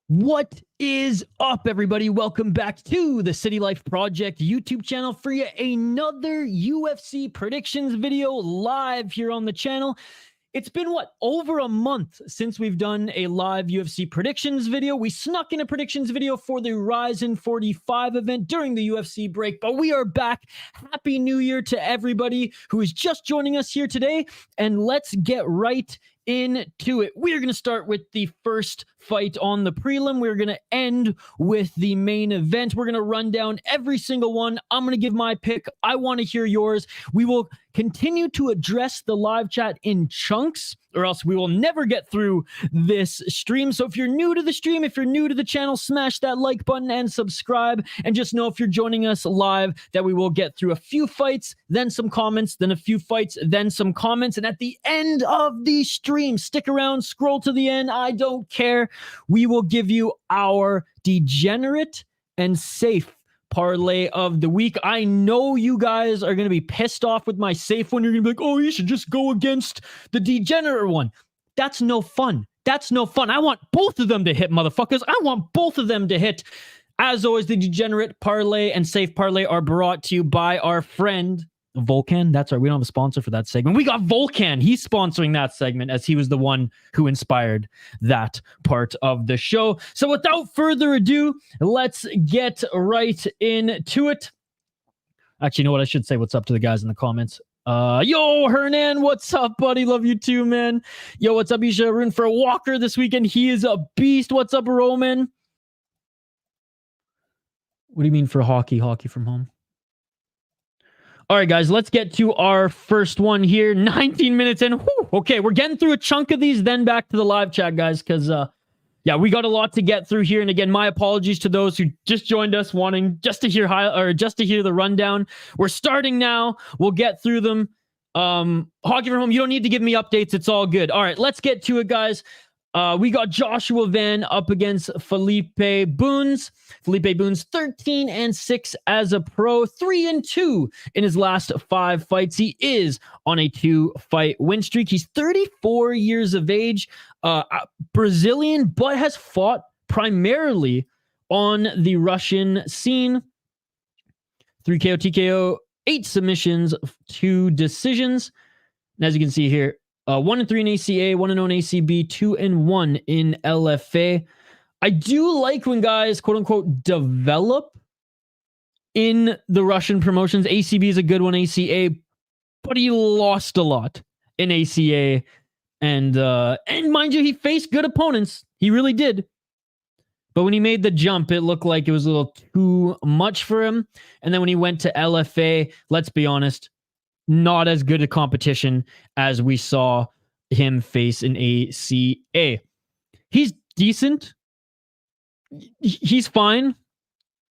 What is up, everybody? Welcome back to the City Life Project YouTube channel for yet another UFC predictions video live here on the channel. It's been, over a month since we've done a live UFC predictions video. We snuck in a predictions video for the Ryzen 45 event during the UFC break, but we are back. Happy New Year to everybody who is just joining us here today, and let's get right into it. We're going to start with the first fight on the prelim. We're going to end with the main event. We're going to run down every single one. I'm going to give my pick. I want to hear yours. We will continue to address the live chat in chunks, or else we will never get through this stream. So if you're new to the stream, if you're new to the channel, smash that like button and subscribe. And just know if you're joining us live that we will get through a few fights, then some comments, then a few fights, then some comments. And at the end of the stream, stick around, scroll to the end. I don't care. We will give you our degenerate and safe parlay of the week. I know you guys are going to be pissed off with my safe one. You're going to be like, oh, you should just go against the degenerate one. That's no fun. That's no fun. I want both of them to hit, motherfuckers. I want both of them to hit. As always, the degenerate parlay and safe parlay are brought to you by our friend Volcan. That's right. We don't have a sponsor for that segment. We got Volcan. He's sponsoring that segment as he was the one who inspired that part of the show. So without further ado, let's get right into it. Actually, you know what? I should say what's up to the guys in the comments. Yo, Hernan, what's up, buddy? Love you too, man. Yo, what's up, Isha? Rooting for Walker this weekend. He is a beast. What's up, Roman? What do you mean for hockey? Hockey from home? All right, guys, let's get to our first one here. 19 minutes in. Whew, okay, we're getting through a chunk of these, then back to the live chat, guys, because, yeah, we got a lot to get through here. And again, my apologies to those who just joined us wanting just to hear the rundown. We're starting now. We'll get through them. Hockey from home, you don't need to give me updates. It's all good. All right, let's get to it, guys. We got Joshua Van up against Felipe Bunes. Felipe Bunes 13-6 as a pro, 3-2 in his last 5 fights. He is on a 2-fight win streak. He's 34 years of age, Brazilian, but has fought primarily on the Russian scene. 3 KO, TKO, 8 submissions, 2 decisions. And as you can see here, 1-3 in ACA, 1-0 in ACB, 2-1 in LFA. I do like when guys, quote unquote, develop in the Russian promotions. ACB is a good one, ACA, but he lost a lot in ACA. And mind you, he faced good opponents. He really did. But when he made the jump, it looked like it was a little too much for him. And then when he went to LFA, let's be honest, not as good a competition as we saw him face in ACA. He's decent. He's fine.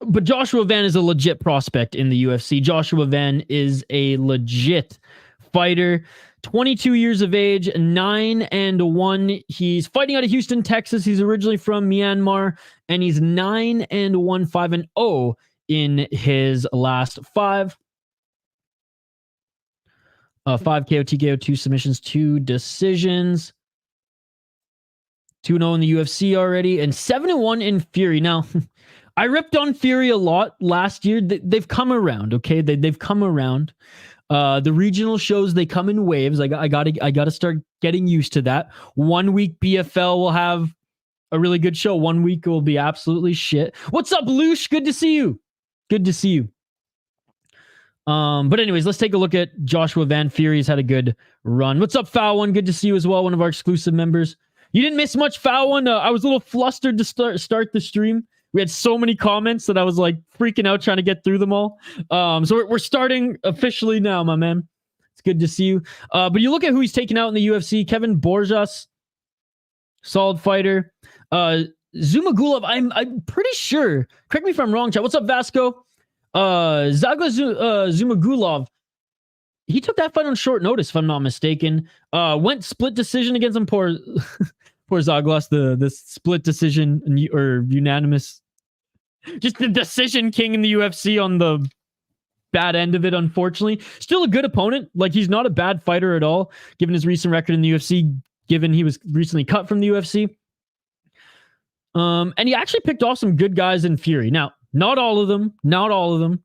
But Joshua Van is a legit prospect in the UFC. Joshua Van is a legit fighter. 22 years of age, 9-1. He's fighting out of Houston, Texas. He's originally from Myanmar, and he's 9-1, 5-0 in his last 5. 5 KO, TKO, 2 submissions, 2 decisions. 2-0 in the UFC already, and 7-1 in Fury. Now, I ripped on Fury a lot last year. They've come around, okay? They've come around. The regional shows, they come in waves. I gotta start getting used to that. 1 week BFL will have a really good show. 1 week will be absolutely shit. What's up, Loosh? Good to see you. Good to see you. But anyways, let's take a look at Joshua Van. Fury's had a good run. What's up, Foul One? Good to see you as well, one of our exclusive members. You didn't miss much, Foul One. I was a little flustered to start the stream. We had so many comments that I was like freaking out trying to get through them all. So we're starting officially now, my man. It's good to see you. But you look at who he's taken out in the UFC. Kevin Borjas, solid fighter. Zumagulov, I'm pretty sure. Correct me if I'm wrong, chat. What's up, Vasco? Zumagulov, he took that fight on short notice, if I'm not mistaken. Went split decision against him. Poor Zaglas, the split decision or unanimous, just the decision king in the UFC on the bad end of it, unfortunately. Still a good opponent. Like, he's not a bad fighter at all, given his recent record in the UFC, given he was recently cut from the UFC. And he actually picked off some good guys in Fury. Now, not all of them.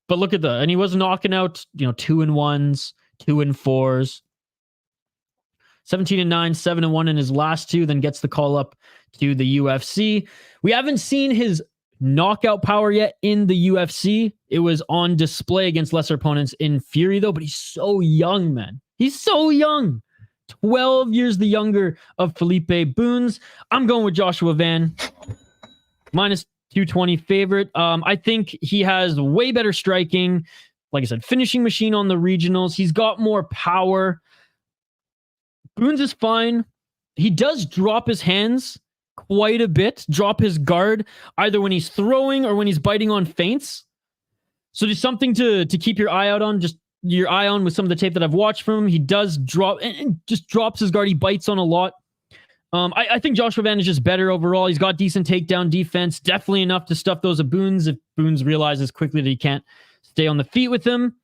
But look at and he was knocking out, 2-1s, 2-4s, 17-9, 7-1 in his last two, then gets the call up to the UFC. We haven't seen his knockout power yet in the UFC. It was on display against lesser opponents in Fury, though, but he's so young, man. He's so young. 12 years the younger of Felipe Bunes. I'm going with Joshua Van. Minus 220 favorite. I think he has way better striking. Like I said, finishing machine on the regionals. He's got more power. Bunes is fine. He does drop his hands quite a bit, drop his guard, either when he's throwing or when he's biting on feints. So just something to keep your eye out on, just your eye on with some of the tape that I've watched from him. He does drop and just drops his guard. He bites on a lot. I think Joshua Van is just better overall. He's got decent takedown defense, definitely enough to stuff those of Bunes if Bunes realizes quickly that he can't stay on the feet with him.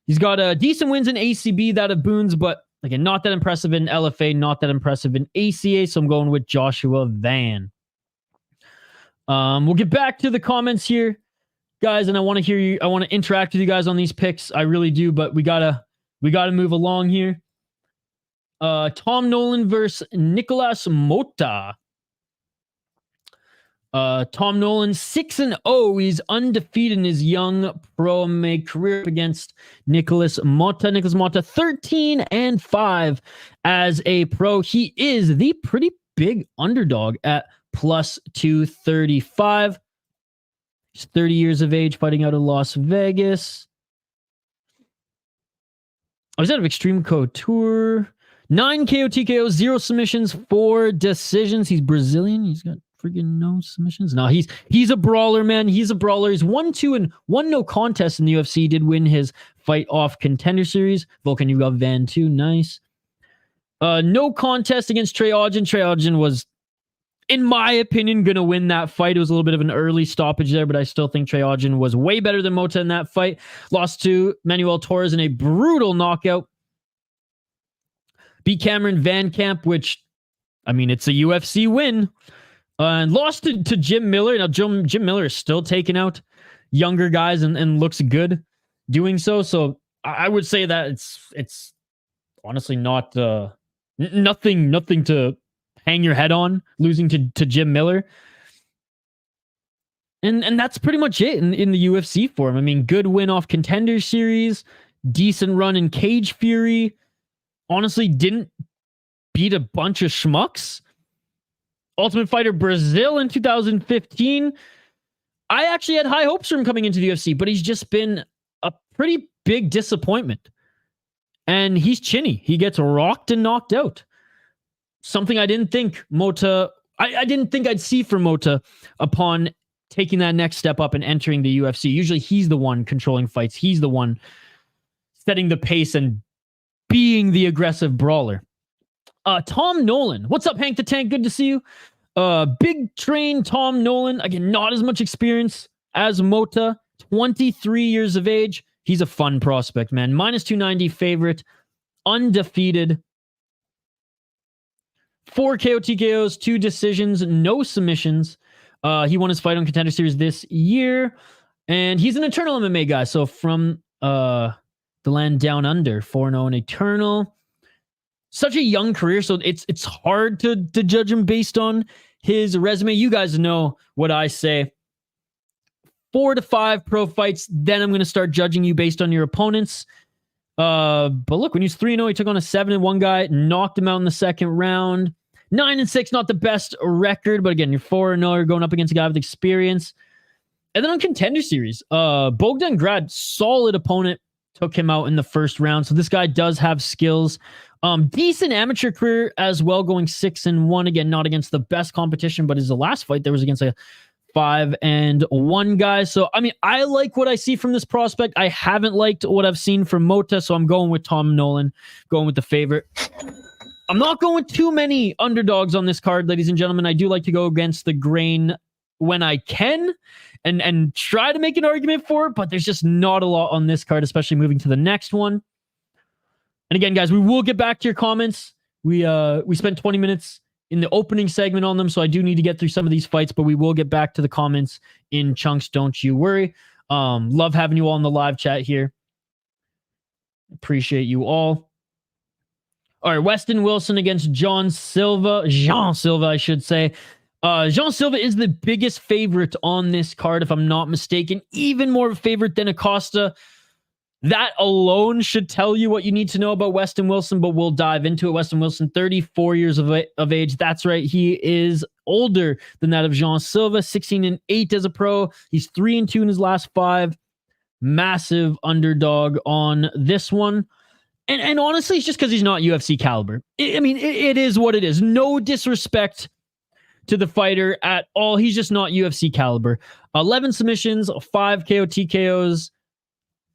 He's got decent wins in ACB, that of Bunes, but again, not that impressive in LFA, not that impressive in ACA, so I'm going with Joshua Van. We'll get back to the comments here, guys, and I want to hear you. I want to interact with you guys on these picks. I really do, but we gotta move along here. Tom Nolan versus Nikolas Motta. Tom Nolan 6-0. He's undefeated in his young pro MMA career against Nikolas Motta. Nikolas Motta 13-5 as a pro. He is the pretty big underdog at plus 235. He's 30 years of age, fighting out of Las Vegas. I was out of Extreme Couture. 9 KO TKO, 0 submissions, 4 decisions. He's Brazilian. He's got friggin' no submissions. No, he's a brawler, man. He's a brawler. He's 1-2 and 1 no contest in the UFC. Did win his fight off Contender Series. Vulcan, you got Van too. Nice. No contest against Trey Ogden. Trey Ogden was, in my opinion, going to win that fight. It was a little bit of an early stoppage there, but I still think Trey Ogden was way better than Motta in that fight. Lost to Manuel Torres in a brutal knockout. Beat Cameron Van Camp, which, I mean, it's a UFC win. And lost to Jim Miller. Now, Jim Miller is still taking out younger guys and looks good doing so. So I would say that it's honestly not nothing to hang your head on, losing to Jim Miller. And that's pretty much it in the UFC for him. I mean, good win off Contender Series, decent run in Cage Fury. Honestly, didn't beat a bunch of schmucks. Ultimate Fighter Brazil in 2015. I actually had high hopes for him coming into the UFC, but he's just been a pretty big disappointment. And he's chinny. He gets rocked and knocked out. Something I didn't think Motta, I didn't think I'd see from Motta upon taking that next step up and entering the UFC. Usually he's the one controlling fights. He's the one setting the pace and being the aggressive brawler. Tom Nolan. What's up, Hank the Tank? Good to see you. Big train Tom Nolan. Again, not as much experience as Motta. 23 years of age. He's a fun prospect, man. Minus 290 favorite. Undefeated. 4 KO TKOs, 2 decisions, no submissions. He won his fight on Contender Series this year. And he's an Eternal MMA guy. So from the land down under, 4-0 and Eternal. Such a young career, so it's hard to judge him based on his resume. You guys know what I say. 4 to 5 pro fights, then I'm going to start judging you based on your opponents. But look, when he was 3-0, he took on a 7-1 guy, knocked him out in the second round. 9-6, not the best record, but again, you're 4-0, you're going up against a guy with experience. And then on Contender Series, Bogdan Grad, solid opponent, took him out in the first round. So this guy does have skills. Decent amateur career as well, going 6-1. Again, not against the best competition, but his last fight there was against a 5-1 guy. So, I mean, I like what I see from this prospect. I haven't liked what I've seen from Motta, so I'm going with Tom Nolan, going with the favorite. I'm not going with too many underdogs on this card, ladies and gentlemen. I do like to go against the grain when I can and try to make an argument for it, but there's just not a lot on this card, especially moving to the next one. And again, guys, we will get back to your comments. We spent 20 minutes in the opening segment on them, so I do need to get through some of these fights, but we will get back to the comments in chunks. Don't you worry. Love having you all in the live chat here. Appreciate you all. All right, Westin Wilson against Jean Silva, I should say. Jean Silva is the biggest favorite on this card, if I'm not mistaken. Even more of a favorite than Acosta. That alone should tell you what you need to know about Westin Wilson, but we'll dive into it. Westin Wilson, 34 years of age. That's right. He is older than that of Jean Silva, 16-8 as a pro. He's 3-2 in his last 5. Massive underdog on this one. And honestly, it's just because he's not UFC caliber. It is what it is. No disrespect to the fighter at all. He's just not UFC caliber. 11 submissions, 5 KO TKOs.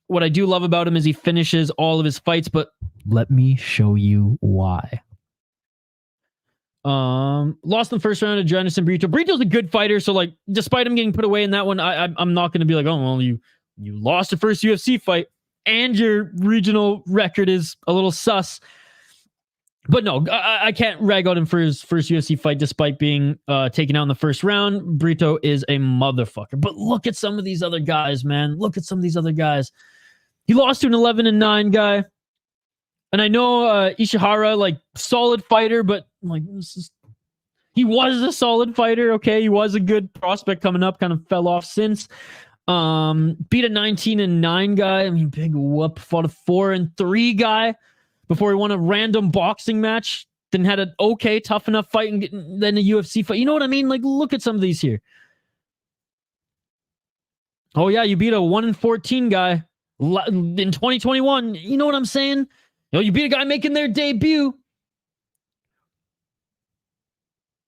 What I do love about him is he finishes all of his fights, but let me show you why. Lost in the first round to Jonathan Brito. Brito's a good fighter, so like, despite him getting put away in that one, I'm not going to be like, oh, well, you lost the first UFC fight, and your regional record is a little sus. But no, I can't rag on him for his first UFC fight, despite being taken out in the first round. Brito is a motherfucker. But look at some of these other guys, man. Look at some of these other guys. He lost to an 11-9 guy. And I know Ishihara, like, solid fighter, but like, he was a solid fighter. Okay, he was a good prospect coming up, kind of fell off since. Beat a 19-9 guy. I mean, big whoop. Fought a 4-3 guy before he won a random boxing match. Then had an okay, tough enough fight, and then a UFC fight. You know what I mean? Like, look at some of these here. Oh yeah, you beat a 1-14 guy in 2021. You know what I'm saying? You know, you beat a guy making their debut.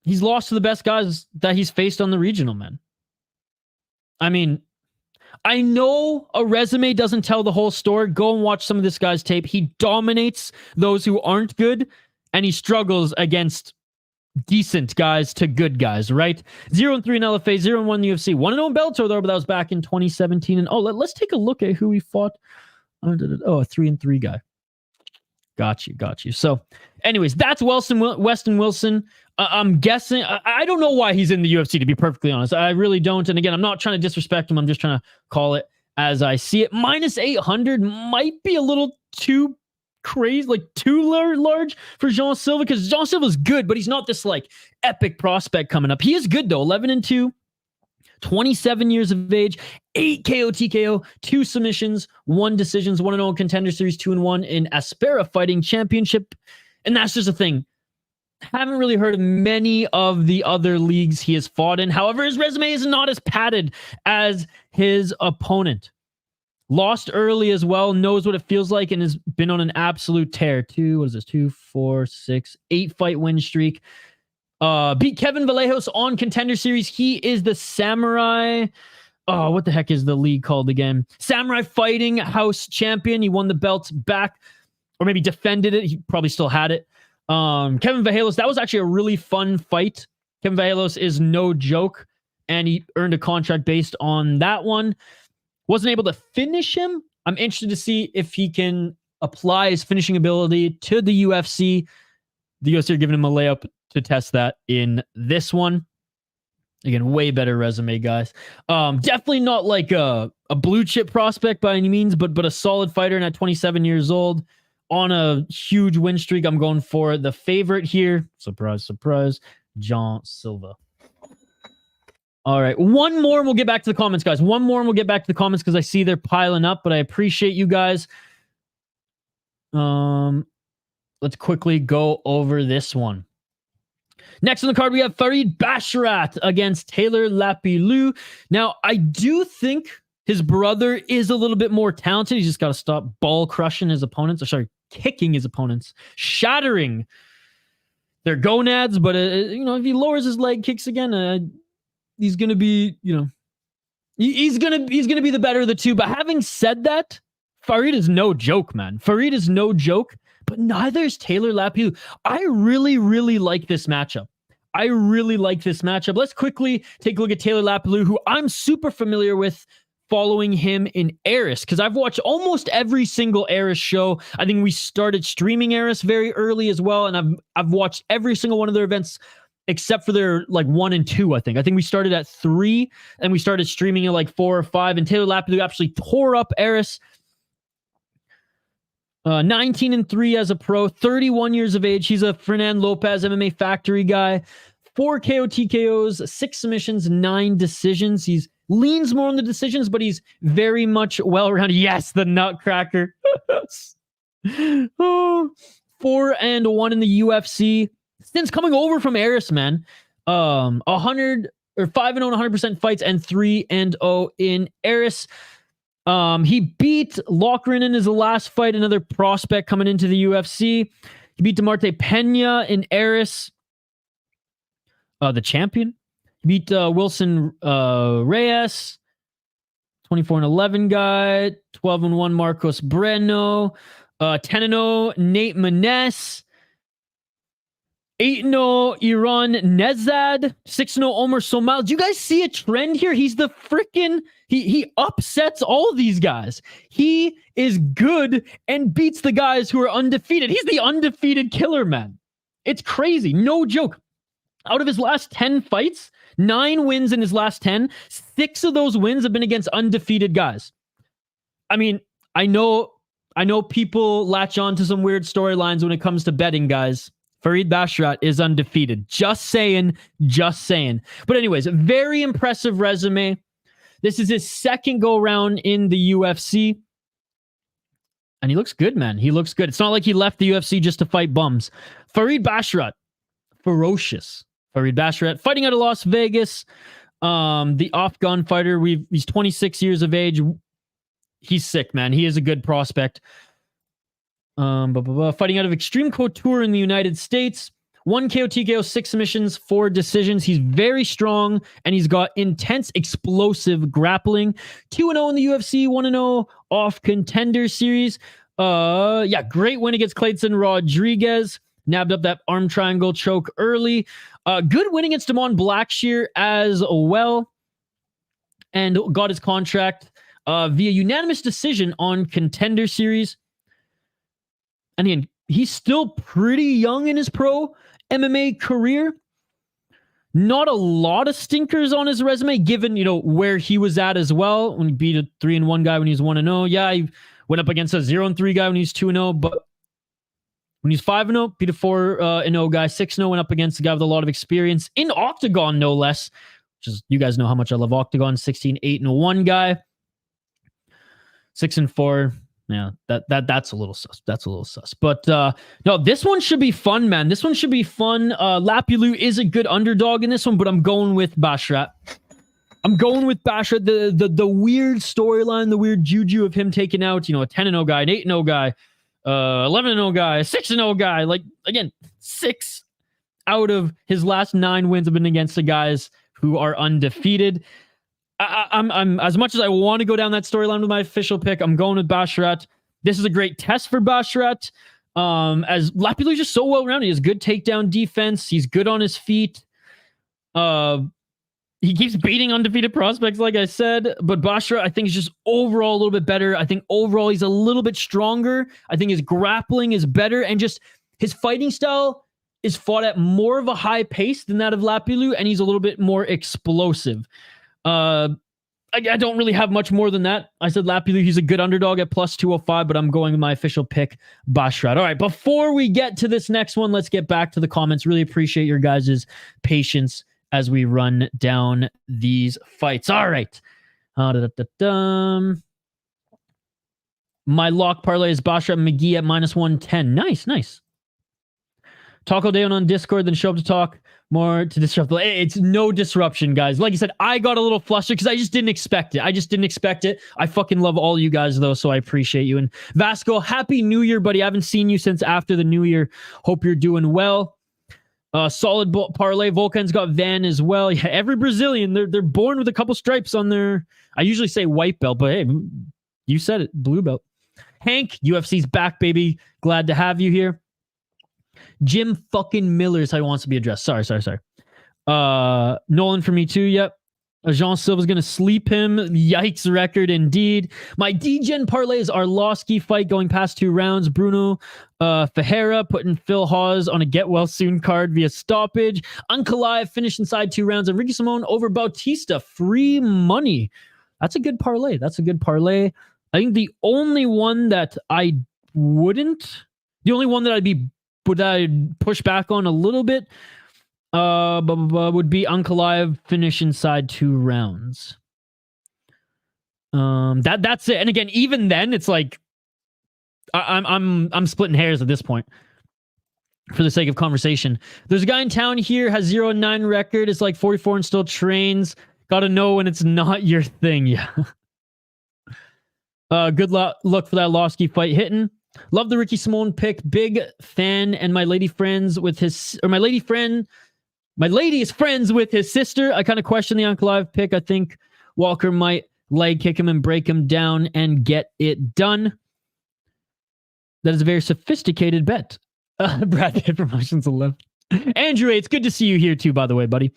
He's lost to the best guys that he's faced on the regional, man. I mean, I know a resume doesn't tell the whole story. Go and watch some of this guy's tape. He dominates those who aren't good, and he struggles against decent guys to good guys, right? 0-3 in LFA, 0-1 in UFC, 1-0 in Bellator, though, but that was back in 2017. And let's take a look at who he fought. Oh, a 3-3 guy. Got you. So, anyways, that's Westin Wilson. I'm guessing. I don't know why he's in the UFC, to be perfectly honest. I really don't. And again, I'm not trying to disrespect him. I'm just trying to call it as I see it. Minus 800 might be a little too crazy, like too large for Jean Silva, because Jean Silva's good, but he's not this like epic prospect coming up. He is good though. 11-2. 27 years of age, 8 KO TKO, 2 submissions, 1 decisions, 1-0 Contender Series, 2-1 in Aspera Fighting Championship. And that's just a thing. Haven't really heard of many of the other leagues he has fought in. However, his resume is not as padded as his opponent. Lost early as well, knows what it feels like, and has been on an absolute tear. 2, 4, 6, 8 fight win streak. Beat Kevin Vallejos on Contender Series. He is the Samurai. Oh, what the heck is the league called again? Samurai Fighting House champion. He won the belt back, or maybe defended it. He probably still had it. Kevin Vallejos, that was actually a really fun fight. Kevin Vallejos is no joke, and he earned a contract based on that one. Wasn't able to finish him. I'm interested to see if he can apply his finishing ability to the UFC. The UFC are giving him a layup to test that in this one. Again, way better resume, guys. Definitely not like a blue chip prospect by any means, but a solid fighter, and at 27 years old on a huge win streak. I'm going for the favorite here. Surprise, surprise. Jean Silva. All right. One more and we'll get back to the comments, guys. One more and we'll get back to the comments because I see they're piling up, but I appreciate you guys. Let's quickly go over this one. Next on the card, we have Farid Basharat against Taylor Lapilus. Now, I do think his brother is a little bit more talented. He's just got to stop ball crushing his opponents, or sorry, kicking his opponents, shattering their gonads. But, if he lowers his leg kicks again, he's going to be, he's going to be the better of the two. But having said that, Farid is no joke, man. Farid is no joke. But neither is Taylor Lapilus. I really, really like this matchup. Let's quickly take a look at Taylor Lapilus, who I'm super familiar with. following him in Eris, because I've watched almost every single Eris show. I think we started streaming Eris very early as well, and I've watched every single one of their events except for their like 1 and 2. I think we started at 3 and we started streaming at like 4 or 5. And Taylor Lapilus actually tore up Eris. 19 and 3 as a pro, 31 years of age. He's a Fernand Lopez MMA Factory guy. 4 KO TKOs, 6 submissions, 9 decisions. He's leans more on the decisions, but he's very much well-rounded. Yes, the Nutcracker. 4 and 1 in the UFC. Since coming over from Eris, man. 100 or 5 and 0 100% fights and 3 and 0 in Eris. He beat Loughran in his last fight, another prospect coming into the UFC. He beat DeMarte Pena in Eris, the champion. He beat Wilson Reyes, 24 and 11 guy, 12 and 1 Marcos Brunno, 10 and 0 Nate Maness, 8 and 0 Iran Nezad, 6 and 0 Omar Somal. Do you guys see a trend here? He's the freaking he upsets all of these guys. He is good and beats the guys who are undefeated. He's the undefeated killer, man. It's crazy. No joke. Out of his last 10 fights, 9 wins in his last 10. 6 of those wins have been against undefeated guys. I mean, I know people latch on to some weird storylines when it comes to betting, guys. Farid Basharat is undefeated. Just saying. But anyways, very impressive resume. This is his second go-round in the UFC. And he looks good, man. He looks good. It's not like he left the UFC just to fight bums. Farid Basharat, ferocious. Farid Basharat, fighting out of Las Vegas. The off-gun fighter. He's 26 years of age. He's sick, man. He is a good prospect. Fighting out of Extreme Couture in the United States. 1 KO TKO, 6 submissions, 4 decisions. He's very strong, and he's got intense, explosive grappling. 2-0 in the UFC, 1-0 off Contender Series. Great win against Clayton Rodriguez. Nabbed up that arm triangle choke early. Good win against Damon Blackshear as well. And got his contract via unanimous decision on Contender Series. And again, he's still pretty young in his pro MMA career. Not a lot of stinkers on his resume, given, where he was at as well. When he beat a 3-1 guy when he was 1-0. Yeah, he went up against a 0-3 guy when he was 2-0. But when he's 5-0, beat a 4-0 guy. 6-0 went up against a guy with a lot of experience in Octagon, no less. Which is, you guys know how much I love Octagon. 16-8-1 guy. 6-4. Yeah, that's a little sus. But no, this one should be fun, man. This one should be fun. Lapilus is a good underdog in this one, but I'm going with Basharat. The weird storyline, the weird juju of him taking out, a 10-0 guy, an 8-0 guy, 11-0 guy, a 6-0 guy. Like, again, 6 out of his last 9 wins have been against the guys who are undefeated. I'm as much as I want to go down that storyline with my official pick, I'm going with Basharat. This is a great test for Basharat. As Lapilus is just so well-rounded. He has good takedown defense. He's good on his feet. He keeps beating undefeated prospects, like I said. But Basharat, I think, is just overall a little bit better. I think overall he's a little bit stronger. I think his grappling is better. And just his fighting style is fought at more of a high pace than that of Lapilus. And he's a little bit more explosive. I don't really have much more than that. I said Lapilus, he's a good underdog at plus 205, but I'm going with my official pick, Basharat. All right, before we get to this next one, let's get back to the comments. Really appreciate your guys' patience as we run down these fights. All right. My lock parlay is Basharat McGhee at minus 110. Nice. Taco Day on Discord, then show up to talk more to disrupt. It's no disruption, guys. Like I said, I got a little flustered because I just didn't expect it. I fucking love all you guys, though, so I appreciate you. And Vasco, happy New Year, buddy. I haven't seen you since after the New Year. Hope you're doing well. Solid parlay. Volkan's got Van as well. Yeah, every Brazilian, they're born with a couple stripes on their, I usually say white belt, but hey, you said it, blue belt. Hank, UFC's back, baby. Glad to have you here. Jim fucking Miller is how he wants to be addressed. Sorry. Nolan for me too. Yep. Jean Silva's going to sleep him. Yikes record indeed. My D-Gen parlay is Arlovski fight going past 2 rounds. Brunno, Ferreira putting Phil Hawes on a get well soon card via stoppage. Ankalaev finish inside 2 rounds. And Ricky Simón over Bautista. Free money. That's a good parlay. I think the only one that I'd push back on a little bit would be Ankalaev finish inside 2 rounds. That's it. And again, even then, it's like I'm splitting hairs at this point for the sake of conversation. There's a guy in town here, has 0-9 record. It's like 44 and still trains. Gotta know when it's not your thing. Yeah. Good luck for that Arlovski fight hitting. Love the Ricky Simón pick. Big fan, and my lady is friends with his sister. I kind of question the Ankalaev pick. I think Walker might leg kick him and break him down and get it done. That is a very sophisticated bet. Brad Pitt Promotions 11. Andrew, it's good to see you here too, by the way, buddy.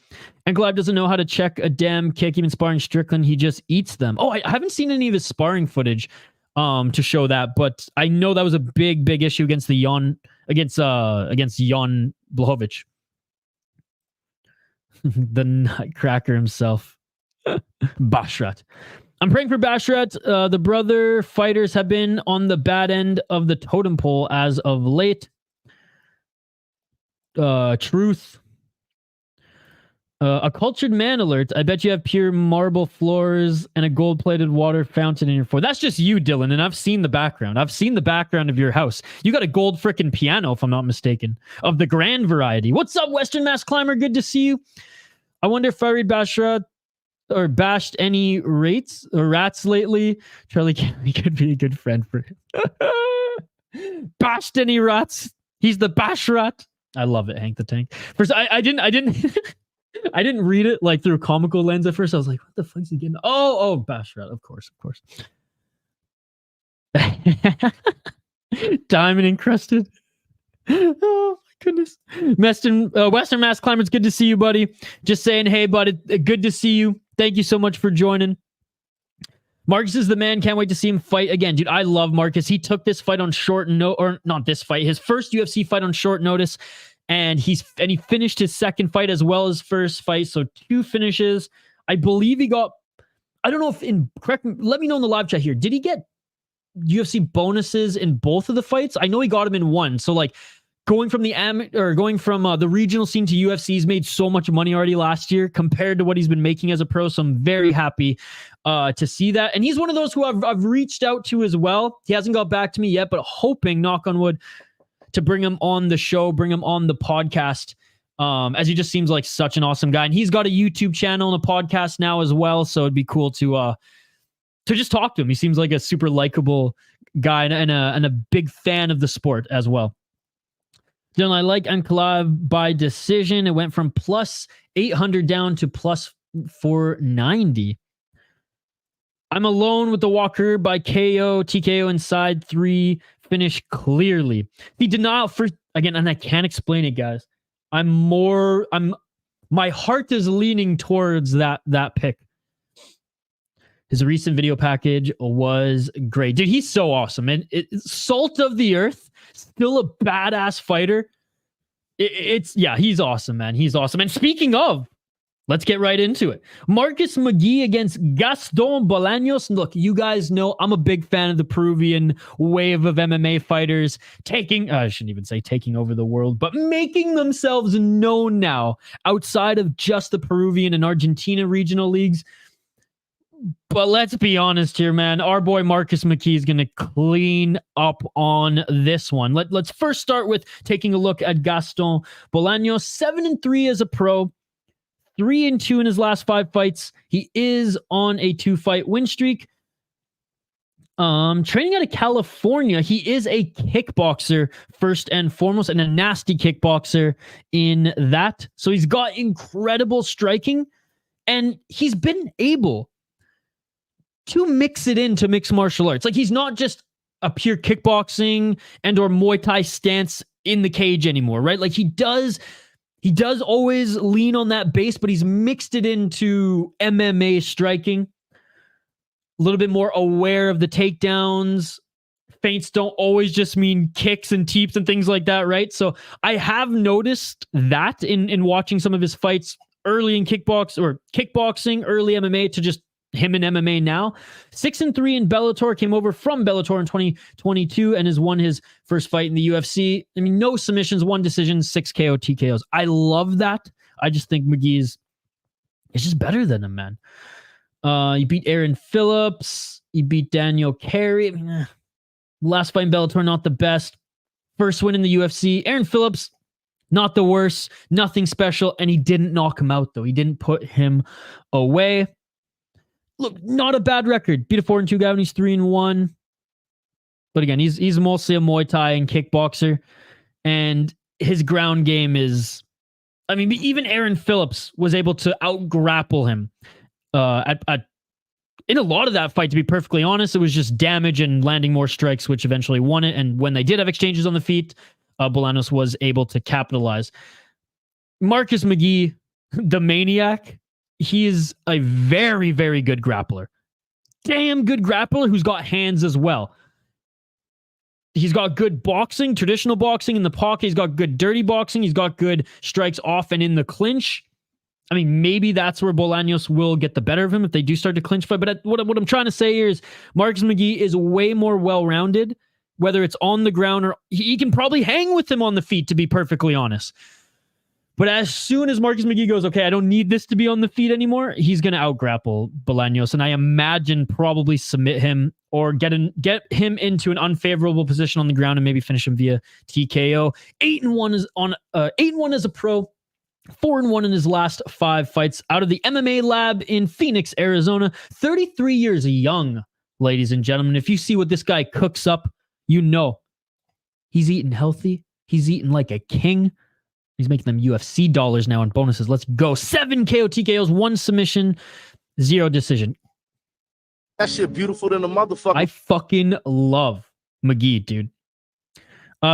Ankalaev doesn't know how to check a damn kick, even sparring Strickland. He just eats them. Oh, I haven't seen any of his sparring footage to show that, but I know that was a big issue against Jan Blachowicz. The nutcracker himself. Basharat. I'm praying for Basharat. The brother fighters have been on the bad end of the totem pole as of late. Truth. A cultured man alert. I bet you have pure marble floors and a gold-plated water fountain in your floor. That's just you, Dylan, and I've seen the background. I've seen the background of your house. You got a gold frickin' piano, if I'm not mistaken, of the grand variety. What's up, Western Mass Climber? Good to see you. I wonder if Farid Basharat or bashed any rats lately. Charlie Kelly could be a good friend for him. Bashed any rats? He's the Basharat. I love it, Hank the Tank. First, I didn't I didn't read it like through a comical lens at first. I was like, what the fuck's he getting? Oh, Basharat, of course. Diamond encrusted. Oh my goodness. Western Mass Climber, it's good to see you, buddy. Just saying, hey, buddy, good to see you. Thank you so much for joining. Marcus is the man. Can't wait to see him fight again. Dude, I love Marcus. He took this fight on short notice, or not this fight, his first UFC fight on short notice, and he finished his second fight as well as first fight, so 2 finishes. I believe he got, I don't know if let me know in the live chat here. Did he get UFC bonuses in both of the fights? I know he got them in one. So like going from the regional scene to UFC, he's made so much money already last year compared to what he's been making as a pro. So I'm very happy to see that. And he's one of those who I've reached out to as well. He hasn't got back to me yet, but hoping, knock on wood, to bring him on the show, bring him on the podcast, as he just seems like such an awesome guy. And he's got a YouTube channel and a podcast now as well. So it'd be cool to just talk to him. He seems like a super likable guy and a big fan of the sport as well. Then I like Ankalaev by decision. It went from plus 800 down to plus 490. I'm alone with the Walker by KO, TKO inside 3, finish clearly. He did not again, and I can't explain it, guys. My heart is leaning towards that pick. His recent video package was great. Dude, he's so awesome. And salt of the earth, still a badass fighter. He's awesome, man. He's awesome. And speaking of, let's get right into it. Marcus McGhee against Gaston Bolaños. Look, you guys know I'm a big fan of the Peruvian wave of MMA fighters I shouldn't even say taking over the world, but making themselves known now outside of just the Peruvian and Argentina regional leagues. But let's be honest here, man. Our boy Marcus McGhee is going to clean up on this one. Let's first start with taking a look at Gaston Bolaños. 7-3 as a pro. 3-2 in his last 5 fights. He is on a 2-fight win streak. Training out of California. He is a kickboxer first and foremost, and a nasty kickboxer in that. So he's got incredible striking, and he's been able to mix it into mixed martial arts. Like, he's not just a pure kickboxing and or Muay Thai stance in the cage anymore, right? Like, he does He does always lean on that base, but he's mixed it into MMA striking. A little bit more aware of the takedowns. Feints don't always just mean kicks and teeps and things like that, right? So I have noticed that in watching some of his fights early in kickboxing, early MMA to just him in MMA now. 6-3 in Bellator, came over from Bellator in 2022 and has won his first fight in the UFC. I mean, no submissions, 1 decision, 6 KO TKOs. I love that. I just think McGhee is just better than him, man. He beat Aaron Phillips. He beat Daniel Carey. I mean, last fight in Bellator, not the best. First win in the UFC. Aaron Phillips, not the worst. Nothing special. And he didn't knock him out, though. He didn't put him away. Look, not a bad record. Beat a 4-2 guy when he's 3-1. But again, he's mostly a Muay Thai and kickboxer. And his ground game is... I mean, even Aaron Phillips was able to out-grapple him in a lot of that fight, to be perfectly honest. It was just damage and landing more strikes, which eventually won it. And when they did have exchanges on the feet, Bolaños was able to capitalize. Marcus McGhee, the Maniac, he is a very, very good grappler. Damn good grappler who's got hands as well. He's got good boxing, traditional boxing in the pocket. He's got good dirty boxing. He's got good strikes off and in the clinch. I mean, maybe that's where Bolaños will get the better of him if they do start to clinch fight. But what I'm trying to say here is Marcus McGhee is way more well-rounded, whether it's on the ground or he can probably hang with him on the feet, to be perfectly honest. But as soon as Marcus McGhee goes, okay, I don't need this to be on the feet anymore, he's going to out-grapple Bolaños, and I imagine probably submit him or get him into an unfavorable position on the ground and maybe finish him via TKO. 8-1 as a pro, 4-1 in his last 5 fights out of the MMA lab in Phoenix, Arizona. 33 years young, ladies and gentlemen. If you see what this guy cooks up, you know he's eating healthy. He's eating like a king. He's making them UFC dollars now on bonuses. Let's go. 7 KO TKOs, 1 submission, 0 decision. That shit beautiful than a motherfucker. I fucking love McGhee, dude.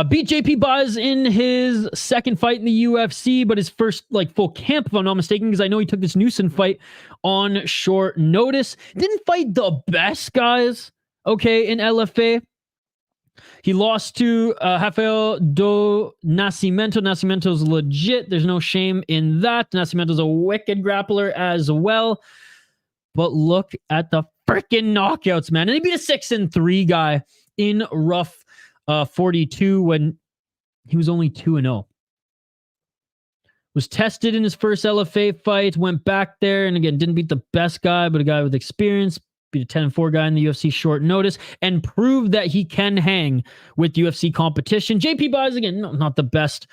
Beat JP Buzz in his second fight in the UFC, but his first full camp, if I'm not mistaken, because I know he took this Newson fight on short notice. Didn't fight the best guys, okay, in LFA. He lost to Rafael do Nascimento. Nascimento's legit. There's no shame in that. Nascimento's a wicked grappler as well. But look at the freaking knockouts, man. And he beat a 6-3 guy in rough 42 when he was only 2-0. Was tested in his first LFA fight, went back there, and again, didn't beat the best guy, but a guy with experience. Beat a 10-4 guy in the UFC short notice and proved that he can hang with UFC competition. JP Buys, again, not the best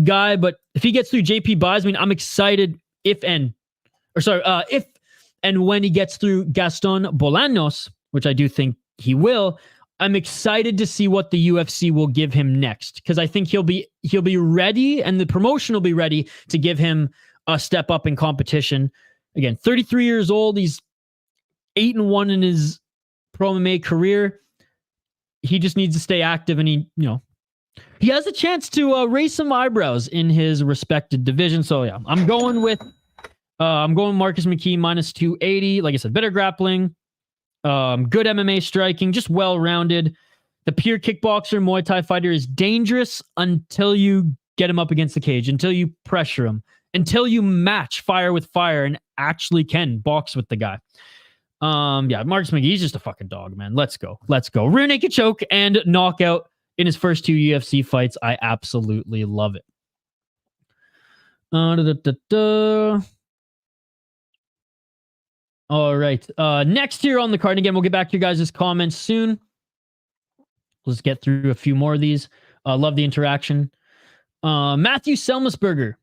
guy, but if he gets through JP Buys, I mean, I'm excited if and when he gets through Gaston Bolaños, which I do think he will. I'm excited to see what the UFC will give him next, because I think he'll be ready, and the promotion will be ready to give him a step up in competition. Again, 33 years old. He's 8-1 in his pro MMA career. He just needs to stay active, and he has a chance to raise some eyebrows in his respected division. So yeah, I'm going Marcus McGhee minus 280. Like I said, better grappling, good MMA striking, just well-rounded. The pure kickboxer, Muay Thai fighter is dangerous until you get him up against the cage, until you pressure him, until you match fire with fire and actually can box with the guy. Marcus McGhee, he's just a fucking dog, man. Let's go. Rear naked choke and knockout in his first 2 UFC fights. I absolutely love it. All right. Next here on the card, again, we'll get back to you guys' comments soon. Let's get through a few more of these. Love the interaction. Matheus Semelsberger,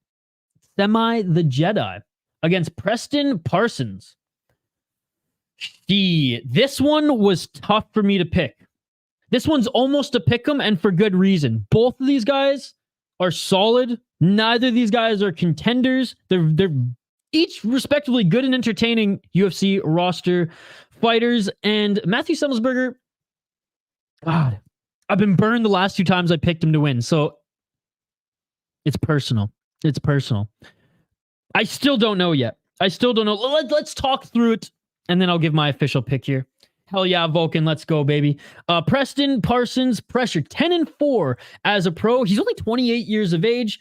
Semi the Jedi, against Preston Parsons. This one was tough for me to pick. This one's almost a pick 'em, and for good reason. Both of these guys are solid. Neither of these guys are contenders. They're each respectively good and entertaining UFC roster fighters. And Matheus Semelsberger, God, I've been burned the last 2 times I picked him to win, so it's personal. It's personal. I still don't know yet. I still don't know. Let's talk through it, and then I'll give my official pick here. Hell yeah, Vulcan, let's go, baby. Preston Parsons, pressure 10-4 as a pro. He's only 28 years of age.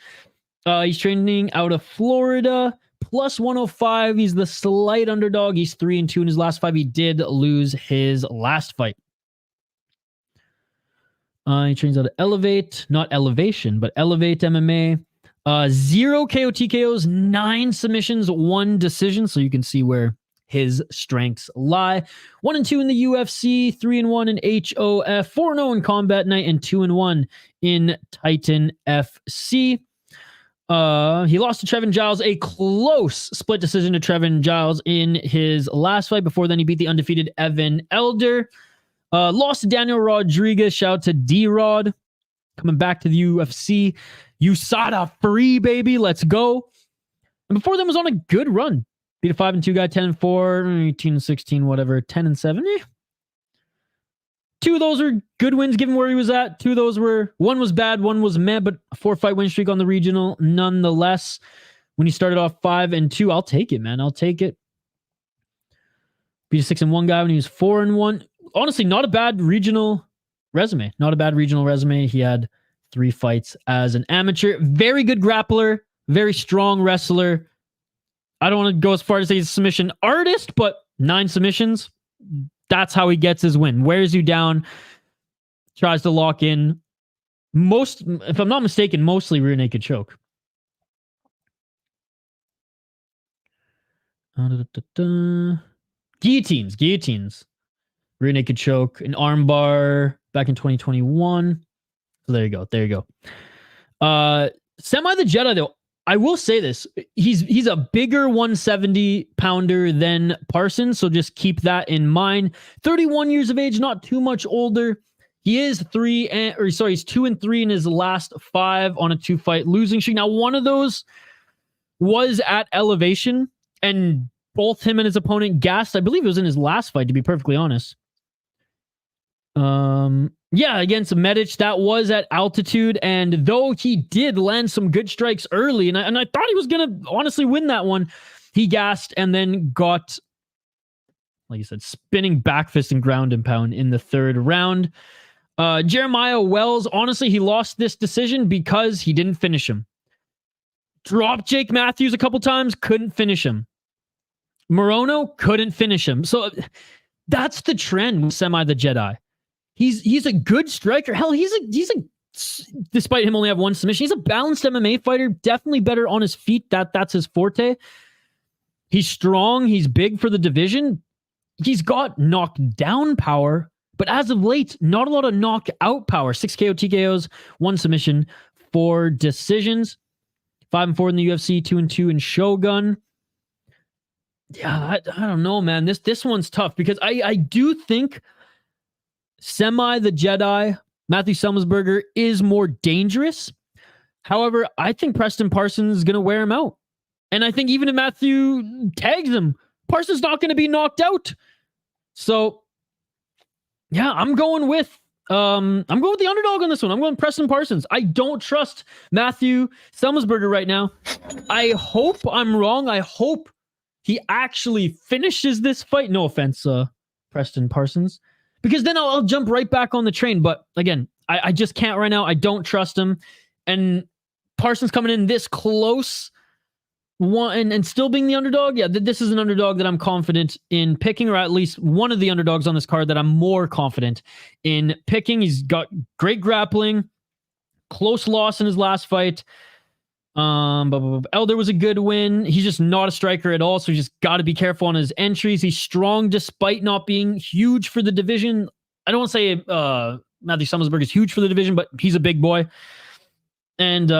He's training out of Florida. Plus 105. He's the slight underdog. He's 3-2 in his last 5. He did lose his last fight. He trains out of Elevate, not Elevation, but Elevate MMA. 0 KO TKOs, 9 submissions, 1 decision. So you can see where his strengths lie. 1-2 in the UFC, 3-1 in HOF, 4-0 in Combat Night, and 2-1 in Titan FC. He lost to Trevin Giles, a close split decision to Trevin Giles in his last fight. Before then, he beat the undefeated Evan Elder. Lost to Daniel Rodriguez. Shout out to D-Rod. Coming back to the UFC. USADA free, baby. Let's go. And before that was on a good run. Beat a 5-2 guy, 10-4, 18-16, whatever, 10-7. Two of those are good wins given where he was at. Two of those were, one was bad, one was meh, but a 4-fight win streak on the regional nonetheless. When he started off 5-2, I'll take it, man. I'll take it. Beat a 6-1 guy when he was 4-1. Honestly, not a bad regional resume. Not a bad regional resume. He had 3 fights as an amateur. Very good grappler. Very strong wrestler. I don't want to go as far as say he's a submission artist, but 9 submissions. That's how he gets his win. Wears you down. Tries to lock in. Most, if I'm not mistaken, mostly rear naked choke. Guillotines. Rear naked choke. An arm bar back in 2021. So there you go. Semi the Jedi, though, I will say this. He's a bigger 170 pounder than Parsons, so just keep that in mind. 31 years of age, not too much older. He is he's 2-3 in his last 5 on a 2-fight losing streak. Now, one of those was at Elevation, and both him and his opponent gassed. I believe it was in his last fight, to be perfectly honest. Yeah, against Medic, that was at altitude, and though he did land some good strikes early, and I thought he was going to honestly win that one, he gassed and then got, like you said, spinning back fist and ground and pound in the 3rd round. Jeremiah Wells, honestly, he lost this decision because he didn't finish him. Dropped Jake Matheus a couple times, couldn't finish him. Morono couldn't finish him. So that's the trend with Semi the Jedi. He's a good striker. Hell, he's a despite him only have 1 submission, he's a balanced MMA fighter. Definitely better on his feet. That's his forte. He's strong. He's big for the division. He's got knockdown power, but as of late, not a lot of knockout power. 6 KO TKOs, 1 submission, 4 decisions. 5-4 in the UFC, 2-2 in Shogun. Yeah, I don't know, man. This one's tough because I do think Semi the Jedi, Matheus Semelsberger, is more dangerous. However, I think Preston Parsons is going to wear him out. And I think even if Matthew tags him, Parsons not going to be knocked out. So, yeah, I'm going with the underdog on this one. I'm going Preston Parsons. I don't trust Matheus Semelsberger right now. I hope I'm wrong. I hope he actually finishes this fight. No offense, Preston Parsons. Because then I'll jump right back on the train. But again, I just can't right now. I don't trust him. And Parsons coming in this close and still being the underdog. Yeah, this is an underdog that I'm confident in picking, or at least one of the underdogs on this card that I'm more confident in picking. He's got great grappling, close loss in his last fight. Elder was a good win. He's just not a striker at all, so he's just got to be careful on his entries. He's strong despite not being huge for the division. I don't want to say Matheus Semelsberger is huge for the division, but he's a big boy. And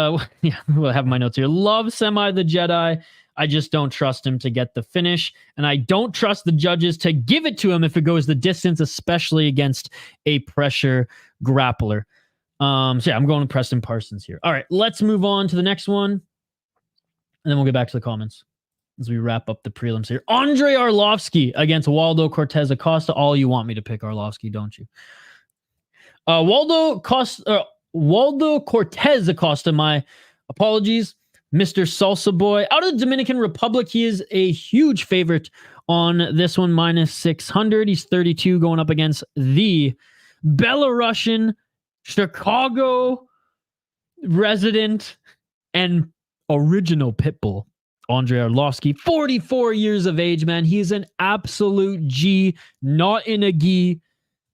yeah, we'll have my notes here. Love Semi the Jedi. I just don't trust him to get the finish, and I don't trust the judges to give it to him if it goes the distance, especially against a pressure grappler. So yeah, I'm going to Preston Parsons here. All right, let's move on to the next one, and then we'll get back to the comments as we wrap up the prelims here. Andrei Arlovski against Waldo Cortes-Acosta. All you want me to pick Arlovski, don't you? Waldo Cortes-Acosta, my apologies. Mr. Salsa Boy. Out of the Dominican Republic, he is a huge favorite on this one, minus 600. He's 32 going up against the Belarusian Chicago resident and original Pitbull, Andrei Arlovski, 44 years of age, man. He is an absolute G, not in a gi.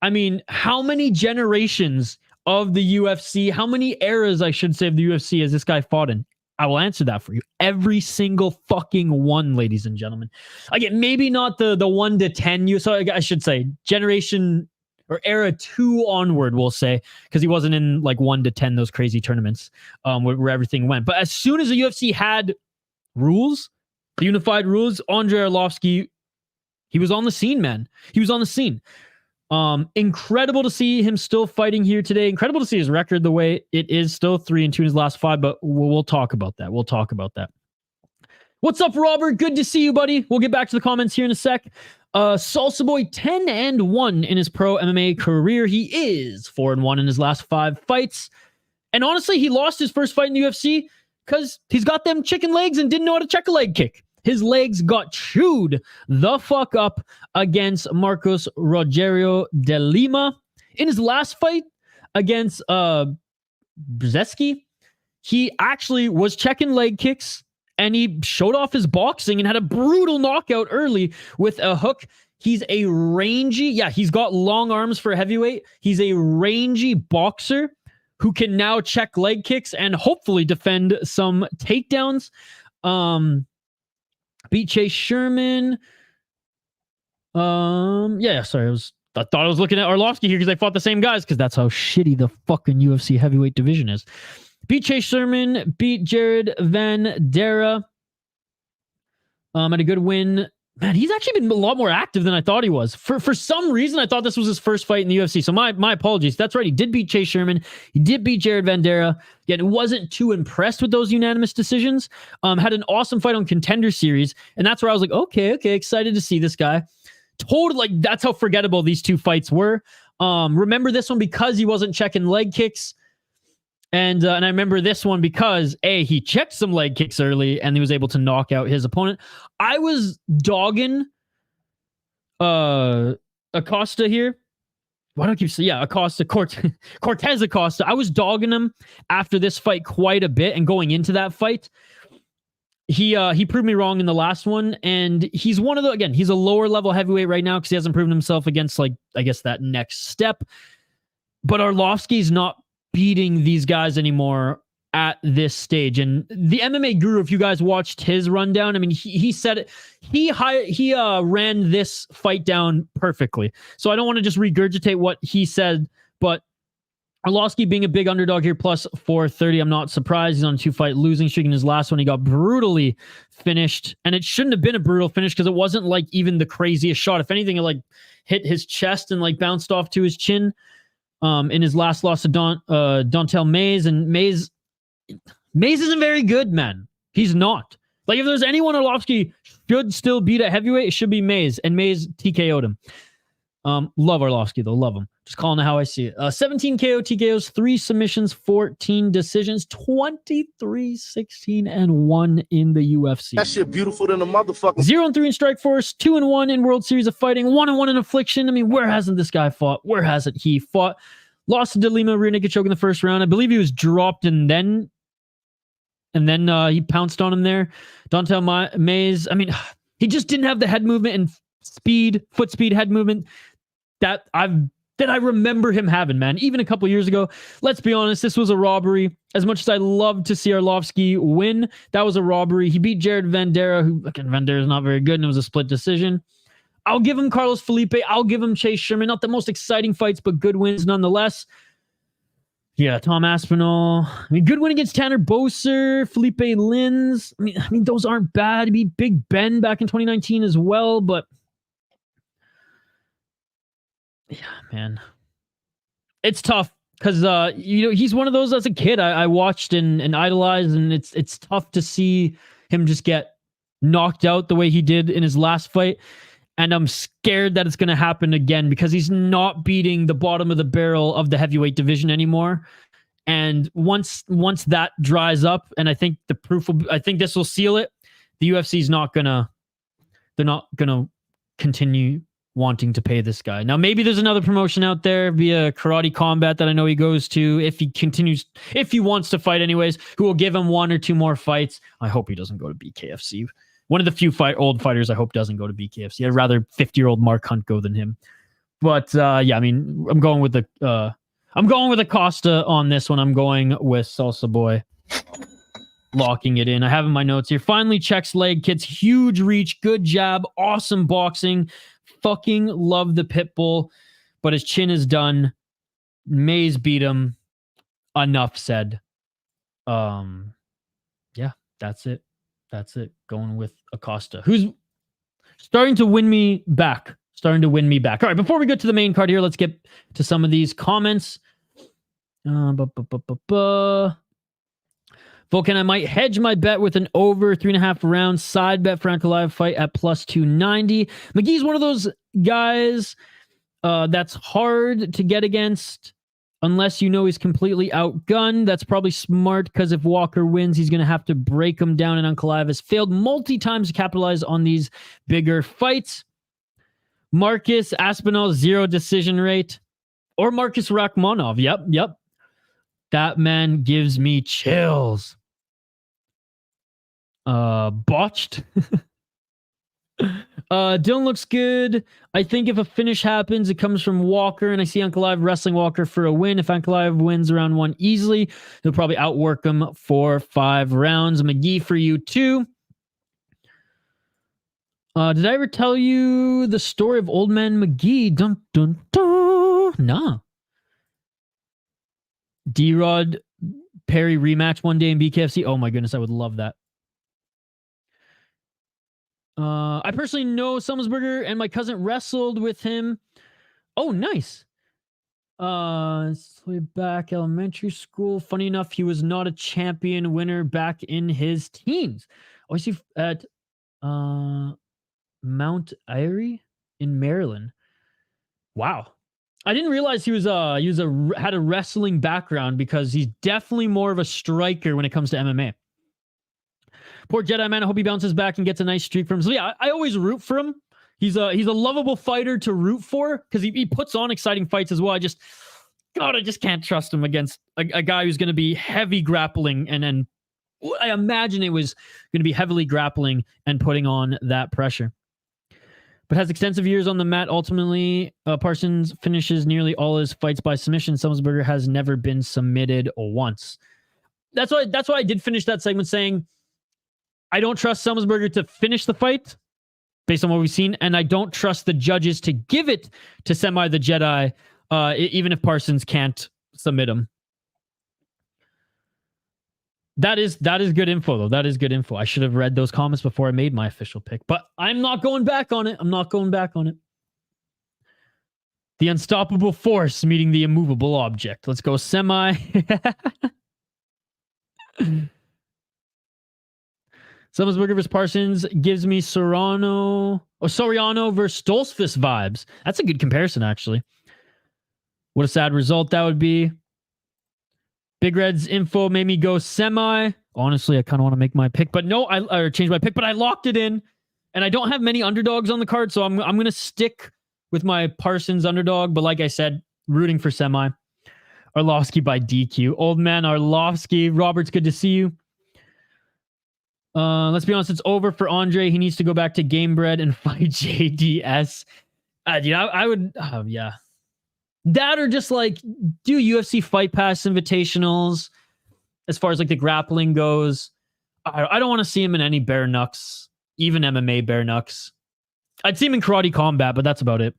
I mean, how many generations of the UFC, how many eras, I should say, of the UFC has this guy fought in? I will answer that for you. Every single fucking one, ladies and gentlemen. Again, maybe not the 1 to 10. So I should say generation or era 2 onward, we'll say, because he wasn't in like 1 to 10, those crazy tournaments where everything went. But as soon as the UFC had rules, unified rules, Andrei Arlovski, he was on the scene, man. He was on the scene. Incredible to see him still fighting here today. Incredible to see his record the way it is, still 3-2 in his last 5, but we'll talk about that. We'll talk about that. What's up, Robert? Good to see you, buddy. We'll get back to the comments here in a sec. Salsa Boy 10-1 in his pro MMA career. He is 4-1 in his last 5 fights. And honestly, he lost his first fight in the UFC because he's got them chicken legs and didn't know how to check a leg kick. His legs got chewed the fuck up against Marcos Rogerio de Lima. In his last fight against Brzeski, he actually was checking leg kicks and he showed off his boxing and had a brutal knockout early with a hook. He's a rangy, he's got long arms for a heavyweight. He's a rangy boxer who can now check leg kicks and hopefully defend some takedowns. Beat Chase Sherman. Sorry, I thought I was looking at Arlovski here because they fought the same guys, because that's how shitty the fucking UFC heavyweight division is. Beat Chase Sherman, beat Jared Van Dera. Had a good win. Man, he's actually been a lot more active than I thought he was. For some reason, I thought this was his first fight in the UFC. So my apologies. That's right. He did beat Chase Sherman. He did beat Jared Van Dera. Yet it wasn't too impressed with those unanimous decisions. Had an awesome fight on Contender Series. And that's where I was like, okay, excited to see this guy. Totally, that's how forgettable these 2 fights were. Remember this one because he wasn't checking leg kicks. And I remember this one because, he checked some leg kicks early and he was able to knock out his opponent. I was dogging Acosta here. Why do I keep saying, Acosta, Cortes-Acosta. I was dogging him after this fight quite a bit, and going into that fight, he proved me wrong in the last one, and he's one of the, he's a lower level heavyweight right now because he hasn't proven himself against, like, I guess that next step. But Arlovski's not beating these guys anymore at this stage. And the MMA Guru, if you guys watched his rundown, I mean, he said it. He ran this fight down perfectly. So I don't want to just regurgitate what he said, but Arlovski being a big underdog here, plus 430. I'm not surprised. He's on a 2-fight losing streak. In his last one, he got brutally finished. And it shouldn't have been a brutal finish because it wasn't like even the craziest shot. If anything, it like hit his chest and like bounced off to his chin. In his last loss to Dontel Mays, and Mays isn't very good, man. He's not. Like, if there's anyone Arlovski should still beat at heavyweight, it should be Mays, and Mays TKO'd him. Love Arlovski, though. Love him. Just calling it how I see it. 17 KO TKOs, 3 submissions, 14 decisions, 23-16-1 in the UFC. That shit beautiful than a motherfucker. 0-3 in Strikeforce, 2-1 in World Series of Fighting, 1-1 in Affliction. I mean, where hasn't this guy fought? Where hasn't he fought? Lost to De Lima, rear naked choke in the first round. I believe he was dropped and then he pounced on him there. Dontel Mays, I mean, he just didn't have the head movement and foot speed, head movement that I remember him having, man. Even a couple years ago, let's be honest, this was a robbery. As much as I love to see Arlovski win, that was a robbery. He beat Jared Van Dera, who, again, Van Dera is not very good, and it was a split decision. I'll give him Carlos Felipe. I'll give him Chase Sherman. Not the most exciting fights, but good wins nonetheless. Yeah, Tom Aspinall. I mean, good win against Tanner Boser, Felipe Lins. I mean, those aren't bad. He beat Big Ben back in 2019 as well, but yeah, man, it's tough because he's one of those as a kid I watched and idolized, and it's tough to see him just get knocked out the way he did in his last fight. And I'm scared that it's going to happen again because he's not beating the bottom of the barrel of the heavyweight division anymore. And once that dries up, and I think I think this will seal it. The UFC's they're not gonna continue wanting to pay this guy. Now, maybe there's another promotion out there via Karate Combat that I know he goes to if he wants to fight anyways, who will give him 1 or 2 more fights. I hope he doesn't go to BKFC. One of the few old fighters I hope doesn't go to BKFC. I'd rather 50-year-old Mark Hunt go than him. But yeah, I mean, I'm going with Acosta on this one. I'm going with Salsa Boy. Locking it in. I have in my notes here. Finally checks leg kicks. Huge reach. Good jab. Awesome boxing. Fucking love the pit bull. But his chin is done. Mays beat him. Enough said. Yeah, that's it. That's it. Going with Acosta, who's starting to win me back. All right, before we get to the main card here, let's get to some of these comments. Vulcan, I might hedge my bet with an over 3.5 rounds side bet for Ankalaev fight at plus 290. McGhee's one of those guys that's hard to get against unless you know he's completely outgunned. That's probably smart because if Walker wins, he's going to have to break him down, and Ankalaev has failed multi-times to capitalize on these bigger fights. Marcus Aspinall, 0 decision rate. Or Marcus Rakhmonov. Yep. That man gives me chills. Botched. Dylan looks good. I think if a finish happens, it comes from Walker, and I see Ankalaev wrestling Walker for a win. If Ankalaev wins round 1 easily, he'll probably outwork him for 5 rounds. McGhee for you too. Did I ever tell you the story of Old Man McGhee? Dun dun dun. Nah. D-Rod Perry rematch one day in BKFC. Oh my goodness, I would love that. I personally know Semelsberger, and my cousin wrestled with him. Oh, nice. Way back elementary school. Funny enough, he was not a champion winner back in his teens. Oh, I see at Mount Airy in Maryland. Wow. I didn't realize he had a wrestling background, because he's definitely more of a striker when it comes to MMA. Poor Jedi man, I hope he bounces back and gets a nice streak from him. So yeah, I always root for him. He's a lovable fighter to root for, because he puts on exciting fights as well. I just can't trust him against a guy who's going to be heavy grappling, and I imagine it was going to be heavily grappling and putting on that pressure. But has extensive years on the mat. Ultimately, Parsons finishes nearly all his fights by submission. Semelsberger has never been submitted once. That's why I did finish that segment saying I don't trust Semelsberger to finish the fight based on what we've seen, and I don't trust the judges to give it to Semi the Jedi, even if Parsons can't submit him. That is good info, though. That is good info. I should have read those comments before I made my official pick, but I'm not going back on it. The unstoppable force meeting the immovable object. Let's go Semi. Semelsberger vs. Parsons gives me Soriano versus Stolzfus vibes. That's a good comparison, actually. What a sad result that would be. Big Red's info made me go Semi. Honestly, I kind of want to make my pick, but no, I changed my pick, but I locked it in, and I don't have many underdogs on the card, so I'm going to stick with my Parsons underdog, but like I said, rooting for Semi. Arlovski by DQ. Old man Arlovski. Robert's good to see you. Let's be honest, it's over for Andrei. He needs to go back to Gamebred and fight JDS. Dude, I would, yeah. That, or just like do UFC Fight Pass invitationals as far as like the grappling goes. I don't want to see him in any bare knucks, even MMA bare knucks. I'd see him in Karate Combat, but that's about it.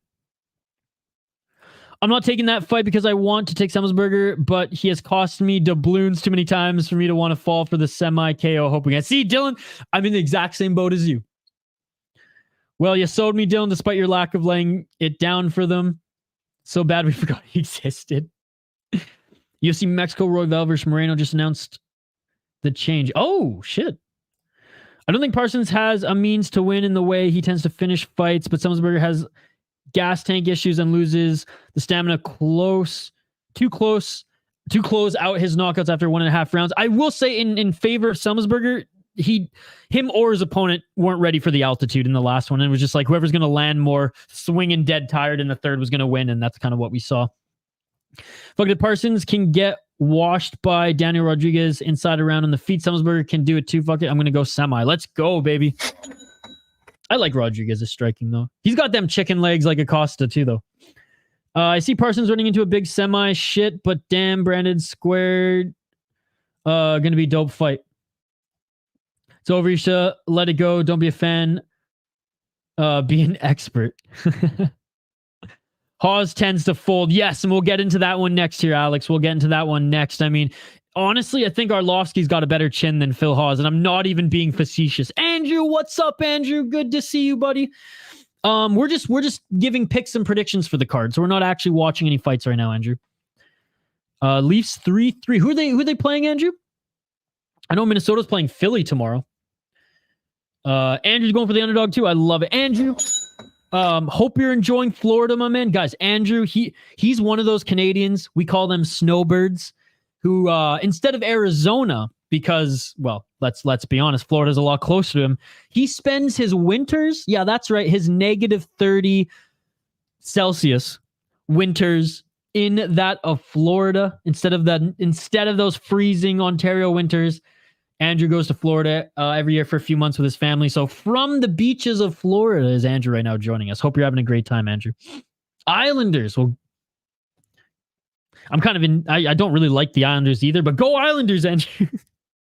I'm not taking that fight because I want to take Semelsberger, but he has cost me doubloons too many times for me to want to fall for the Semi KO hoping. See, Dylan, I'm in the exact same boat as you. Well, you sold me, Dylan, despite your lack of laying it down for them. So bad we forgot he existed. UFC Mexico, Royval versus Moreno just announced the change. Oh, shit. I don't think Parsons has a means to win in the way he tends to finish fights, but Semelsberger has gas tank issues and loses the stamina too close to close out his knockouts after 1.5 rounds. I will say in favor of Semelsberger, him or his opponent weren't ready for the altitude in the last one. And it was just like whoever's going to land more swinging dead tired in the third was going to win. And that's kind of what we saw. Fucking Parsons can get washed by Daniel Rodriguez inside around on the feet. Semelsberger can do it too. Fuck it. I'm going to go semi. Let's go, baby. I like Rodriguez's striking, though. He's got them chicken legs like Acosta, too, though. I see Parsons running into a big semi shit, but damn, Brandon squared. Going to be dope fight. It's over. You should let it go. Don't be a fan. Be an expert. Hawes tends to fold. Yes, and we'll get into that one next year, Alex. We'll get into that one next. I mean, honestly, I think Arlovski's got a better chin than Phil Hawes, and I'm not even being facetious. Andrew, what's up, Andrew? Good to see you, buddy. We're just giving picks and predictions for the card, so we're not actually watching any fights right now, Andrew. Leafs 3-3. Who are they playing, Andrew? I know Minnesota's playing Philly tomorrow. Andrew's going for the underdog too. I love it, Andrew. Hope you're enjoying Florida, my man. Guys, Andrew, he's one of those Canadians, we call them snowbirds, who instead of Arizona, because, well, let's be honest, Florida's a lot closer to him, he spends his winters, yeah, that's right, his -30 Celsius winters in that of Florida instead of those freezing Ontario winters. Andrew goes to Florida every year for a few months with his family. So from the beaches of Florida is Andrew right now joining us. Hope you're having a great time, Andrew. Islanders. Well, I'm kind of in. I don't really like the Islanders either, but go Islanders, Andrew.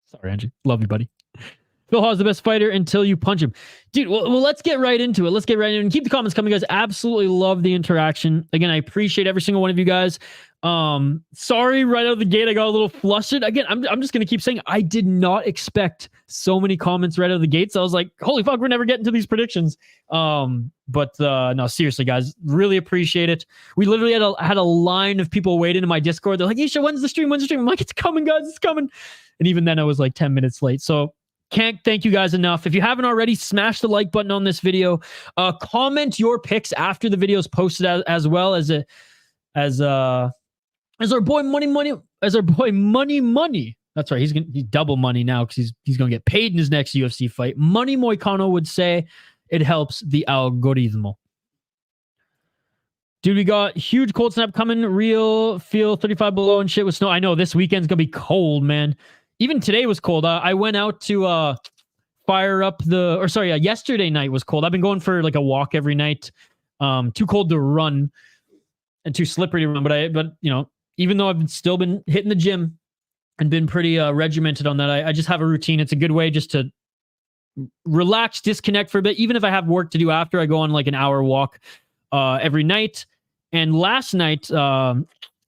Sorry, Andrew. Love you, buddy. Phil Hawes the best fighter until you punch him. Dude, well, let's get right into it. Let's get right into it. And keep the comments coming, guys. Absolutely love the interaction. Again, I appreciate every single one of you guys. Sorry, right out of the gate, I got a little flustered. Again, I'm just going to keep saying I did not expect so many comments right out of the gate. So I was like, holy fuck, we're never getting to these predictions. But no, seriously, guys, really appreciate it. We literally had a line of people waiting in my Discord. They're like, Isha, when's the stream? I'm like, it's coming, guys, it's coming. And even then I was like 10 minutes late. So can't thank you guys enough. If you haven't already, smash the like button on this video. Comment your picks after the video is posted as well as our boy Money. That's right. He's double money now because he's gonna get paid in his next UFC fight. Money Moicano would say it helps the algoritmo. Dude, we got huge cold snap coming. Real feel 35 below and shit with snow. I know this weekend's gonna be cold, man. Even today was cold. I went out to fire up yesterday night was cold. I've been going for like a walk every night. Too cold to run and too slippery to run. But you know, even though I've still been hitting the gym and been pretty regimented on that, I just have a routine. It's a good way just to relax, disconnect for a bit. Even if I have work to do after, I go on like an hour walk every night. And last night,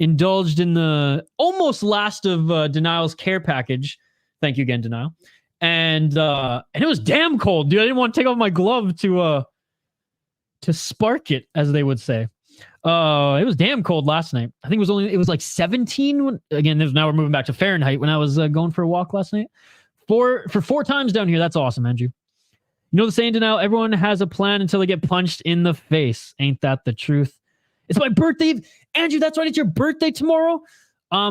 indulged in the almost last of Denial's care package. Thank you again, Denial. And it was damn cold, dude. I didn't want to take off my glove to spark it, as they would say. It was damn cold last night. I think it was like 17. Now we're moving back to Fahrenheit when I was going for a walk last night. For 4 times down here. That's awesome, Andrew. You know the saying, Denial, everyone has a plan until they get punched in the face. Ain't that the truth? It's my birthday. Andrew, that's right. It's your birthday tomorrow.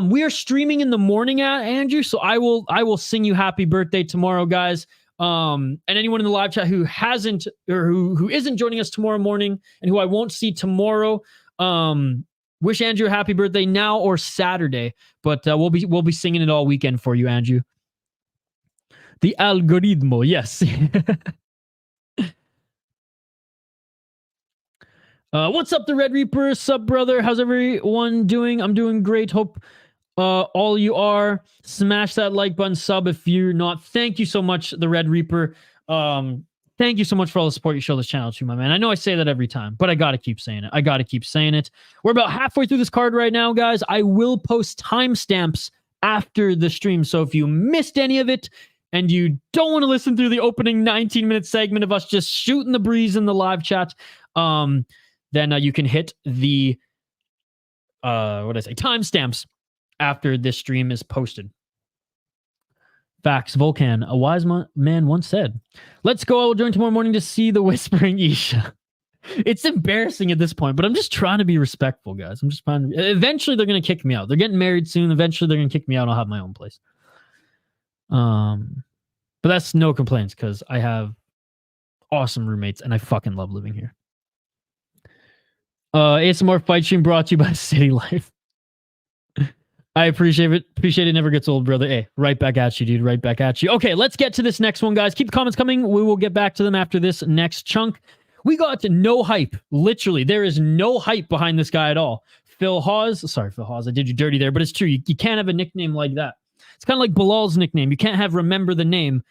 We are streaming in the morning at Andrew, so I will sing you happy birthday tomorrow, guys. And anyone in the live chat who hasn't or who isn't joining us tomorrow morning and who I won't see tomorrow, wish Andrew a happy birthday now or Saturday. But we'll be singing it all weekend for you, Andrew. The algoritmo, yes. What's up, the Red Reaper? Sup, brother? How's everyone doing? I'm doing great. Hope all you are. Smash that like button, sub if you're not. Thank you so much, the Red Reaper. Thank you so much for all the support you show this channel to, my man. I know I say that every time, but I gotta keep saying it. We're about halfway through this card right now, guys. I will post timestamps after the stream, so if you missed any of it and you don't want to listen through the opening 19-minute segment of us just shooting the breeze in the live chat, then you can hit the timestamps after this stream is posted. Facts. Volcan, a wise man once said, "Let's go. I will join tomorrow morning to see the whispering Isha." It's embarrassing at this point, but I'm just trying to be respectful, guys. I'm just trying to. Eventually, they're gonna kick me out. They're getting married soon. Eventually, they're gonna kick me out. And I'll have my own place. But that's no complaints because I have awesome roommates and I fucking love living here. ASMR fight stream brought to you by City Life. I appreciate it. Appreciate it. Never gets old, brother. Hey, right back at you, dude. Right back at you. Okay, let's get to this next one, guys. Keep the comments coming. We will get back to them after this next chunk. We got no hype. Literally, there is no hype behind this guy at all. Hawes. Sorry, Phil Hawes. I did you dirty there, but it's true. You can't have a nickname like that. It's kind of like Bilal's nickname. You can't have remember the name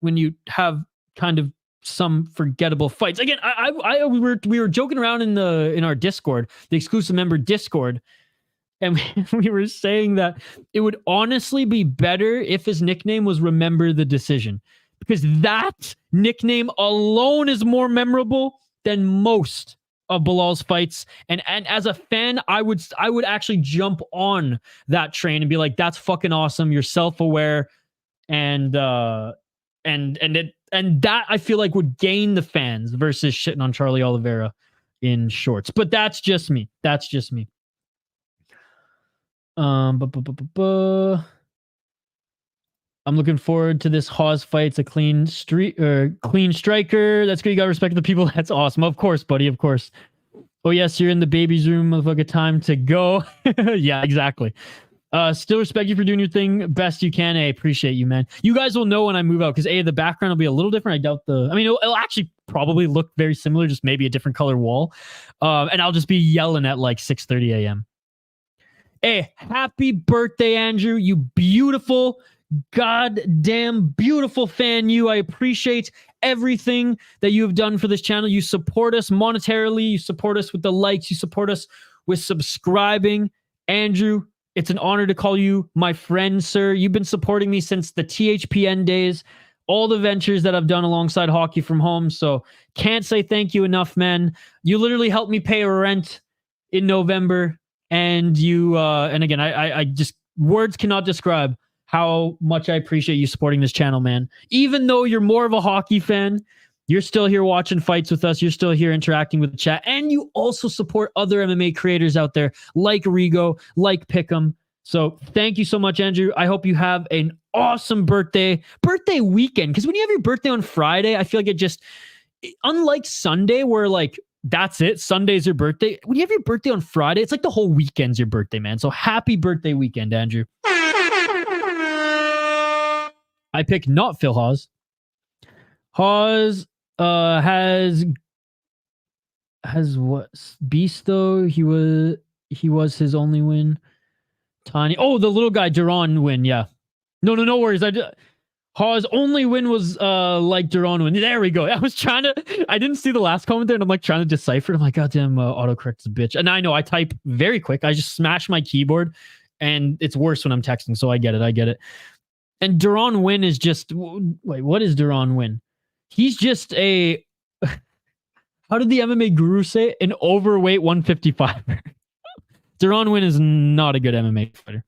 when you have kind of some forgettable fights. Again, we were joking around in our Discord, the exclusive member Discord. And we were saying that it would honestly be better if his nickname was Remember the Decision. Because that nickname alone is more memorable than most of Bilal's fights. And as a fan, I would actually jump on that train and be like, that's fucking awesome. You're self-aware. And that I feel like would gain the fans versus shitting on Charlie Oliveira in shorts. But that's just me. That's just me. I'm looking forward to this Hawes fight. It's a clean striker. That's good. You gotta respect the people. That's awesome. Of course, buddy. Of course. Oh yes, you're in the baby's room. Motherfucker, time to go. Yeah, exactly. Still respect you for doing your thing best you can. I appreciate you, man. You guys will know when I move out because the background will be a little different. I doubt it'll actually probably look very similar, just maybe a different color wall. And I'll just be yelling at like 6:30 a.m. Hey, happy birthday, Andrew. You beautiful, goddamn beautiful fan. I appreciate everything that you have done for this channel. You support us monetarily. You support us with the likes. You support us with subscribing. Andrew, it's an honor to call you my friend, sir. You've been supporting me since the THPN days, all the ventures that I've done alongside Hockey from Home. So can't say thank you enough, man. You literally helped me pay rent in November. And and again, I just, words cannot describe how much I appreciate you supporting this channel, man. Even though you're more of a hockey fan, you're still here watching fights with us. You're still here interacting with the chat. And you also support other MMA creators out there like Rigo, like Pick'em. So thank you so much, Andrew. I hope you have an awesome birthday weekend. Because when you have your birthday on Friday, I feel like unlike Sunday where like, that's it. Sunday's your birthday. When you have your birthday on Friday, it's like the whole weekend's your birthday, man. So happy birthday weekend, Andrew. I pick not Phil Hawes. Hawes has what? Beasto. He was his only win. Tiny. Oh, the little guy, Duran win. Yeah. No worries. Hawes' only win was like Duran win. There we go. I didn't see the last comment there, and I'm like trying to decipher it. I'm like, goddamn, autocorrect's a bitch. And I know I type very quick. I just smash my keyboard, and it's worse when I'm texting. So I get it. And Duran win is just, wait, what is Duran win? He's just a, how did the MMA guru say it? An overweight 155. Duran win is not a good MMA fighter.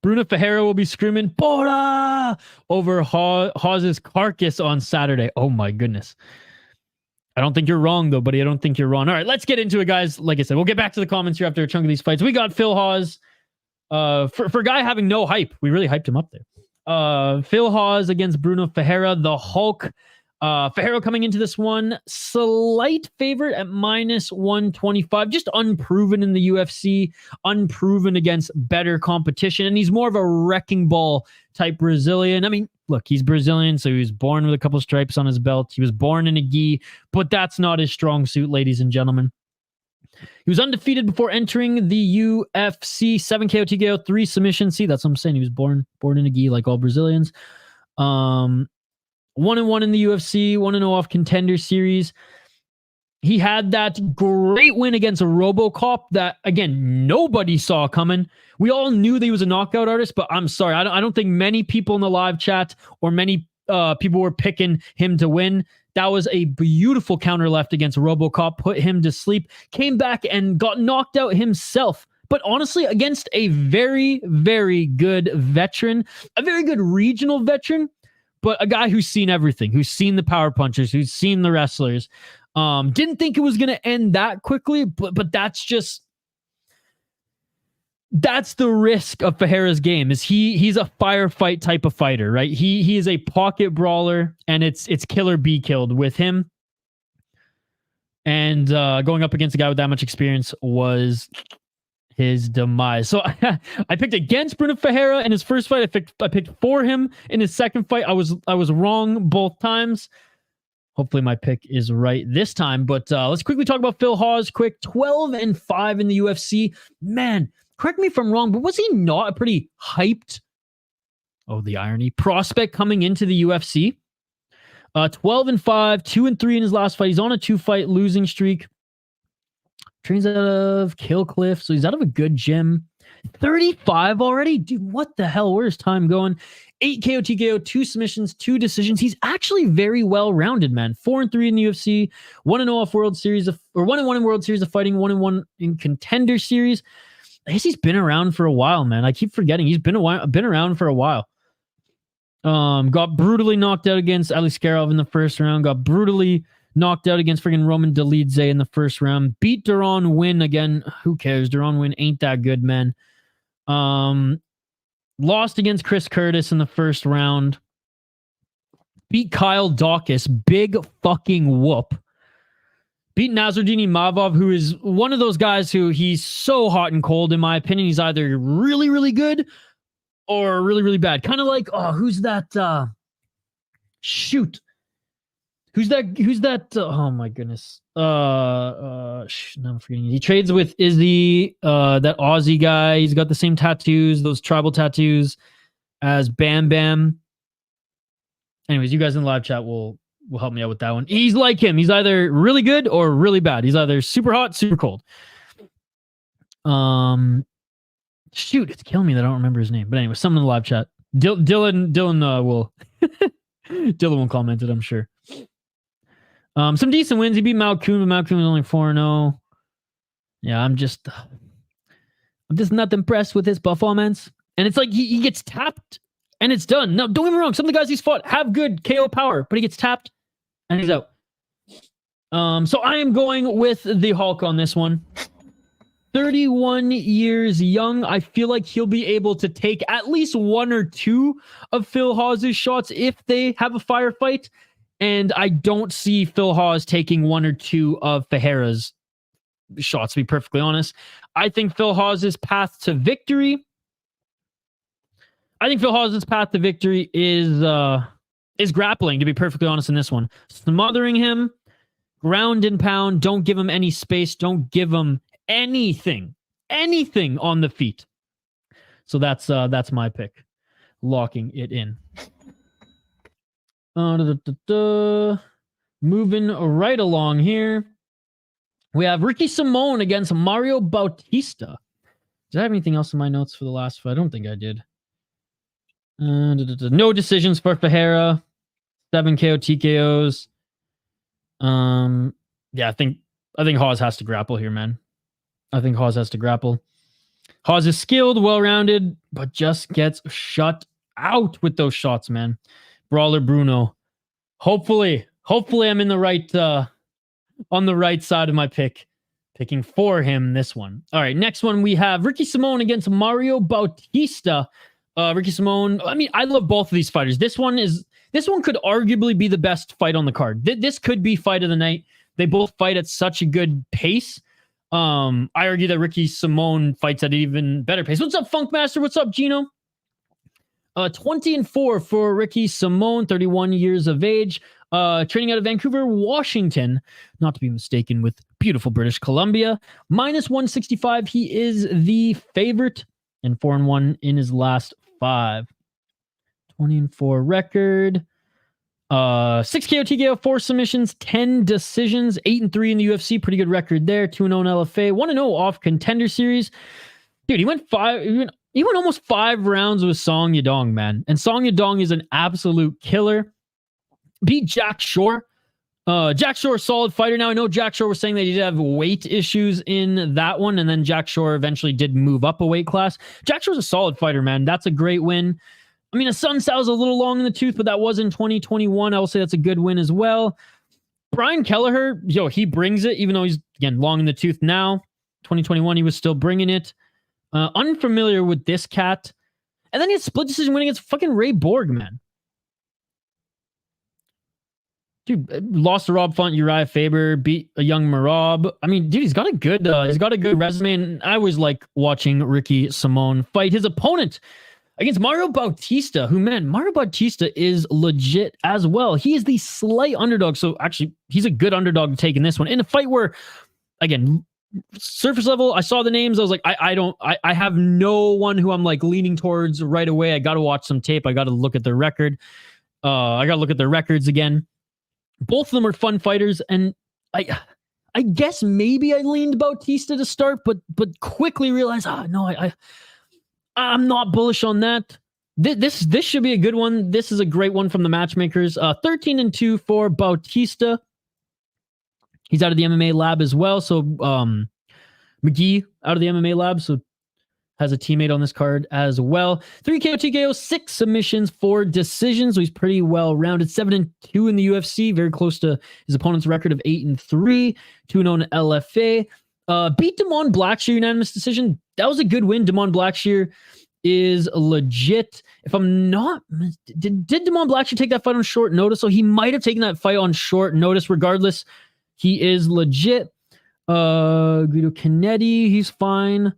Bruno Ferreira will be screaming "Bora!" over Hawes' carcass on Saturday. Oh my goodness. I don't think you're wrong though, buddy. I don't think you're wrong. All right, let's get into it, guys. Like I said, we'll get back to the comments here after a chunk of these fights. We got Phil Hawes. For a guy having no hype, we really hyped him up there. Phil Hawes against Bruno Ferreira, the Hulk. Ferreira coming into this one, slight favorite at -125, just unproven in the UFC, unproven against better competition, and he's more of a wrecking ball type Brazilian. I mean, look, he's Brazilian, so he was born with a couple stripes on his belt. He was born in a gi, but that's not his strong suit, ladies and gentlemen. He was undefeated before entering the UFC, 7 KO, TKO, 3 submissions. See, that's what I'm saying. He was born in a gi like all Brazilians. 1-1 in the UFC, 1-0 off Contender Series. He had that great win against a RoboCop that, again, nobody saw coming. We all knew that he was a knockout artist, but I'm sorry. I don't think many people in the live chat or many people were picking him to win. That was a beautiful counter left against RoboCop, put him to sleep, came back and got knocked out himself. But honestly, against a very, very good veteran, a very good regional veteran, but a guy who's seen everything, who's seen the power punchers, who's seen the wrestlers. Didn't think it was going to end that quickly, but that's the risk of Ferreira's game. Is he's a firefight type of fighter, right? He is a pocket brawler, and it's kill or be killed with him. And going up against a guy with that much experience was his demise. So I picked against Bruno Ferreira in his first fight. I picked for him in his second fight. I was wrong both times. Hopefully my pick is right this time. But let's quickly talk about Phil Hawes. Quick, 12-5 in the UFC. Man, correct me if I'm wrong, but was he not a pretty hyped, oh, the irony, prospect coming into the UFC? 12-5, 2-3 in his last fight. He's on a 2-fight losing streak. Trains out of Kill Cliff, so he's out of a good gym. 35 already? Dude, what the hell? Where's time going? 8 KO, TKO, 2 submissions, 2 decisions. He's actually very well-rounded, man. 4-3 in the UFC, 1-0 off World Series, or 1-1 in World Series of Fighting, 1-1 in Contender Series. I guess he's been around for a while, man. I keep forgetting he's been around for a while. Got brutally knocked out against Aliskerov in the first round. Got brutally knocked out against friggin' Roman Dolidze in the first round. Beat Duran Win again. Who cares? Duran Win ain't that good, man. Lost against Chris Curtis in the first round. Beat Kyle Dawkins. Big fucking whoop. Beat Nasruddin Mavov, who is one of those guys who he's so hot and cold, in my opinion. He's either really, really good or really, really bad. Kind of like, oh, who's that? Shoot. Who's that? Oh my goodness. Now I'm forgetting. He trades with Izzy, that Aussie guy. He's got the same tattoos, those tribal tattoos as Bam Bam. Anyways, you guys in the live chat will help me out with that one. He's like him. He's either really good or really bad. He's either super hot, super cold. Shoot, it's killing me that I don't remember his name. But anyway, someone in the live chat. Dylan will Dylan will comment it, I'm sure. Some decent wins. He beat Malkoon, but Malkoon was only 4-0. Yeah, I'm just not impressed with his performance. And it's like he gets tapped and it's done. No, don't get me wrong. Some of the guys he's fought have good KO power, but he gets tapped and he's out. So I am going with the Hulk on this one. 31 years young. I feel like he'll be able to take at least 1 or 2 of Phil Hawes' shots if they have a firefight. And I don't see Phil Hawes taking 1 or 2 of Ferreira's shots, to be perfectly honest. I think Phil Hawes' path to victory is grappling, to be perfectly honest, in this one. Smothering him, ground and pound, don't give him any space, don't give him anything on the feet. So that's my pick. Locking it in. Moving right along here. We have Ricky Simón against Mario Bautista. Did I have anything else in my notes for the last fight? I don't think I did. No decisions for Ferreira. 7 KO TKOs. Yeah, I think Hawes has to grapple here, man. I think Hawes has to grapple. Hawes is skilled, well-rounded, but just gets shut out with those shots, man. Brawler Brunno. Hopefully I'm in the right on the right side of my pick. Picking for him this one. All right, next one we have Ricky Simón against Mario Bautista. Ricky Simón, I mean, I love both of these fighters. This one could arguably be the best fight on the card. This could be fight of the night. They both fight at such a good pace. I argue that Ricky Simón fights at an even better pace. What's up, Funkmaster? What's up, Gino? 20-4 for Ricky Simón, 31 years of age, training out of Vancouver, Washington, not to be mistaken with beautiful British Columbia. -165, he is the favorite, and 4-1 in his last 5. 20-4 record. 6 KO TKO, 4 submissions, 10 decisions, 8-3 in the UFC, pretty good record there. 2-0 in LFA, 1-0 off Contender Series. Dude, he went almost 5 rounds with Song Yadong, man. And Song Yadong is an absolute killer. Beat Jack Shore. Jack Shore, solid fighter. Now, I know Jack Shore was saying that he did have weight issues in that one, and then Jack Shore eventually did move up a weight class. Jack Shore's a solid fighter, man. That's a great win. I mean, a Sun Sal's a little long in the tooth, but that was in 2021. I will say that's a good win as well. Brian Kelleher, he brings it, even though he's, again, long in the tooth now. 2021, he was still bringing it. Unfamiliar with this cat. And then he had split decision win against fucking Ray Borg, man. Dude, lost to Rob Font, Uriah Faber, beat a young Marab. I mean, dude, he's got a good resume, and I always like watching Ricky Simón fight. His opponent against Mario Bautista, Mario Bautista is legit as well. He is the slight underdog, so actually, he's a good underdog to take in this one. In a fight where, again, surface level, I saw the names, I was like, I have no one who I'm like leaning towards right away. I got to watch some tape. I got to look at their record. I got to look at their records again. Both of them are fun fighters, and I guess maybe I leaned Bautista to start, but quickly realized, no, I'm not bullish on that. This should be a good one. This is a great one from the matchmakers. 13-2 for Bautista. He's out of the MMA lab as well. So McGhee out of the MMA lab, so has a teammate on this card as well. 3 KO, TKO, 6 submissions, 4 decisions. So he's pretty well rounded. 7-2 in the UFC, very close to his opponent's record of 8-3. 2-0 in LFA. Beat Damon Blackshear unanimous decision. That was a good win. Damon Blackshear is legit. If I'm not, did Damon Blackshear take that fight on short notice? So he might have taken that fight on short notice. Regardless, he is legit. Guido Canetti, he's fine.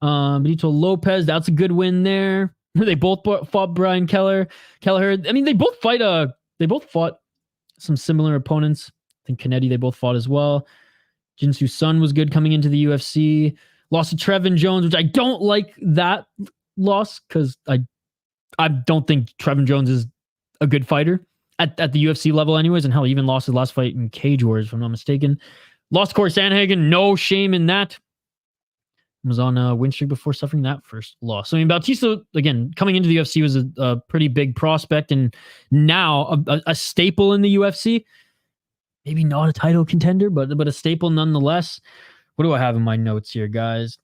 Benito Lopez, that's a good win there. They both fought Brian Kelleher. I mean, they both fought some similar opponents. I think Canetti, they both fought as well. Jinsu Sun was good coming into the UFC. Lost to Trevin Jones, which I don't like that loss because I don't think Trevin Jones is a good fighter at the UFC level anyways, and hell, he even lost his last fight in Cage Wars, if I'm not mistaken. Lost Corey Sandhagen, no shame in that. Was on a win streak before suffering that first loss. So, I mean, Bautista, again, coming into the UFC was a pretty big prospect, and now a staple in the UFC. Maybe not a title contender, but a staple nonetheless. What do I have in my notes here, guys?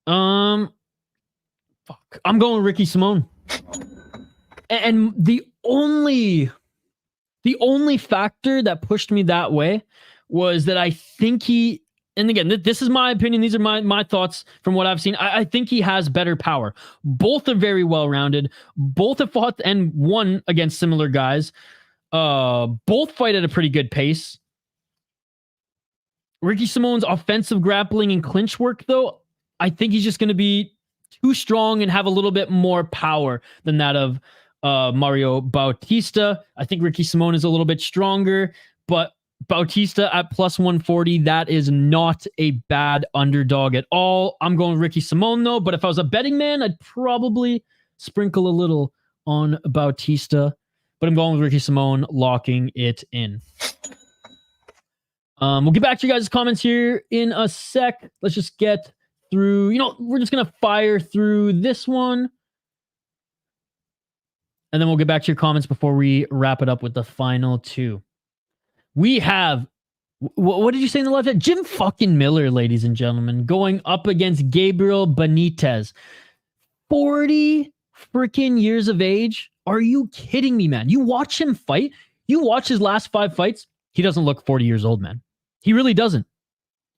I'm going Ricky Simón. And the only factor that pushed me that way was that I think he, and again, this is my opinion. These are my thoughts from what I've seen. I think he has better power. Both are very well-rounded. Both have fought and won against similar guys. Both fight at a pretty good pace. Ricky Simón's offensive grappling and clinch work, though, I think he's just going to be too strong and have a little bit more power than that of Mario Bautista. I think Ricky Simón is a little bit stronger, but Bautista at plus 140, that is not a bad underdog at all. I'm going Ricky Simón, though, but if I was a betting man, I'd probably sprinkle a little on Bautista, but I'm going with Ricky Simón, locking it in. We'll get back to you guys' comments here in a sec. Let's just get through, we're just going to fire through this one. And then we'll get back to your comments before we wrap it up with the final two. We have, what did you say in the left? Jim fucking Miller, ladies and gentlemen, going up against Gabriel Benítez. 40 freaking years of age. Are you kidding me, man? You watch him fight. You watch his last 5 fights. He doesn't look 40 years old, man. He really doesn't.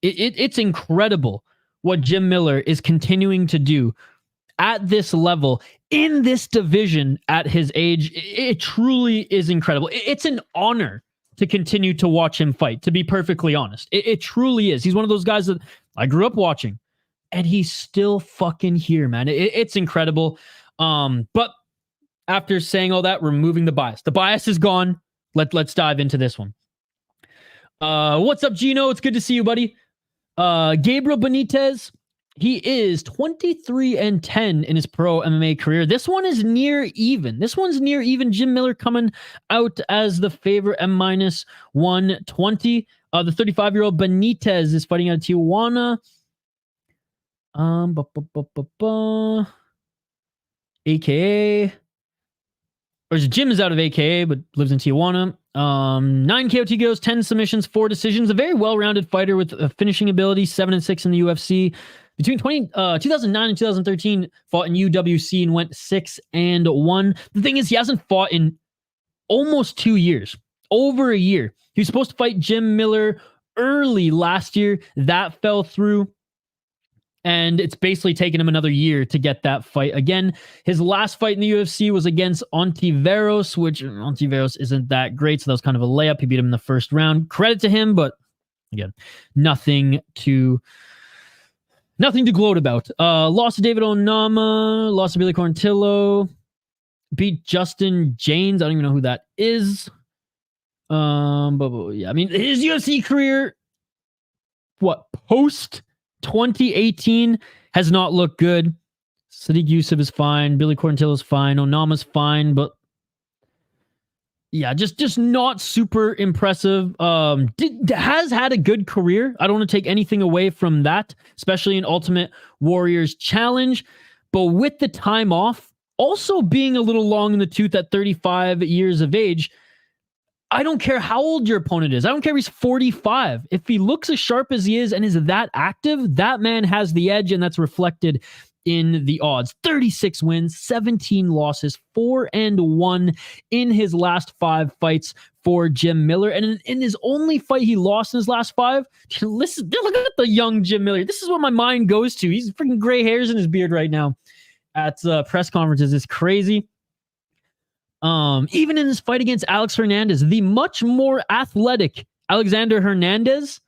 It's incredible what Jim Miller is continuing to do at this level, in this division at his age. It truly is incredible. It's an honor to continue to watch him fight, to be perfectly honest. It truly is. He's one of those guys that I grew up watching, and he's still fucking here, man. It's incredible. But after saying all that, removing the bias. The bias is gone. Let's dive into this one. What's up, Gino? It's good to see you, buddy. Gabriel Benítez, he is 23-10 in his pro MMA career. This one is near even. Jim Miller coming out as the favorite at minus 120. The 35-year-old Benítez is fighting out of Tijuana. AKA. Or Jim is out of AKA, but lives in Tijuana. 9 KO TKOs, 10 submissions, 4 decisions. A very well-rounded fighter with a finishing ability, 7-6 in the UFC. Between 2009 and 2013, fought in UWC and went 6-1. The thing is, he hasn't fought in almost 2 years, over a year. He was supposed to fight Jim Miller early last year. That fell through. And it's basically taken him another year to get that fight again. His last fight in the UFC was against Ontiveros, which Ontiveros isn't that great, so that was kind of a layup. He beat him in the first round. Credit to him, but again, nothing to gloat about. Lost to David Onama, lost to Billy Corntillo, beat Justin James. I don't even know who that is. But yeah, I mean, his UFC career, post 2018 has not looked good. Sadiq Yusuf is fine. Billy Corntillo's fine. Onama's fine, but yeah, just not super impressive. Has had a good career. I don't want to take anything away from that, especially in Ultimate Warrior's Challenge. But with the time off, also being a little long in the tooth at 35 years of age, I don't care how old your opponent is. I don't care if he's 45. If he looks as sharp as he is and is that active, that man has the edge, and that's reflected in the odds. 36 wins, 17 losses, 4-1 in his last 5 fights for Jim Miller. And in his only fight he lost in his last 5, listen, look at the young Jim Miller. This is what my mind goes to. He's freaking gray hairs in his beard right now at press conferences. It's crazy. Even in his fight against Alex Hernandez, the much more athletic Alexander Hernandez,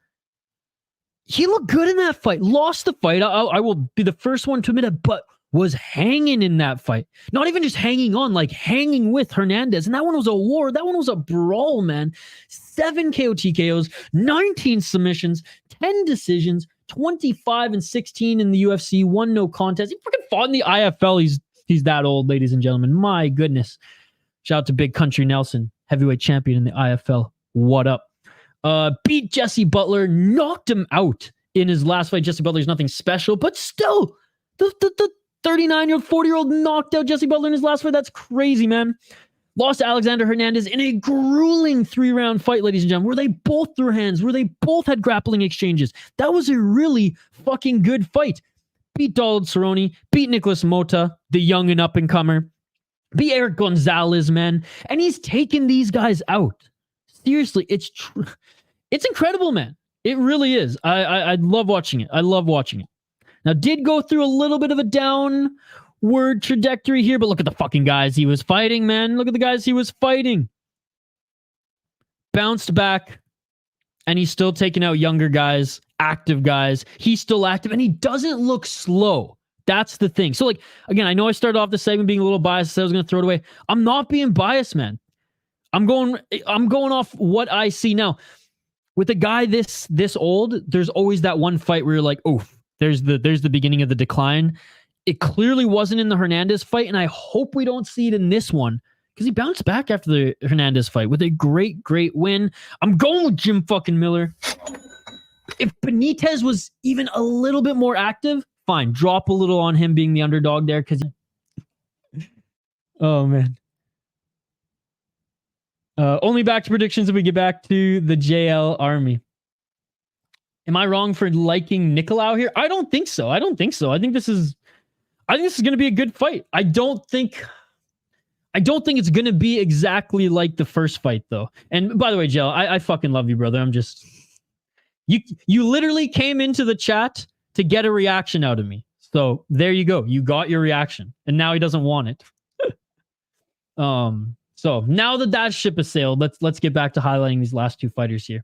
he looked good in that fight. Lost the fight. I will be the first one to admit it, but was hanging in that fight. Not even just hanging on, like hanging with Hernandez. And that one was a war. That one was a brawl, man. 7 KO TKOs, 19 submissions, 10 decisions, 25-16 in the UFC, 1 no contest. He freaking fought in the IFL. He's that old, ladies and gentlemen. My goodness. Shout out to Big Country Nelson, heavyweight champion in the IFL. What up? Beat Jesse Butler, knocked him out in his last fight. Jesse Butler's nothing special, but still, the 39-year-old, 40-year-old knocked out Jesse Butler in his last fight. That's crazy, man. Lost to Alexander Hernandez in a grueling 3-round fight, ladies and gentlemen, where they both threw hands, where they both had grappling exchanges. That was a really fucking good fight. Beat Donald Cerrone, beat Nicholas Motta, the young and up-and-comer. Beat Eric Gonzalez, man. And he's taken these guys out. Seriously, it's incredible, man. It really is. I love watching it. I love watching it. Now, did go through a little bit of a downward trajectory here, but look at the fucking guys he was fighting, man. Look at the guys he was fighting. Bounced back, and he's still taking out younger guys, active guys. He's still active, and he doesn't look slow. That's the thing. So, like, again, I know I started off the segment being a little biased. I said I was going to throw it away. I'm not being biased, man. I'm going off what I see now. With a guy this old, there's always that one fight where you're like, oh, there's the beginning of the decline. It clearly wasn't in the Hernandez fight, and I hope we don't see it in this one, because he bounced back after the Hernandez fight with a great win. I'm going with Jim fucking Miller. If Benítez was even a little bit more active, fine, drop a little on him being the underdog there, because oh man. Only back to predictions if we get back to the JL Army. Am I wrong for liking Nicolau here? I don't think so. I think this is going to be a good fight. I don't think it's going to be exactly like the first fight, though. And by the way, JL, I fucking love you, brother. I'm just you literally came into the chat to get a reaction out of me. So there you go. You got your reaction. And now he doesn't want it. So now that ship has sailed, let's get back to highlighting these last 2 fighters here,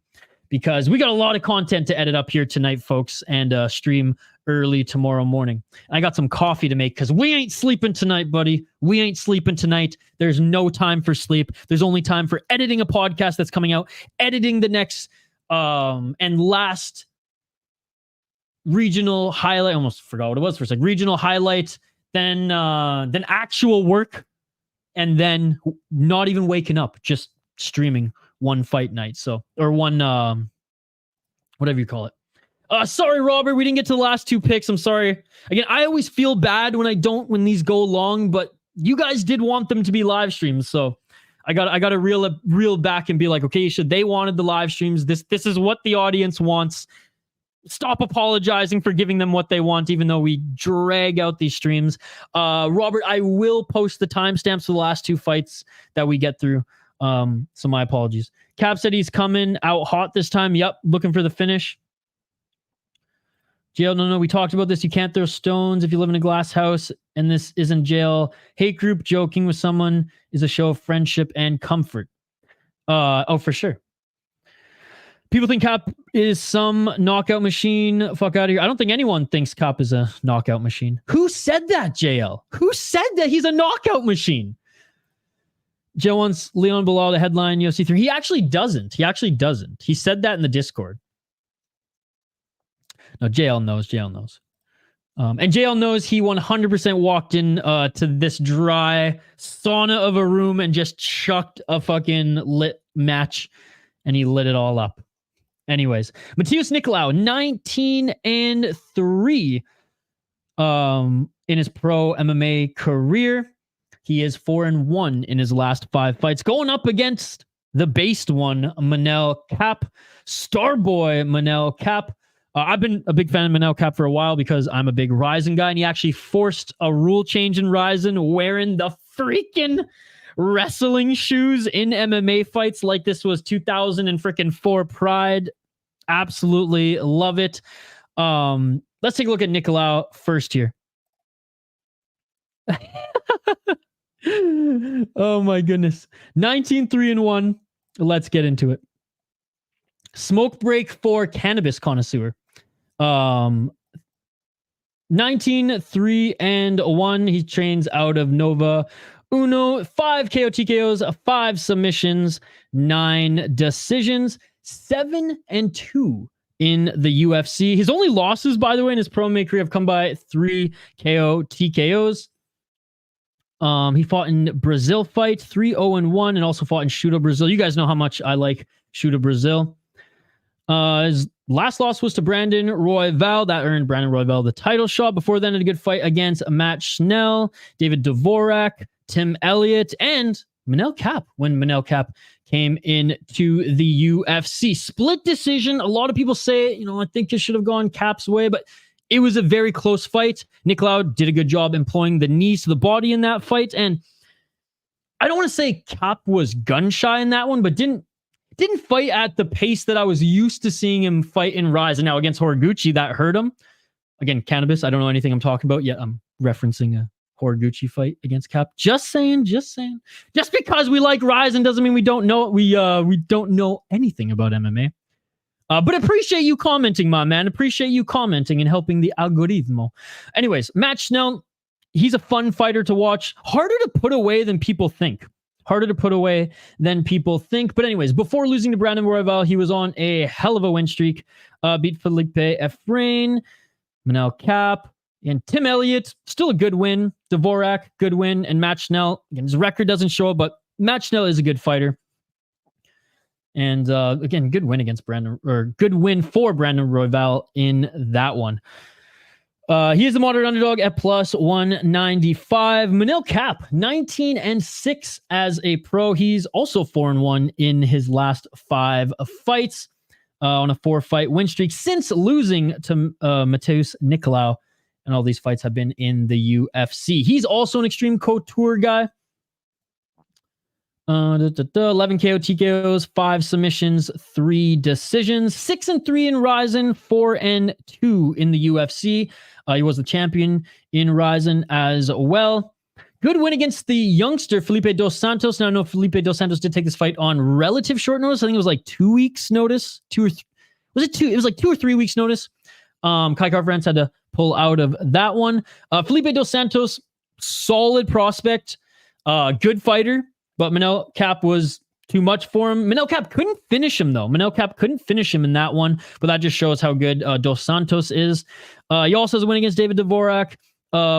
because we got a lot of content to edit up here tonight, folks, and stream early tomorrow morning. I got some coffee to make because we ain't sleeping tonight, buddy. We ain't sleeping tonight. There's no time for sleep. There's only time for editing a podcast that's coming out, editing the next and last regional highlight. I almost forgot what it was for a second. Regional highlight, then actual work, and then not even waking up, just streaming one fight night. So, or one whatever you call it. Sorry, Robert, we didn't get to the last 2 picks. I'm sorry. Again, I always feel bad when these go long, but you guys did want them to be live streams, so I got to reel back and be like, okay, they wanted the live streams. This is what the audience wants. Stop apologizing for giving them what they want, even though we drag out these streams. Robert, I will post the timestamps for the last 2 fights that we get through. So my apologies. Cap said he's coming out hot this time. Yep, looking for the finish. Jail, no, we talked about this. You can't throw stones if you live in a glass house, and this isn't jail. Hate group joking with someone is a show of friendship and comfort. Oh, for sure. People think Cap is some knockout machine. Fuck out of here. I don't think anyone thinks Cap is a knockout machine. Who said that, JL? Who said that he's a knockout machine? Joe wants Leon Bilal to headline UFC 3. He actually doesn't. He said that in the Discord. No, JL knows. And JL knows he 100% walked in to this dry sauna of a room and just chucked a fucking lit match, and he lit it all up. Anyways, Matheus Nicolau, 19-3 in his pro MMA career. He is 4-1 in his last 5 fights, going up against the based one, Manel Kape, Starboy Manel Kape. I've been a big fan of Manel Kape for a while because I'm a big Ryzen guy, and he actually forced a rule change in Ryzen wearing the freaking wrestling shoes in MMA fights like this was 2004 Pride. Absolutely love it. Let's take a look at Nicolau first here. Oh my goodness. 19-3-1. Let's get into it. Smoke break for cannabis connoisseur. 19-3-1. He trains out of Nova Uno. 5 KO TKOs, 5 submissions, 9 decisions, 7-2 in the UFC. His only losses, by the way, in his pro MMA career have come by 3 KO TKOs. He fought in Brazil fight, 3-0-1, and also fought in Shooto Brazil. You guys know how much I like Shooto Brazil. His last loss was to Brandon Royval. That earned Brandon Royval the title shot. Before then, had a good fight against Matt Schnell, David Dvorak, Tim Elliott, and Manel Kape when Manel Kape came into the UFC. Split decision. A lot of people say, I think it should have gone Kape's way, but it was a very close fight. Nicolau did a good job employing the knees to the body in that fight. And I don't want to say Kape was gun shy in that one, but didn't fight at the pace that I was used to seeing him fight in Rise. And now against Horiguchi, that hurt him. Again, cannabis. I don't know anything I'm talking about yet. I'm referencing a Horiguchi fight against Kape. Just saying. Just because we like Ryzen doesn't mean we don't know we don't know anything about MMA. But appreciate you commenting, my man. Appreciate you commenting and helping the algorithm. Anyways, Matt Schnell, he's a fun fighter to watch. Harder to put away than people think. But anyways, before losing to Brandon Royval, he was on a hell of a win streak. Beat Felipe Efrain, Manel Kape, and Tim Elliott. Still a good win. Dvorak, good win. And Matt Schnell, again, his record doesn't show it, but Matt Schnell is a good fighter. And again, good win for Brandon Royval in that one. He is the moderate underdog at plus 195. Manel Kape, 19-6 as a pro. He's also 4-1 in his last 5 fights on a 4-fight win streak since losing to Matheus Nicolau. And all these fights have been in the UFC. He's also an Extreme Couture guy. 11 KO TKOs, 5 submissions, 3 decisions, 6-3 in Ryzen, 4-2 in the UFC. He was the champion in Ryzen as well. Good win against the youngster Felipe Dos Santos. Now I know Felipe Dos Santos did take this fight on relative short notice. I think it was like 2 weeks notice. Was it 2? It was like 2 or 3 weeks notice. Kai Car-France had to pull out of that one. Felipe Dos Santos, solid prospect, good fighter. But Manel Kape was too much for him. Manel Kape couldn't finish him, though. Manel Kape couldn't finish him in that one, but that just shows how good Dos Santos is. He also has a win against David Dvorak,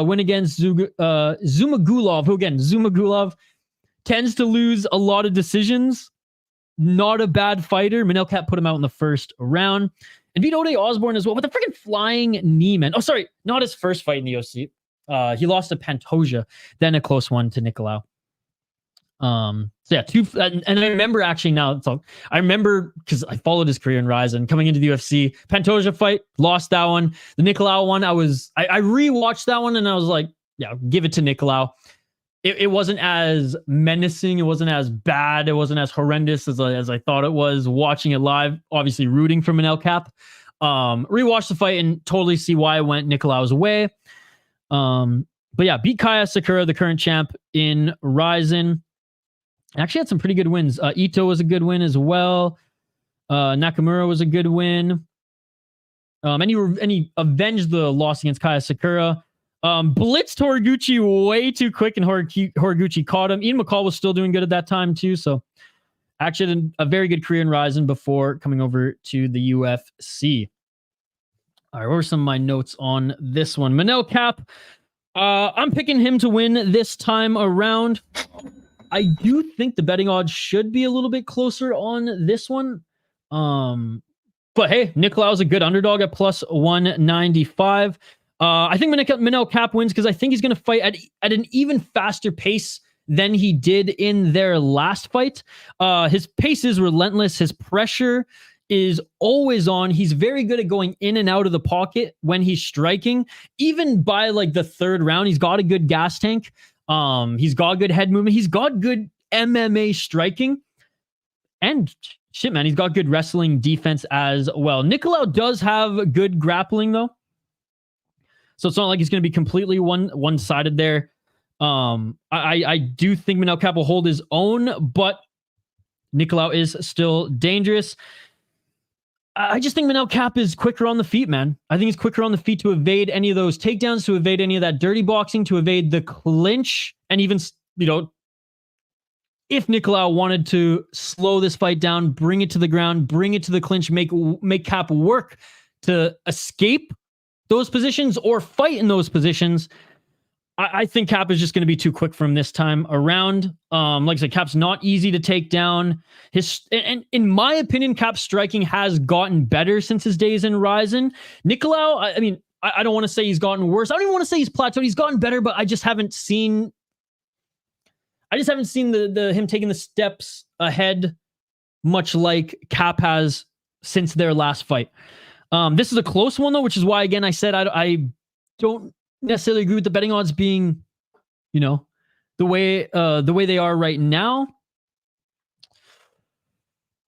win against Zumagulov, who, again, Zumagulov tends to lose a lot of decisions. Not a bad fighter. Manel Kape put him out in the first round. And beat Ode Osborne as well, with a freaking flying knee, man. Oh, sorry, not his first fight in the UFC. He lost to Pantoja, then a close one to Nicolau. So yeah, and I remember actually now, I remember because I followed his career in Ryzen coming into the UFC. Pantoja fight, lost that one. The Nicolau one, I rewatched that one and I was like, yeah, give it to Nicolau. It wasn't as menacing, it wasn't as bad, it wasn't as horrendous as I thought it was watching it live. Obviously rooting for Manel Cap. Rewatched the fight and totally see why it went Nicolau's way. But yeah, beat Kaya Sakura, the current champ in Ryzen. Actually had some pretty good wins. Ito was a good win as well. Nakamura was a good win. And he avenged the loss against Kaya Sakura. Blitzed Horiguchi way too quick, and Horiguchi caught him. Ian McCall was still doing good at that time too. So actually had a very good career in Ryzen before coming over to the UFC. All right, what were some of my notes on this one? Manel Cap. I'm picking him to win this time around. I do think the betting odds should be a little bit closer on this one. But hey, Nicolau's a good underdog at plus 195. I think Manel Cap wins because I think he's going to fight at an even faster pace than he did in their last fight. His pace is relentless. His pressure is always on. He's very good at going in and out of the pocket when he's striking. Even by like the third round, he's got a good gas tank. He's got good head movement. He's got good MMA striking. And shit, man, he's got good wrestling defense as well. Nicolau does have good grappling, though. So it's not like he's going to be completely one-sided there. I do think Manel Cap will hold his own, but Nicolau is still dangerous. I just think Manel Cap is quicker on the feet, man. I think he's quicker on the feet to evade any of those takedowns, to evade any of that dirty boxing, to evade the clinch, and even, if Nicolau wanted to slow this fight down, bring it to the ground, bring it to the clinch, make Cap work to escape those positions or fight in those positions, I think Cap is just going to be too quick for him this time around. Like I said, Cap's not easy to take down. And in my opinion, Cap's striking has gotten better since his days in Ryzen. Nicolau, I mean, I don't want to say he's gotten worse. I don't even want to say he's plateaued. He's gotten better, but I just haven't seen the him taking the steps ahead, much like Cap has since their last fight. This is a close one though, which is why again I said I don't necessarily agree with the betting odds being, the way they are right now.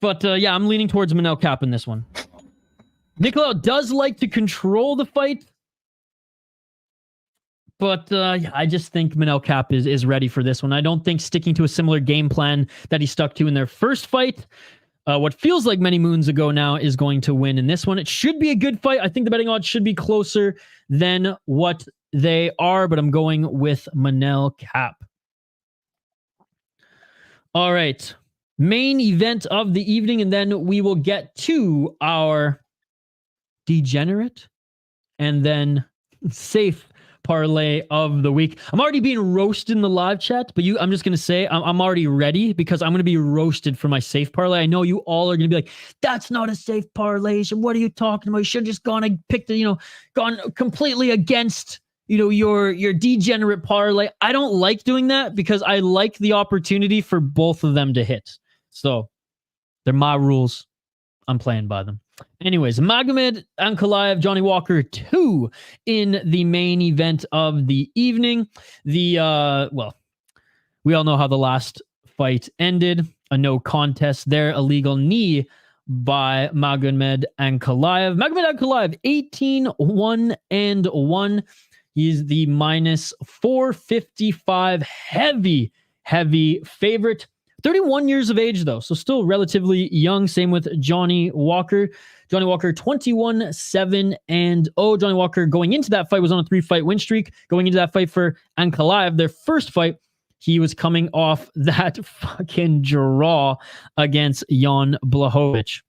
But yeah, I'm leaning towards Manel Cap in this one. Nicolau does like to control the fight, but yeah, I just think Manel Cap is ready for this one. I don't think sticking to a similar game plan that he stuck to in their first fight, what feels like many moons ago now, is going to win in this one. It should be a good fight. I think the betting odds should be closer than what they are, but I'm going with Manel Cap. All right. Main event of the evening, and then we will get to our degenerate and then safe parlay of the week. I'm already being roasted in the live chat, but I'm just going to say I'm already ready because I'm going to be roasted for my safe parlay. I know you all are going to be like, that's not a safe parlay. What are you talking about? You should have just gone and picked gone completely against, your degenerate parlay. I don't like doing that because I like the opportunity for both of them to hit. So they're my rules. I'm playing by them. Anyways, Magomed Ankalaev, Johnny Walker 2 in the main event of the evening. We all know how the last fight ended. A no contest there. A legal knee by Magomed Ankalaev. Magomed Ankalaev, 18-1-1. He's the minus 455 heavy favorite. 31 years of age, though, so still relatively young. Same with Johnny Walker. Johnny Walker, 21-7-0. Johnny Walker, going into that fight, was on a 3-fight win streak. Going into that fight for Ankalaev, their first fight, he was coming off that fucking draw against Jan Blachowicz.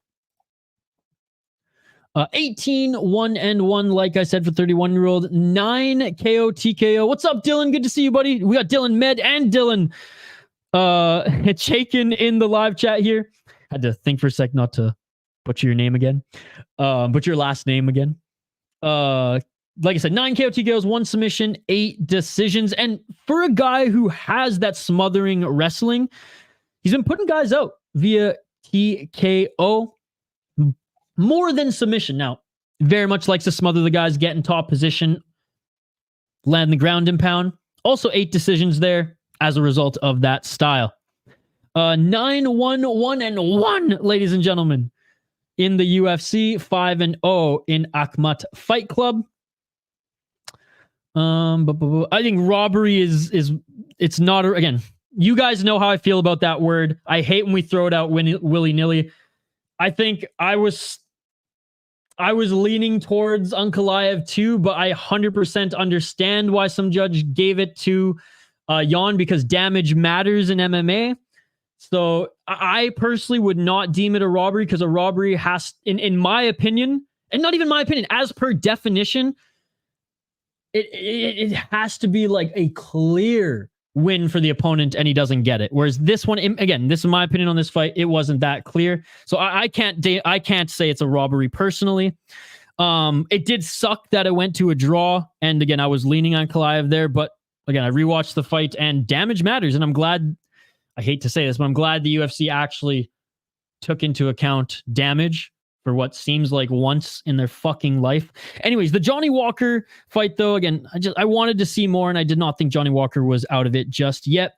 18-1-1, like I said, for 31-year-old. 9 KO TKO. What's up, Dylan? Good to see you, buddy. We got Dylan Med and Dylan Chaikin in the live chat here. Had to think for a sec not to butcher your name again. Butcher your last name again. like I said, 9 KO TKOs, 1 submission, 8 decisions. And for a guy who has that smothering wrestling, he's been putting guys out via TKO more than submission. Now, very much likes to smother the guys, get in top position, land the ground and pound. Also 8 decisions there as a result of that style. 9-1-1-1, ladies and gentlemen, in the UFC, 5-0 in Akhmat Fight Club. I think robbery is it's not again. You guys know how I feel about that word. I hate when we throw it out willy-nilly. I think I was leaning towards Ankalaev too, but I 100% understand why some judge gave it to Jan, because damage matters in MMA. So I personally would not deem it a robbery, because a robbery has, in my opinion, and not even my opinion, as per definition, it has to be like a clear win for the opponent and he doesn't get it. Whereas this one, again, this is my opinion on this fight, it wasn't that clear. So I can't say it's a robbery personally. It did suck that it went to a draw. And again, I was leaning on Ankalaev there, but again, I rewatched the fight and damage matters. And I'm glad, I hate to say this, but I'm glad the UFC actually took into account damage for what seems like once in their fucking life. Anyways, the Johnny Walker fight, though, again, I wanted to see more, and I did not think Johnny Walker was out of it just yet.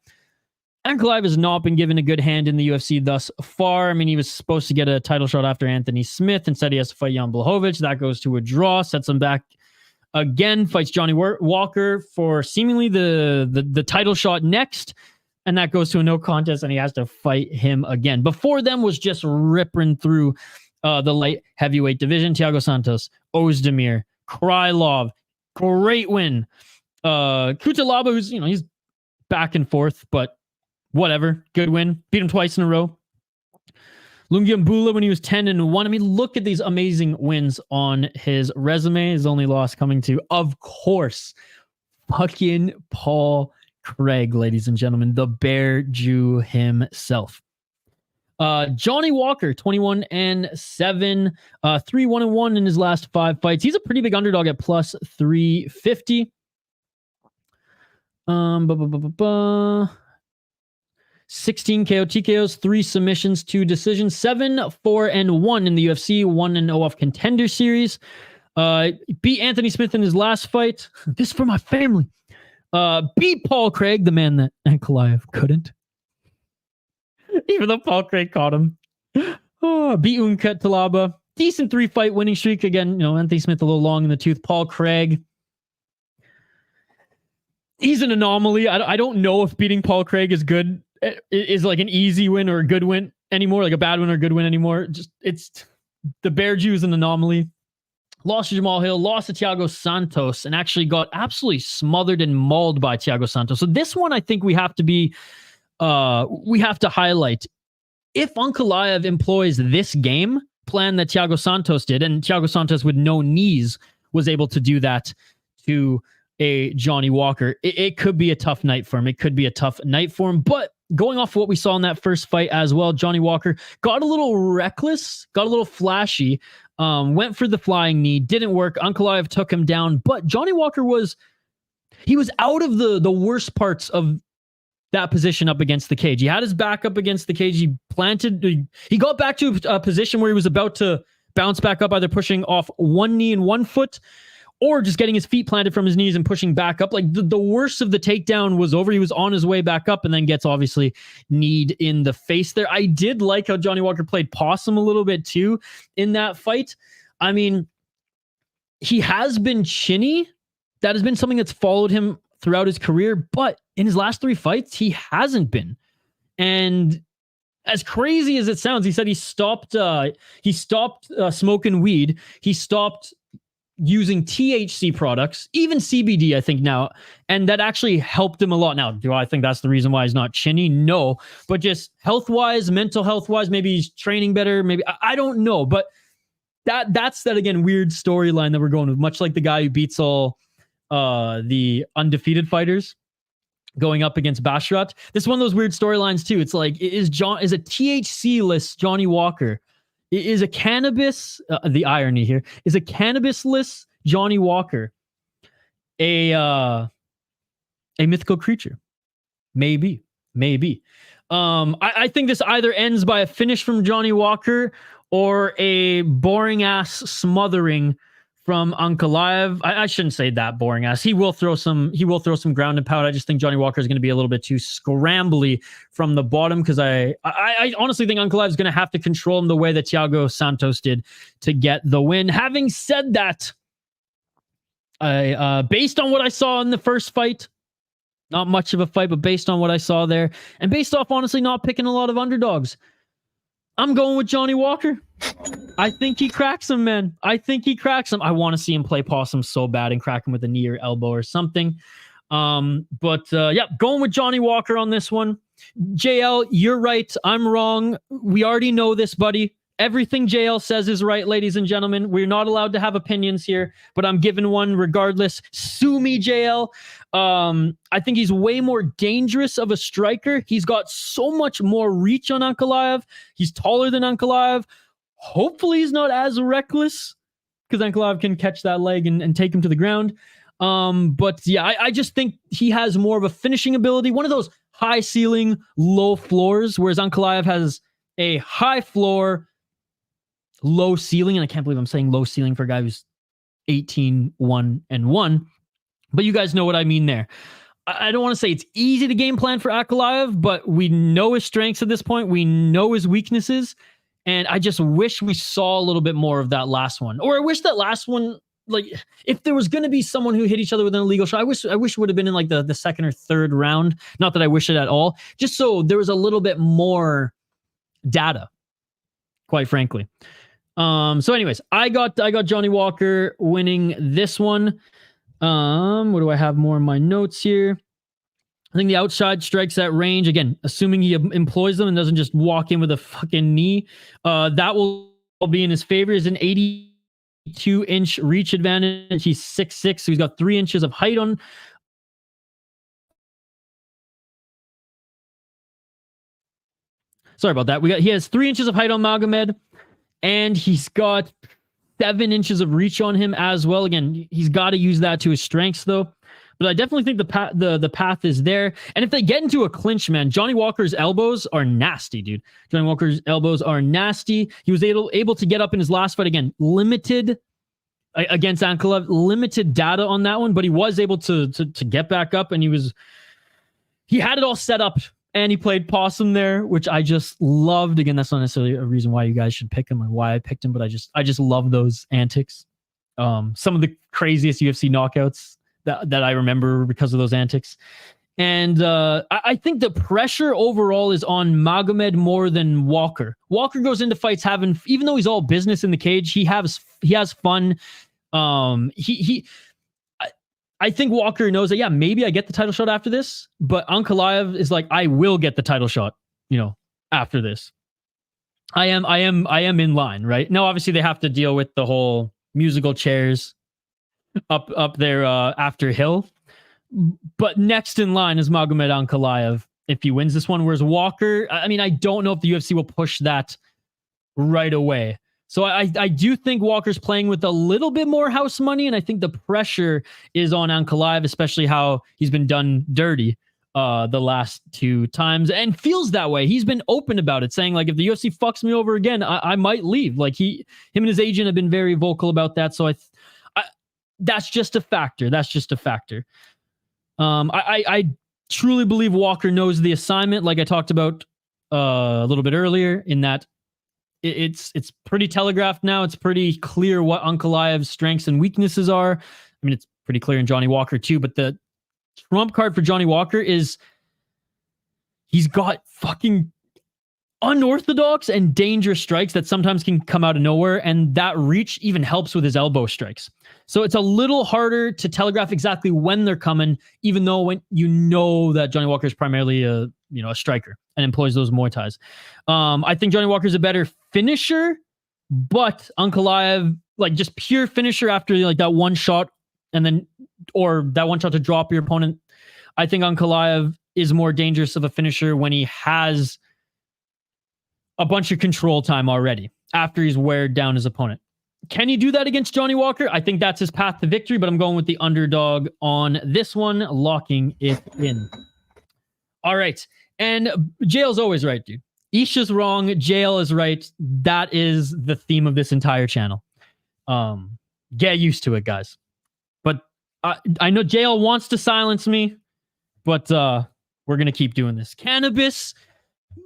Ankalaev has not been given a good hand in the UFC thus far. I mean, he was supposed to get a title shot after Anthony Smith. Instead, he has to fight Jan Blachowicz. That goes to a draw, sets him back again, fights Johnny Walker for seemingly the title shot next. And that goes to a no contest, and he has to fight him again. Before them was just ripping through the light heavyweight division. Thiago Santos, Ozdemir, Krylov, great win. Kutalaba, who's, he's back and forth, but whatever. Good win. Beat him twice in a row. Lungiambula when he was 10-1. I mean, look at these amazing wins on his resume. His only loss coming to, of course, fucking Paul Craig, ladies and gentlemen, the Bear Jew himself. Johnny Walker, 21-7, 3-1-1 in his last 5 fights. He's a pretty big underdog at plus 350. 16 KO TKOs, 3 submissions, 2 decisions, 7-4-1 in the UFC, 1-0 off Contender Series. Beat Anthony Smith in his last fight. This for my family. Beat Paul Craig, the man that Ankalaev couldn't. Even though Paul Craig caught him. Beat Unkat Talaba. Decent 3-fight winning streak. Again, Anthony Smith a little long in the tooth. Paul Craig, he's an anomaly. I don't know if beating Paul Craig is good, is like an easy win or a good win anymore, like a bad win or a good win anymore. It's the Bear Jew is an anomaly. Lost to Jamal Hill, lost to Thiago Santos, and actually got absolutely smothered and mauled by Thiago Santos. So this one, I think we have to highlight. If Ankalaev employs this game plan that Thiago Santos did, and Thiago Santos with no knees was able to do that to a Johnny Walker, it could be a tough night for him. It could be a tough night for him. But going off what we saw in that first fight as well, Johnny Walker got a little reckless, got a little flashy, went for the flying knee, didn't work. Ankalaev took him down, but Johnny Walker was out of the worst parts of that position up against the cage. He had his back up against the cage. He got back to a position where he was about to bounce back up, either pushing off one knee and one foot, or just getting his feet planted from his knees and pushing back up. Like the worst of the takedown was over. He was on his way back up and then gets obviously kneed in the face there. I did like how Johnny Walker played possum a little bit too in that fight. I mean, he has been chinny. That has been something that's followed him throughout his career, but in his last 3 fights, he hasn't been. And as crazy as it sounds, he said he stopped smoking weed. He stopped using THC products, even CBD, I think now. And that actually helped him a lot. Now, do I think that's the reason why he's not chinny? No, but just health-wise, mental health-wise, maybe he's training better. Maybe, I don't know. But that's that, again, weird storyline that we're going with, much like the guy who beats all the undefeated fighters going up against Basharat. This is one of those weird storylines too. It's like, is a THC-less Johnny Walker, is a cannabis, the irony here, is a cannabis-less Johnny Walker a mythical creature. Maybe. I think this either ends by a finish from Johnny Walker or a boring ass smothering from Ankalaev. I shouldn't say that boring ass. He will throw some ground and pound. I just think Johnny Walker is going to be a little bit too scrambly from the bottom, because I honestly think Ankalaev is going to have to control him the way that Thiago Santos did to get the win. Having said that, based on what I saw in the first fight, not much of a fight, but based on what I saw there, and based off honestly not picking a lot of underdogs, I'm going with Johnny Walker. I think he cracks him, man. I think he cracks him. I want to see him play possum so bad and crack him with a knee or elbow or something. Yeah, going with Johnny Walker on this one. JL, you're right. I'm wrong. We already know this, buddy. Everything JL says is right, ladies and gentlemen. We're not allowed to have opinions here, but I'm giving one regardless. Sue me, JL. I think he's way more dangerous of a striker. He's got so much more reach on Ankalaev. He's taller than Ankalaev. Hopefully he's not as reckless, because Ankalaev can catch that leg and take him to the ground. But yeah, I just think he has more of a finishing ability. One of those high ceiling, low floors, whereas Ankalaev has a high floor, low ceiling. And I can't believe I'm saying low ceiling for a guy who's 18-1-1. But you guys know what I mean there. I don't want to say it's easy to game plan for Ankalaev, but we know his strengths at this point. We know his weaknesses. And I just wish we saw a little bit more of that last one. Or I wish that last one, like, if there was going to be someone who hit each other with an illegal shot, I wish it would have been in like the second or third round. Not that I wish it at all. Just so there was a little bit more data, quite frankly. So anyways, I got Johnny Walker winning this one. What do I have more in my notes here? I think the outside strikes at range, again, assuming he employs them and doesn't just walk in with a fucking knee. That will be in his favor. Is an 82-inch reach advantage. He's 6'6", so he's got 3 inches of height on. Sorry about that. He has 3 inches of height on Magomed, and he's got 7 inches of reach on him as well. Again, he's got to use that to his strengths, though. But I definitely think the path is there. And if they get into a clinch, man, Johnny Walker's elbows are nasty, dude. Johnny Walker's elbows are nasty. He was able to get up in his last fight. Again, limited against Ankalaev, limited data on that one, but he was able to get back up, and he had it all set up, and he played possum there, which I just loved. Again, that's not necessarily a reason why you guys should pick him or why I picked him, but I just love those antics. Some of the craziest UFC knockouts that I remember because of those antics. And I think the pressure overall is on Magomed more than Walker. Walker goes into fights even though he's all business in the cage, he has fun. I think Walker knows that, yeah, maybe I get the title shot after this, but Ankalaev is like, I will get the title shot, after this. I am in line, right? Now, obviously they have to deal with the whole musical chairs up there after Hill. But next in line is Magomed Ankalaev if he wins this one. Whereas Walker, I mean, I don't know if the UFC will push that right away. So I do think Walker's playing with a little bit more house money, and I think the pressure is on Ankalaev, especially how he's been done dirty the last 2 times, and feels that way. He's been open about it, saying like, if the UFC fucks me over again, I might leave. Like him and his agent have been very vocal about that. So that's just a factor. I truly believe Walker knows the assignment, like I talked about a little bit earlier, in that it's pretty telegraphed now. It's pretty clear what Ankalaev's strengths and weaknesses are. I mean, it's pretty clear in Johnny Walker too, but the trump card for Johnny Walker is he's got fucking unorthodox and dangerous strikes that sometimes can come out of nowhere, and that reach even helps with his elbow strikes. So it's a little harder to telegraph exactly when they're coming, even though when that Johnny Walker is primarily a striker and employs those Muay Thais. I think Johnny Walker is a better finisher, but Ankalaev, like just pure finisher after like that one shot or that one shot to drop your opponent. I think Ankalaev is more dangerous of a finisher when he has a bunch of control time already after he's weared down his opponent. Can he do that against Johnny Walker? I think that's his path to victory, but I'm going with the underdog on this one, locking it in. All right. And Jail's always right, dude. Isha's wrong. Jail is right. That is the theme of this entire channel. Get used to it, guys. But I know Jail wants to silence me, but we're going to keep doing this. Cannabis,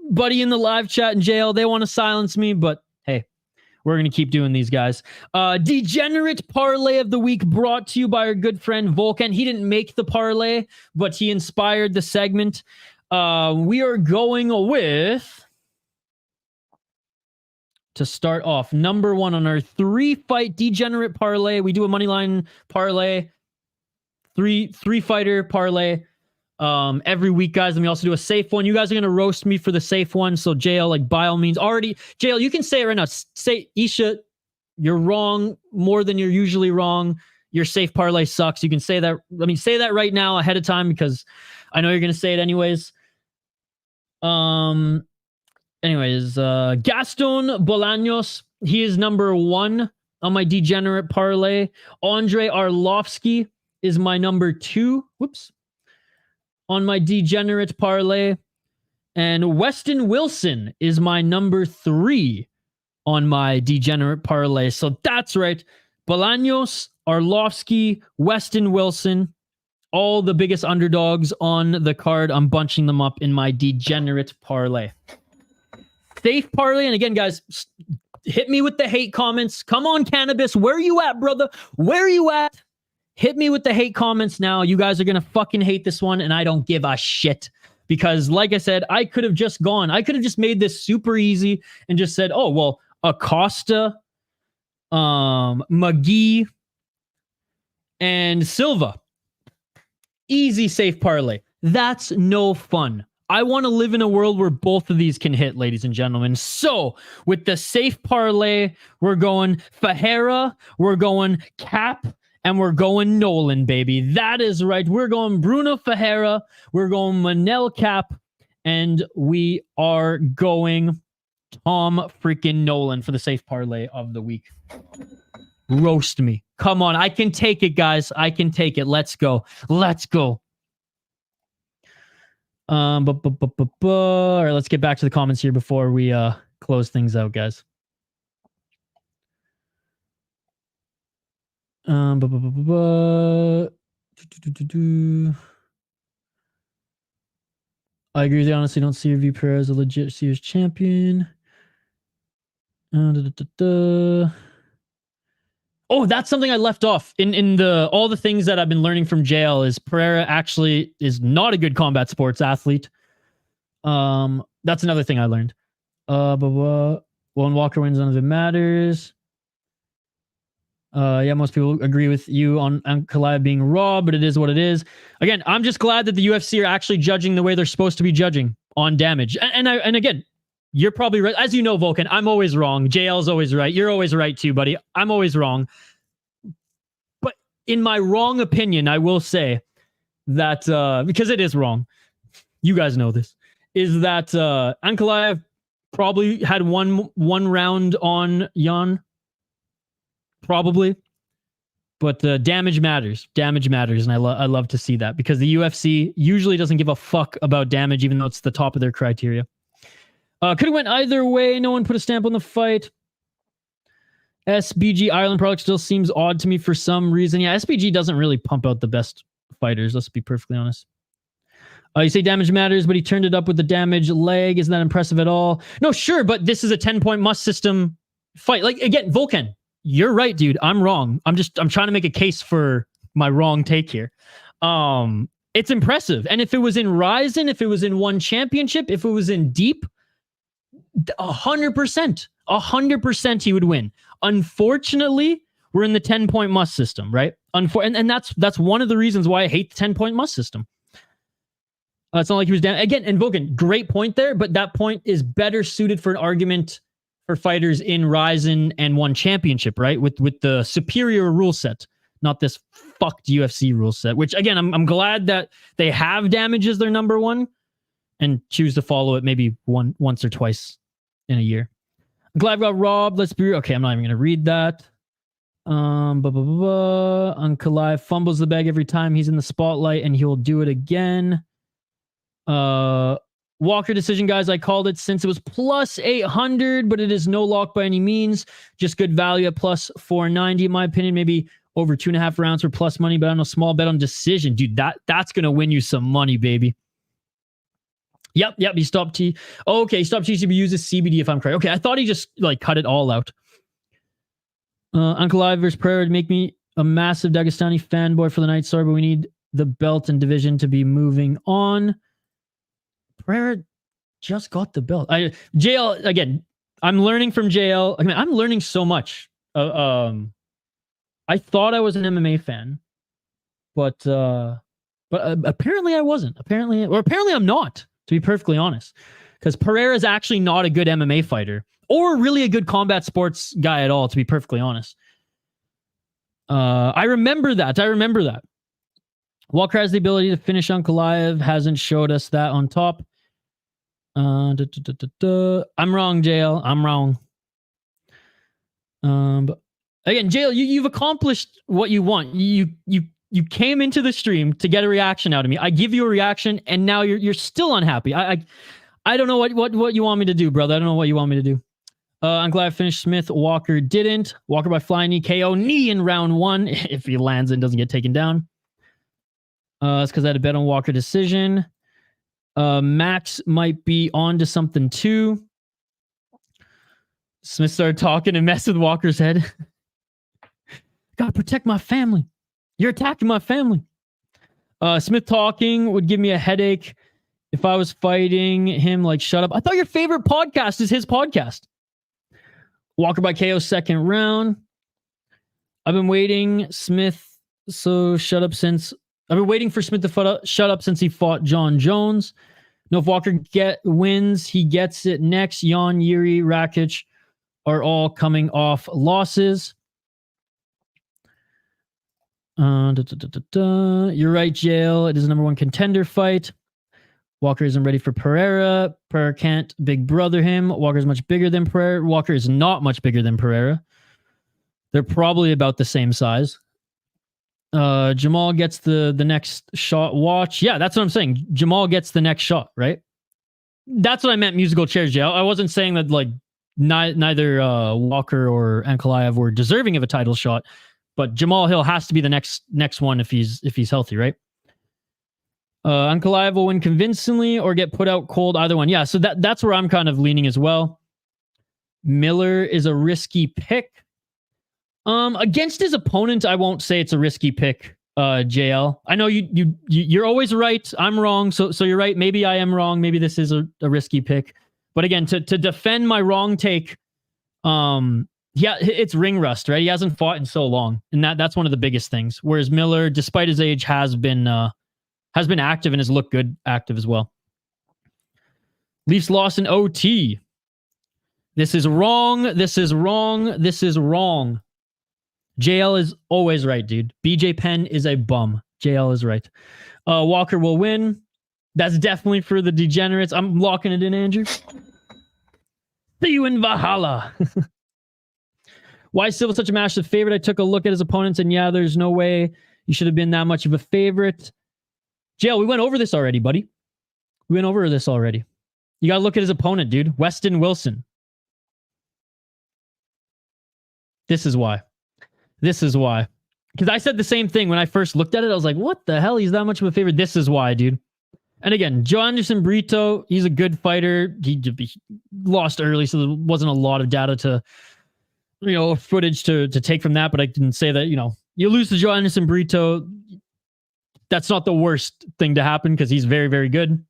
buddy in the live chat in Jail, they want to silence me, but hey, we're going to keep doing these, guys. Degenerate Parlay of the Week brought to you by our good friend Volkan. He didn't make the parlay, but he inspired the segment. We are going with, to start off, number one on our 3-fight Degenerate Parlay. We do a moneyline parlay, three-fighter parlay every week, guys. And we also do a safe one. You guys are going to roast me for the safe one. So Jail, like, by all means, Jail, you can say it right now. Say, Isha, you're wrong more than you're usually wrong. Your safe parlay sucks. You can say that. I mean, say that right now ahead of time, because I know you're going to say it anyways. Gaston Bolaños, he is number one on my Degenerate Parlay. Andrei Arlovski is my number 2. Whoops. On my Degenerate Parlay. And Westin Wilson is my number 3 on my Degenerate Parlay. So that's right. Bolaños, Arlovski, Westin Wilson, all the biggest underdogs on the card. I'm bunching them up in my Degenerate Parlay. Safe parlay. And again, guys, hit me with the hate comments. Come on, Cannabis. Where are you at, brother? Where are you at? Hit me with the hate comments now. You guys are going to fucking hate this one, and I don't give a shit. Because, like I said, I could have just made this super easy and just said, oh, well, Acosta, McGhee, and Silva. Easy safe parlay. That's no fun. I want to live in a world where both of these can hit, ladies and gentlemen. So, with the safe parlay, we're going Ferreira, we're going Kape, and we're going Nolan, baby. That is right. We're going Bruno Ferreira, we're going Manel Kape, and we are going Tom freaking Nolan for the safe parlay of the week. Roast me. Come on. I can take it, guys. I can take it. Let's go. Let's go. All right, let's get back to the comments here before we close things out, guys. I agree with you. Honestly, don't see review Perez as a legit Sears champion. Oh, that's something I left off in the all the things that I've been learning from Jail is Pereira actually is not a good combat sports athlete. That's another thing I learned. When Walker wins, none of it matters. Yeah, most people agree with you on Ankalaev being raw, but it is what it is. Again, I'm just glad that the UFC are actually judging the way they're supposed to be judging on damage. And again, you're probably right. As you know, Volkan, I'm always wrong. JL's always right. You're always right too, buddy. I'm always wrong. But in my wrong opinion, I will say that, because it is wrong, you guys know this, is that Ankalaev probably had one round on Jan. Probably. But damage matters. Damage matters, and I love to see that, because the UFC usually doesn't give a fuck about damage, even though it's the top of their criteria. Could have went either way. No one put a stamp on the fight. SBG Ireland product still seems odd to me for some reason. Yeah, SBG doesn't really pump out the best fighters. Let's be perfectly honest. You say damage matters, but he turned it up with the damage leg. Isn't that impressive at all? No, sure, but this is a 10-point must system fight. Like, again, Volkan, you're right, dude. I'm wrong. I'm trying to make a case for my wrong take here. It's impressive. And if it was in Ryzen, if it was in One Championship, if it was in Deep, 100% he would win. Unfortunately, we're in the 10-point must system, right? And that's one of the reasons why I hate the 10-point must system. It's not like he was down again. And Volkan, great point there, but that point is better suited for an argument for fighters in Ryzen and One Championship, right? With the superior rule set, not this fucked UFC rule set. Which again, I'm glad that they have damage as their number one, and choose to follow it maybe once or twice in a year. I'm glad I got robbed. Let's be okay. I'm not even going to read that. Ankalaev fumbles the bag every time he's in the spotlight, and he will do it again. Walker decision, guys. I called it since it was plus 800, but it is no lock by any means. Just good value at plus 490, in my opinion. Maybe over 2.5 rounds for plus money, but I don't know. Small bet on decision, dude. That's gonna win you some money, baby. Yep. He stopped T. Oh, okay, he stopped TCB. Uses CBD, if I'm correct. Okay, I thought he just like cut it all out. Ankalaev versus Pereira would make me a massive Dagestani fanboy for the night. Sorry, but we need the belt and division to be moving on. Pereira just got the belt. JL again. I'm learning from JL. I mean, I'm learning so much. I thought I was an MMA fan, but apparently I wasn't. Apparently I'm not. To be perfectly honest, because Pereira is actually not a good MMA fighter or really a good combat sports guy at all. To be perfectly honest, I remember that. Walker has the ability to finish Ankalaev. Hasn't showed us that on top. I'm wrong, JL. I'm wrong. But again, JL, you've accomplished what you want. You came into the stream to get a reaction out of me. I give you a reaction, and now you're still unhappy. I don't know what you want me to do, brother. I don't know what you want me to do. I'm glad I finished Smith. Walker didn't. Walker by flying knee, KO knee in round 1. If he lands and doesn't get taken down. It's because I had a bet on Walker decision. Max might be on to something too. Smith started talking and messed with Walker's head. Gotta protect my family. You're attacking my family. Smith talking would give me a headache if I was fighting him. Like, shut up. I thought your favorite podcast is his podcast. Walker by KO second round. I've been waiting Smith. So shut up since I've been waiting for Smith to shut up since he fought John Jones. No, if Walker wins, he gets it next. Jan, Yuri, Rakic are all coming off losses. You're right, Jail. It is a number 1 contender fight. Walker isn't ready for Pereira. Pereira can't big brother him. Walker is much bigger than Pereira. Walker is not much bigger than Pereira. They're probably about the same size. Jamal gets the next shot. Watch. Yeah, that's what I'm saying. Jamal gets the next shot, right? That's what I meant, musical chairs, Jail. I wasn't saying that like neither Walker or Ankalaev were deserving of a title shot. But Jamal Hill has to be the next one if he's healthy, right? Ankalaev will win convincingly or get put out cold, either one. Yeah, so that's where I'm kind of leaning as well. Miller is a risky pick. Against his opponent, I won't say it's a risky pick, JL. I know you're always right. I'm wrong, so you're right. Maybe I am wrong. Maybe this is a risky pick. But again, to defend my wrong take, yeah, it's ring rust, right? He hasn't fought in so long, and that's one of the biggest things. Whereas Miller, despite his age, has been active and has looked good active as well. Leafs lost in OT. This is wrong. JL is always right, dude. BJ Penn is a bum. JL is right. Walker will win. That's definitely for the degenerates. I'm locking it in, Andrew. See you in Valhalla. Why is Silva such a massive favorite? I took a look at his opponents, and yeah, there's no way you should have been that much of a favorite. JL, we went over this already, buddy. We went over this already. You got to look at his opponent, dude. Westin Wilson. This is why. Because I said the same thing when I first looked at it. I was like, what the hell? He's that much of a favorite. This is why, dude. And again, Joe Anderson Brito, he's a good fighter. He lost early, so there wasn't a lot of data to, footage to take from that. But I can say that, you lose to Joe Anderson Brito, that's not the worst thing to happen because he's very, very good.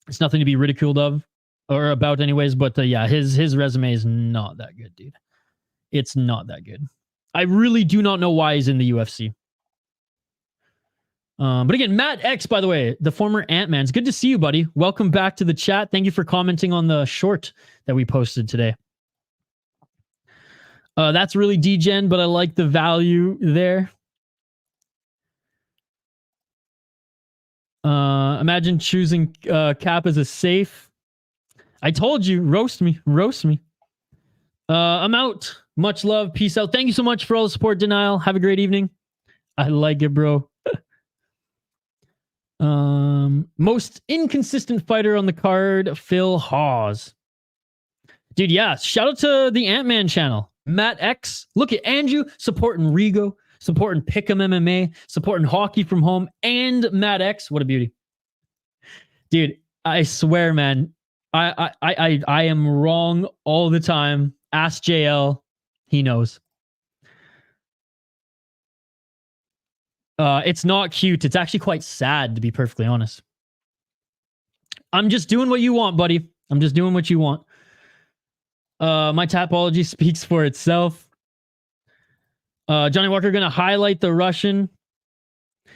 It's nothing to be ridiculed of or about anyways. But yeah, his resume is not that good, dude. It's not that good. I really do not know why he's in the UFC. But again, Matt X, by the way, the former Ant-Man. It's good to see you, buddy. Welcome back to the chat. Thank you for commenting on the short that we posted today. That's really degen, but I like the value there. Imagine choosing Kape as a safe. I told you, roast me. I'm out. Much love. Peace out. Thank you so much for all the support, Denial. Have a great evening. I like it, bro. Most inconsistent fighter on the card, Phil Hawes. Dude, yeah. Shout out to the Ant-Man channel. Matt X. Look at Andrew supporting Rigo, supporting Pick'em MMA, supporting Hockey from Home, and Matt X. What a beauty. Dude, I swear, man, I am wrong all the time. Ask JL. He knows. It's not cute. It's actually quite sad, to be perfectly honest. I'm just doing what you want, buddy. I'm just doing what you want. My Tapology speaks for itself. Johnny Walker going to highlight the Russian.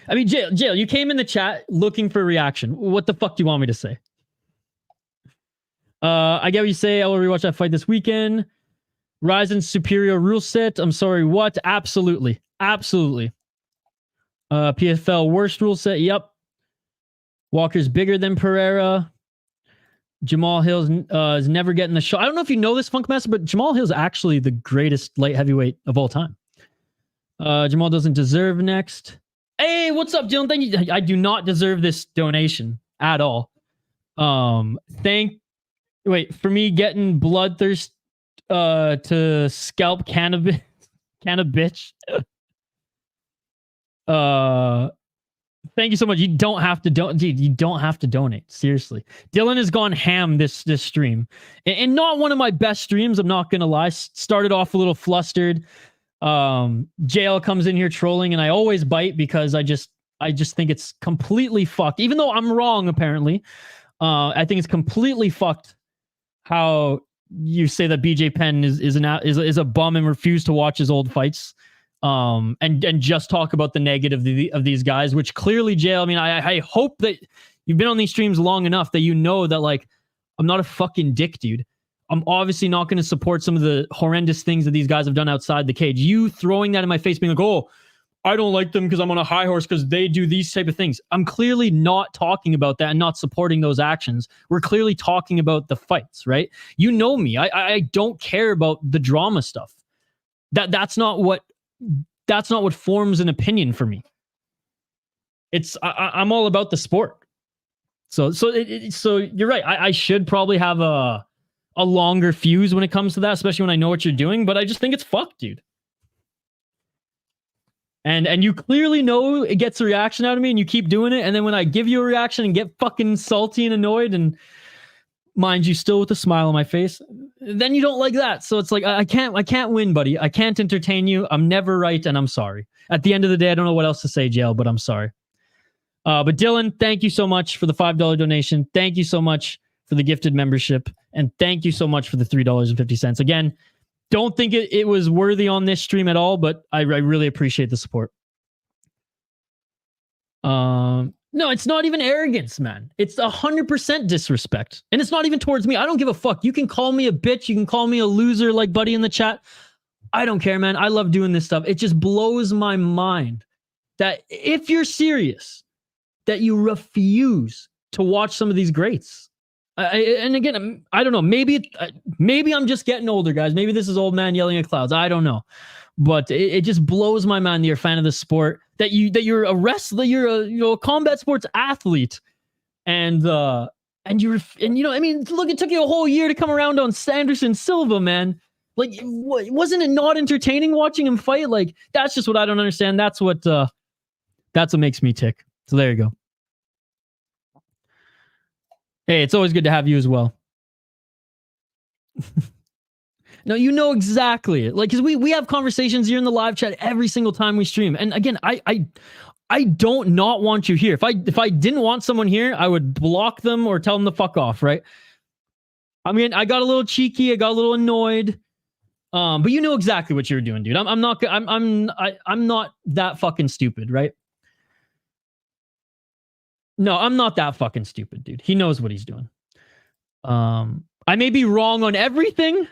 I mean, Jail, you came in the chat looking for a reaction. What the fuck do you want me to say? I get what you say. I will rewatch that fight this weekend. Ryzen's superior rule set. I'm sorry, what? Absolutely. Absolutely. PFL worst rule set. Yep. Walker's bigger than Pereira. Jamal Hill's is never getting the shot. I don't know if you know this, Funkmaster, but Jamal Hill's actually the greatest light heavyweight of all time. Jamal doesn't deserve next. Hey, what's up, Dylan? Thank you. I do not deserve this donation at all. Wait, for me getting bloodthirst to scalp cannabis bitch. Thank you so much. You don't have to dude, you don't have to donate. Seriously. Dylan has gone ham this stream. And not one of my best streams, I'm not gonna lie. Started off a little flustered. JL comes in here trolling, and I always bite because I just think it's completely fucked. Even though I'm wrong, apparently. I think it's completely fucked how you say that BJ Penn is a bum and refuse to watch his old fights. And just talk about the negative of these guys, which clearly, JL, I mean, I hope that you've been on these streams long enough that you know that, like, I'm not a fucking dick, dude. I'm obviously not going to support some of the horrendous things that these guys have done outside the cage. You throwing that in my face, being like, oh, I don't like them because I'm on a high horse because they do these type of things. I'm clearly not talking about that and not supporting those actions. We're clearly talking about the fights, right? You know me. I don't care about the drama stuff. That's not what forms an opinion for me. I'm all about the sport. So you're right. I should probably have a longer fuse when it comes to that, especially when I know what you're doing, but I just think it's fucked, dude. And you clearly know it gets a reaction out of me and you keep doing it, and then when I give you a reaction and get fucking salty and annoyed, and mind you, still with a smile on my face, then you don't like that. So it's like, I can't win, buddy. I can't entertain you. I'm never right, and I'm sorry. At the end of the day, I don't know what else to say, Jail, but I'm sorry. But Dylan, thank you so much for the $5 donation. Thank you so much for the gifted membership. And thank you so much for the $3.50. Again, don't think it was worthy on this stream at all, but I really appreciate the support. No, it's not even arrogance, man. It's 100% disrespect. And it's not even towards me. I don't give a fuck. You can call me a bitch. You can call me a loser like Buddy in the chat. I don't care, man. I love doing this stuff. It just blows my mind that if you're serious, that you refuse to watch some of these greats. And again, I don't know. Maybe I'm just getting older, guys. Maybe this is old man yelling at clouds. I don't know. But it just blows my mind that you're a fan of the sport, that you're a wrestler, you're a combat sports athlete, and I mean, look, it took you a whole year to come around on Sanderson Silva, man. Like, wasn't it not entertaining watching him fight? Like, that's just what I don't understand. That's what makes me tick. So there you go. Hey, it's always good to have you as well. No, you know exactly. Like, because we have conversations here in the live chat every single time we stream. And again, I don't not want you here. If I didn't want someone here, I would block them or tell them to fuck off, right? I mean, I got a little cheeky, I got a little annoyed. But you know exactly what you were doing, dude. I'm not that fucking stupid, right? No, I'm not that fucking stupid, dude. He knows what he's doing. I may be wrong on everything,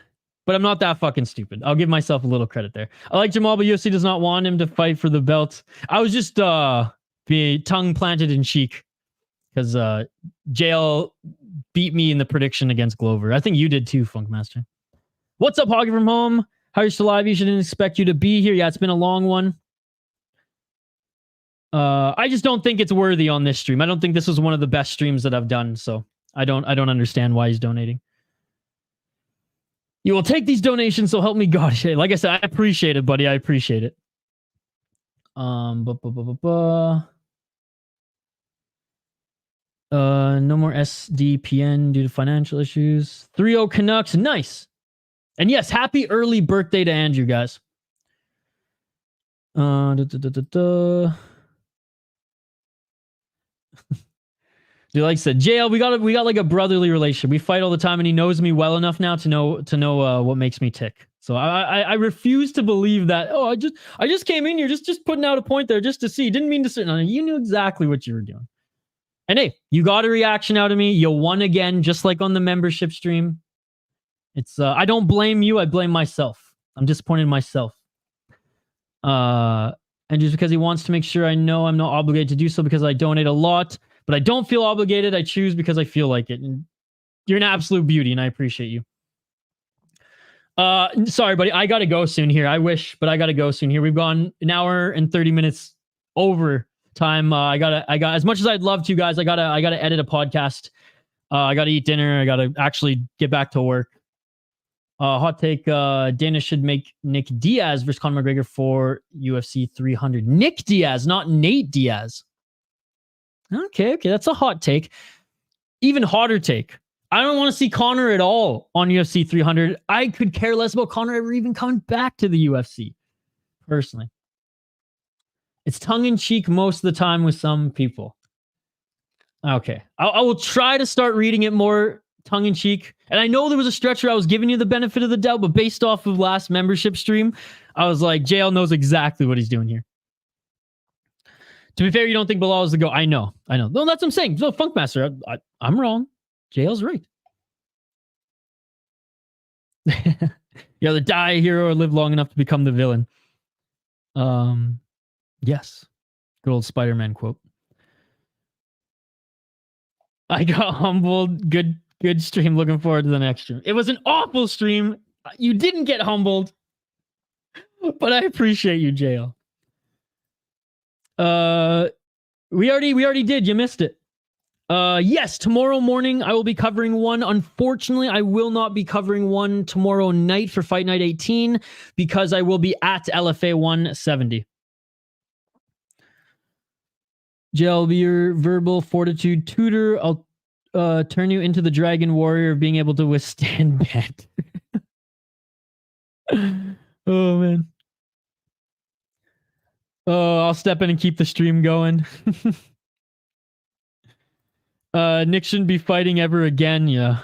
but I'm not that fucking stupid. I'll give myself a little credit there. I like Jamal, but UFC does not want him to fight for the belt. I was just being tongue planted in cheek because JL beat me in the prediction against Glover. I think you did too, Funkmaster. What's up, Hoggy from Home? How are you still alive? You shouldn't expect you to be here. Yeah, it's been a long one. I just don't think it's worthy on this stream. I don't think this was one of the best streams that I've done, so I don't understand why he's donating. You will take these donations, so help me God. Like I said, I appreciate it, buddy. I appreciate it. No more SDPN due to financial issues. 3-0 Canucks. Nice. And yes, happy early birthday to Andrew, guys. Dude, like I said, JL, we got like a brotherly relationship. We fight all the time, and he knows me well enough now to know what makes me tick. So I refuse to believe that. Oh, I just came in here just putting out a point there just to see. Didn't mean to sit. No, you knew exactly what you were doing. And hey, you got a reaction out of me. You won again, just like on the membership stream. It's I don't blame you. I blame myself. I'm disappointed in myself. And just because he wants to make sure I know I'm not obligated to do so because I donate a lot. But I don't feel obligated. I choose because I feel like it. And you're an absolute beauty, and I appreciate you. Sorry, buddy. I gotta go soon here. I wish, but I gotta go soon here. We've gone an hour and 30 minutes over time. I got as much as I'd love to, guys. I gotta edit a podcast. I gotta eat dinner. I gotta actually get back to work. Hot take: Dana should make Nick Diaz versus Conor McGregor for UFC 300. Nick Diaz, not Nate Diaz. Okay, that's a hot take. Even hotter take. I don't want to see Conor at all on UFC 300. I could care less about Conor ever even coming back to the UFC, personally. It's tongue-in-cheek most of the time with some people. Okay. I will try to start reading it more tongue-in-cheek. And I know there was a stretch where I was giving you the benefit of the doubt, but based off of last membership stream, I was like, JL knows exactly what he's doing here. To be fair, you don't think Bilal is the GOAT. I know. No, that's what I'm saying. No, Funkmaster, I'm wrong. JL's right. You either die a hero or live long enough to become the villain. Yes. Good old Spider-Man quote. I got humbled. Good stream. Looking forward to the next stream. It was an awful stream. You didn't get humbled. But I appreciate you, JL. We already did. You missed it. Yes, tomorrow morning I will be covering one. Unfortunately, I will not be covering one tomorrow night for Fight Night 18 because I will be at LFA 170. JL, be your verbal fortitude tutor. I'll turn you into the Dragon Warrior of being able to withstand bad. Oh, man. Oh, I'll step in and keep the stream going. Nick shouldn't be fighting ever again. Yeah.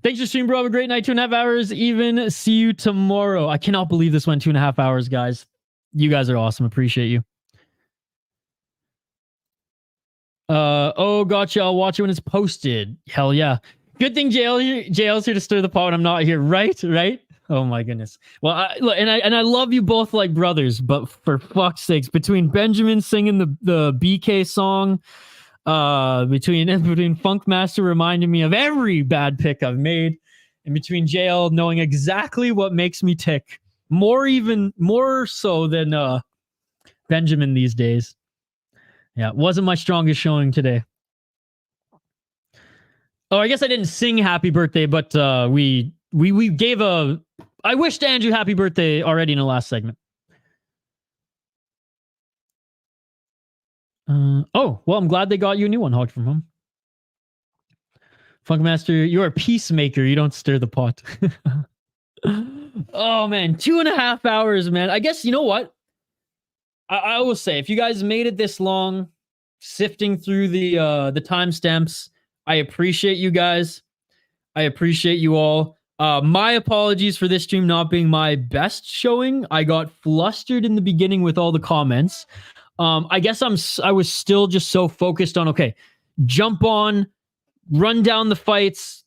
Thanks for stream, bro. Have a great night. 2.5 hours even. See you tomorrow. I cannot believe this went 2.5 hours, guys. You guys are awesome. Appreciate you. Oh, gotcha. I'll watch it when it's posted. Hell yeah. Good thing JL's here to stir the pot when I'm not here. Right? Oh my goodness. Well, I love you both like brothers, but for fuck's sakes, between Benjamin singing the BK song, between Funkmaster reminding me of every bad pick I've made, and between JL knowing exactly what makes me tick, more so than Benjamin these days. Yeah, it wasn't my strongest showing today. Oh, I guess I didn't sing happy birthday, but we gave a... I wished Andrew happy birthday already in the last segment. Oh, well, I'm glad they got you a new one, Hog from home. Funkmaster, you're a peacemaker. You don't stir the pot. Oh, man. 2.5 hours, man. I guess, you know what? I will say, if you guys made it this long, sifting through the timestamps, I appreciate you guys. I appreciate you all. My apologies for this stream not being my best showing. I got flustered in the beginning with all the comments. I guess I was still just so focused on, okay, jump on, run down the fights,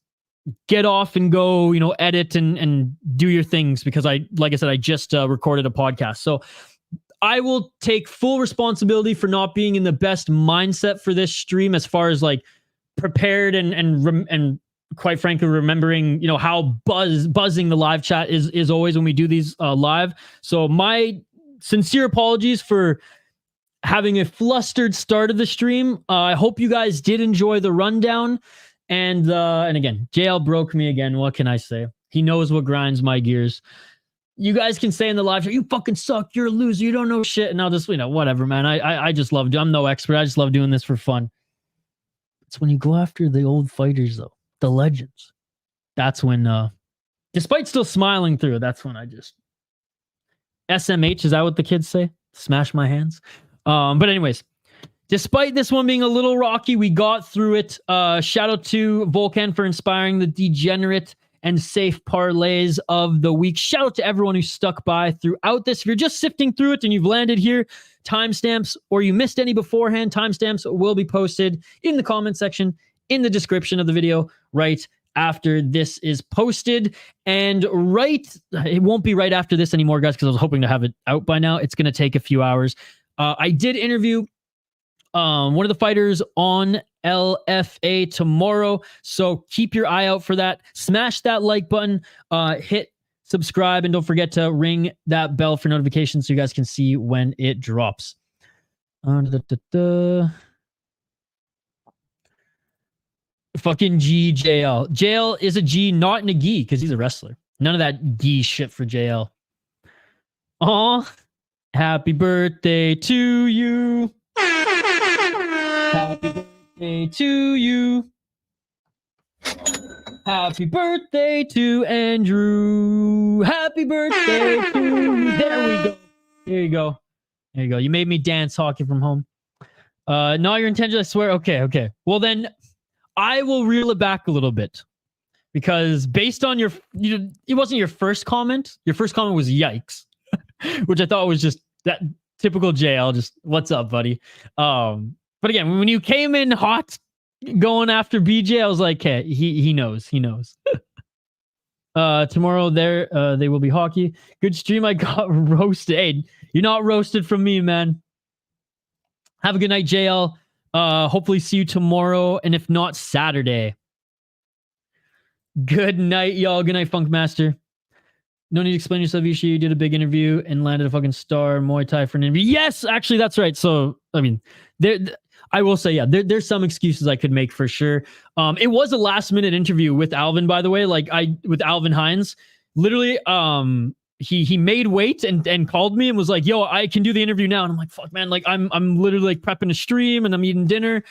get off and go, edit and do your things because like I said, I just recorded a podcast. So I will take full responsibility for not being in the best mindset for this stream as far as like prepared and quite frankly, remembering, how buzzing the live chat is always when we do these live. So my sincere apologies for having a flustered start of the stream. I hope you guys did enjoy the rundown. And again, JL broke me again. What can I say? He knows what grinds my gears. You guys can say in the live show, you fucking suck, you're a loser, you don't know shit. And I'll just, whatever, man. I just love, I'm no expert. I just love doing this for fun. It's when you go after the old fighters, though, the legends. That's when, despite still smiling through, that's when I just, SMH, is that what the kids say? Smash my hands. But anyways, despite this one being a little rocky, we got through it. Shout out to Volcan for inspiring the degenerate and safe parlays of the week. Shout out to everyone who stuck by throughout this. If you're just sifting through it and you've landed here, timestamps, or you missed any beforehand, timestamps will be posted in the comment section, in the description of the video, right after this is posted. And it won't be right after this anymore, guys, because I was hoping to have it out by now. It's going to take a few hours. I did interview one of the fighters on LFA tomorrow, so keep your eye out for that. Smash that like button, hit subscribe, and don't forget to ring that bell for notifications so you guys can see when it drops. Fucking JL. JL is a G, not in a gi, because he's a wrestler. None of that gi shit for JL. Aw, happy birthday to you. Happy birthday to you. Happy birthday to Andrew. Happy birthday to you. There we go. There you go. There you go. You made me dance hockey from home. Not your intention, I swear. Okay. Well, then I will reel it back a little bit. Because based on it wasn't your first comment. Your first comment was yikes. Which I thought was just that typical JL. Just, what's up, buddy? But again, when you came in hot going after BJ, I was like, okay, he knows. Tomorrow they will be hockey. Good stream. I got roasted. Hey, you're not roasted from me, man. Have a good night, JL. Hopefully see you tomorrow, and if not, Saturday. Good night, y'all. Good night, Funkmaster. No need to explain yourself, Isha. You did a big interview and landed a fucking star Muay Thai for an interview. Yes, actually, that's right. So, I mean, I will say, yeah, there's some excuses I could make for sure. It was a last minute interview with Alvin, by the way, with Alvin Hines. Literally, he made weight and called me and was like, yo, I can do the interview now. And I'm like, fuck, man, like I'm literally like prepping a stream and I'm eating dinner.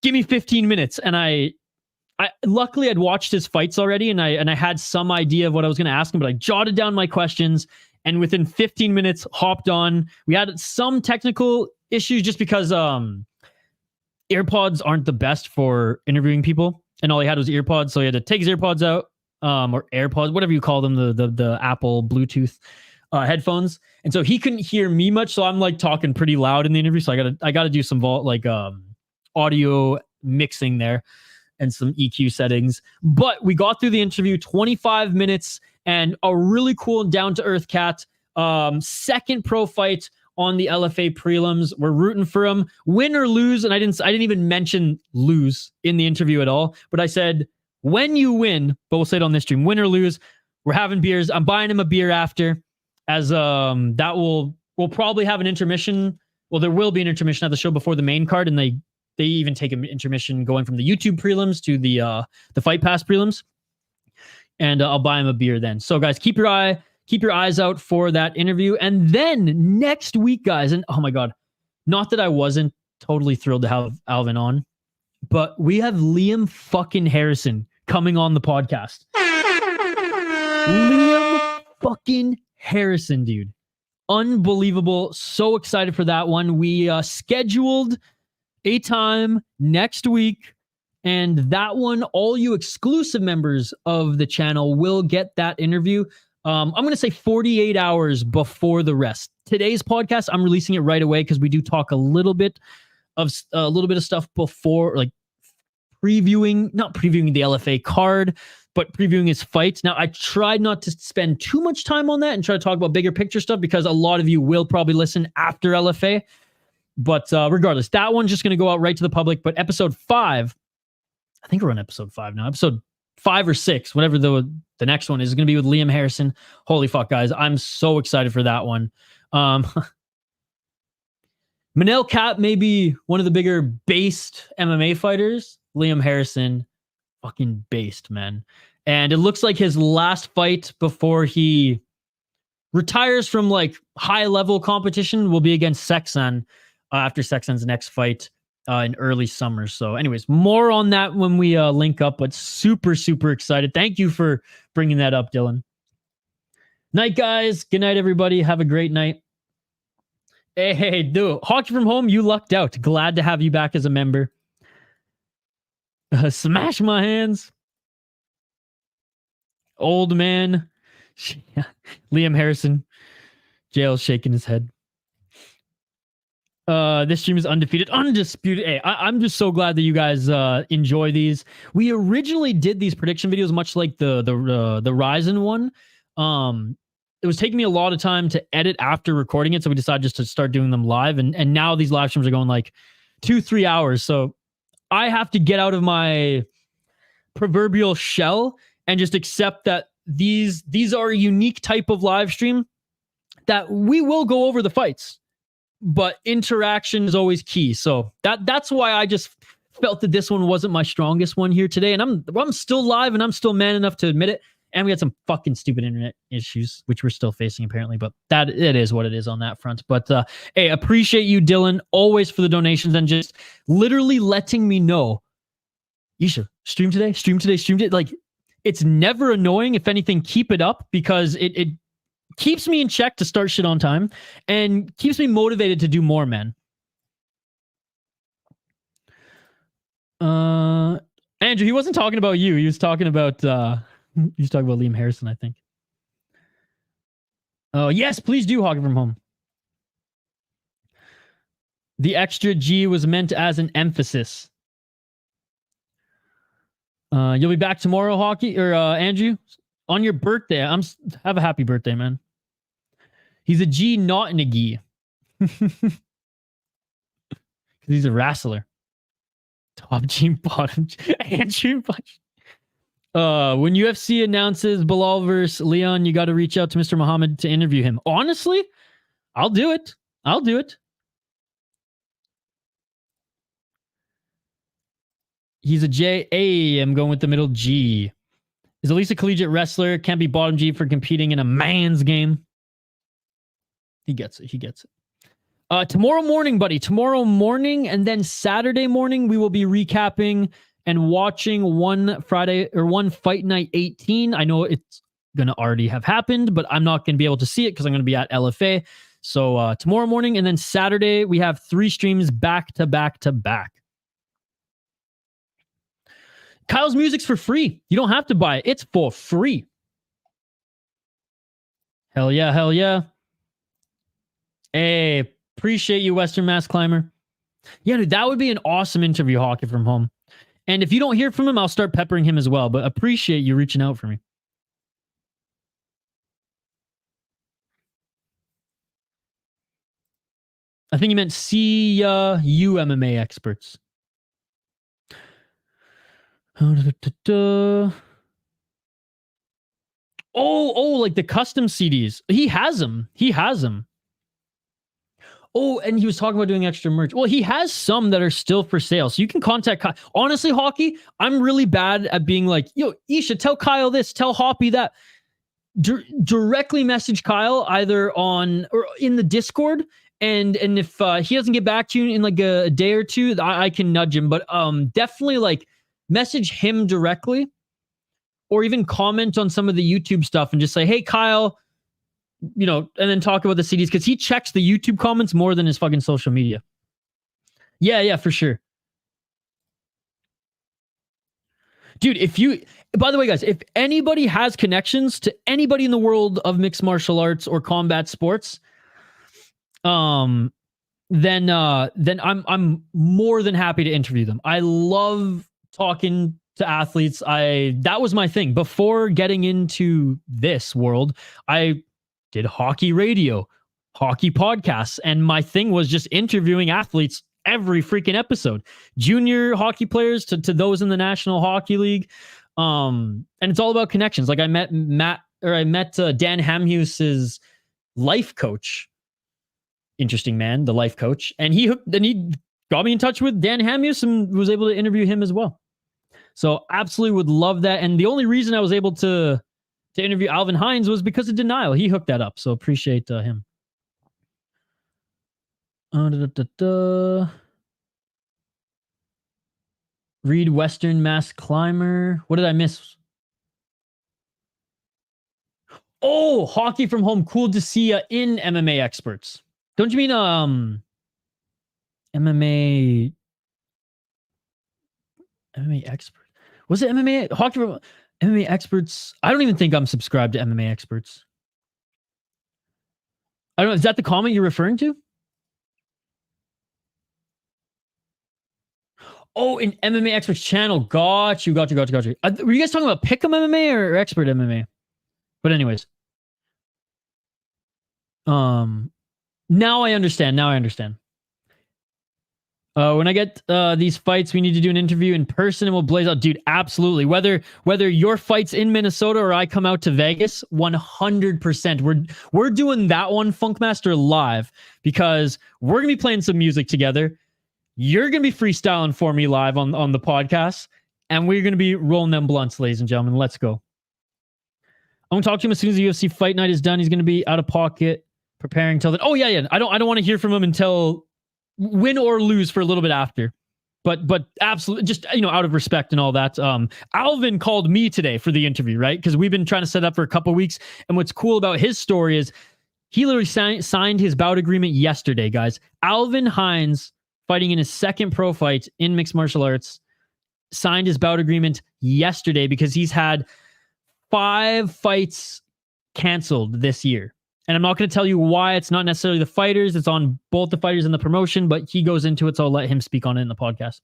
Give me 15 minutes. And I luckily I'd watched his fights already and I had some idea of what I was going to ask him, but I jotted down my questions and within 15 minutes hopped on. We had some technical issues just because AirPods aren't the best for interviewing people, and all he had was earpods, so he had to take his earpods out, or AirPods, whatever you call them, the Apple Bluetooth headphones, and so he couldn't hear me much. So I'm like talking pretty loud in the interview, so I gotta do some audio mixing there and some EQ settings. But we got through the interview, 25 minutes, and a really cool down to earth cat. Second pro fight on the LFA prelims. We're rooting for him, win or lose. And I didn't even mention lose in the interview at all, but I said, when you win, but we'll say it on this stream, win or lose, we're having beers. I'm buying him a beer after, as that we'll probably have an intermission. Well, there will be an intermission at the show before the main card. And they even take an intermission going from the YouTube prelims to the Fight Pass prelims. And I'll buy him a beer then. So guys, keep your eyes out for that interview. And then next week, guys, and oh my God, not that I wasn't totally thrilled to have Alvin on, but we have Liam fucking Harrison coming on the podcast. Liam fucking Harrison, dude. Unbelievable. So excited for that one. We scheduled a time next week, and that one, all you exclusive members of the channel will get that interview. I'm going to say 48 hours before the rest. Today's podcast, I'm releasing it right away because we do talk a little bit of stuff before, like not previewing the LFA card, but previewing his fights. Now, I tried not to spend too much time on that and try to talk about bigger picture stuff because a lot of you will probably listen after LFA. But regardless, that one's just going to go out right to the public. But episode 5, I think we're on episode 5 now. Episode 5 or 6, whatever the next one is going to be with Liam Harrison. Holy fuck, guys. I'm so excited for that one. Manel Kape may be one of the bigger based MMA fighters. Liam Harrison, fucking based, man. And it looks like his last fight before he retires from like high level competition will be against Sexan after Sexan's next fight in early summer. So anyways, more on that when we link up, but super, super excited. Thank you for bringing that up, Dylan. Night, guys. Good night, everybody. Have a great night. Hey, dude. Hockey from Home, you lucked out. Glad to have you back as a member. Smash my hands. Old man. Liam Harrison. JL's shaking his head. This stream is undefeated. Undisputed. Hey, I'm just so glad that you guys enjoy these. We originally did these prediction videos much like the Ryzen one. It was taking me a lot of time to edit after recording it, so we decided just to start doing them live. And now these live streams are going like 2-3 hours. So I have to get out of my proverbial shell and just accept that these are a unique type of live stream that we will go over the fights, but interaction is always key. So that's why I just felt that this one wasn't my strongest one here today. And I'm still live and I'm still man enough to admit it. And we had some fucking stupid internet issues, which we're still facing apparently, but that it is what it is on that front. But hey, appreciate you, Dylan, always for the donations and just literally letting me know, you should stream today. Like, it's never annoying. If anything, keep it up because it keeps me in check to start shit on time and keeps me motivated to do more, man. Andrew, he wasn't talking about you. He was talking about Liam Harrison, I think. Oh, yes, please do Hockey from Home. The extra G was meant as an emphasis. You'll be back tomorrow, Hockey, or Andrew, on your birthday. Have a happy birthday, man. He's a G, not an Agee. Because he's a wrestler. Top G, bottom G. Andrew, when UFC announces Bilal versus Leon, you got to reach out to Mr. Muhammad to interview him. Honestly, I'll do it. He's a J. A. I'm going with the middle G. Is at least a collegiate wrestler. Can't be bottom G for competing in a man's game. He gets it. Tomorrow morning, buddy. Tomorrow morning and then Saturday morning, we will be recapping and watching one Fight Night 18. I know it's going to already have happened, but I'm not going to be able to see it because I'm going to be at LFA. So tomorrow morning and then Saturday, we have 3 streams back to back to back. Kyle's music's for free. You don't have to buy it. It's for free. Hell yeah. Hey, appreciate you, Western Mass Climber. Yeah, dude, that would be an awesome interview, Hockey from Home. And if you don't hear from him, I'll start peppering him as well. But appreciate you reaching out for me. I think you meant you MMA experts. Oh, like the custom CDs. He has them. Oh, and he was talking about doing extra merch. Well, he has some that are still for sale. So you can contact Kyle. Honestly, Hockey, I'm really bad at being like, yo, Isha, tell Kyle this, tell Hoppy that. Directly message Kyle either on or in the Discord. And if he doesn't get back to you in like a day or two, I can nudge him. But definitely like message him directly or even comment on some of the YouTube stuff and just say, hey, Kyle, you know, and then talk about the CDs because he checks the YouTube comments more than his fucking social media. Yeah, for sure. Dude, by the way, guys, if anybody has connections to anybody in the world of mixed martial arts or combat sports, then I'm more than happy to interview them. I love talking to athletes. That was my thing. Before getting into this world, I did hockey radio, hockey podcasts, and my thing was just interviewing athletes every freaking episode. Junior hockey players to those in the National Hockey League, And it's all about connections. Like I met Dan Hamhuis's life coach. Interesting man, the life coach. And he got me in touch with Dan Hamhuis and was able to interview him as well. So absolutely would love that. And the only reason I was able to interview Alvin Hines was because of Denial. He hooked that up. So appreciate him. Read Western Mass Climber. What did I miss? Oh, Hockey from Home. Cool to see you in MMA Experts. Don't you mean MMA Expert? Was it MMA Hockey from MMA Experts? I don't even think I'm subscribed to MMA Experts. I don't know. Is that the comment you're referring to? Oh, in MMA Experts channel. Got you. Were you guys talking about Pick'em MMA or Expert MMA? But anyways. Now I understand. When I get these fights, we need to do an interview in person and we'll blaze out. Dude, absolutely. Whether your fight's in Minnesota or I come out to Vegas, 100%. We're doing that one, Funkmaster, live because we're going to be playing some music together. You're going to be freestyling for me live on the podcast, and we're going to be rolling them blunts, ladies and gentlemen. Let's go. I'm going to talk to him as soon as the UFC fight night is done. He's going to be out of pocket, preparing till then. Oh, yeah. I don't want to hear from him until win or lose for a little bit after. But absolutely, just, out of respect and all that. Alvin called me today for the interview, right? Because we've been trying to set up for a couple weeks. And what's cool about his story is he literally signed his bout agreement yesterday, guys. Alvin Hines, fighting in his second pro fight in mixed martial arts, signed his bout agreement yesterday because he's had 5 fights canceled this year. And I'm not going to tell you why. It's not necessarily the fighters. It's on both the fighters and the promotion, but he goes into it, so I'll let him speak on it in the podcast.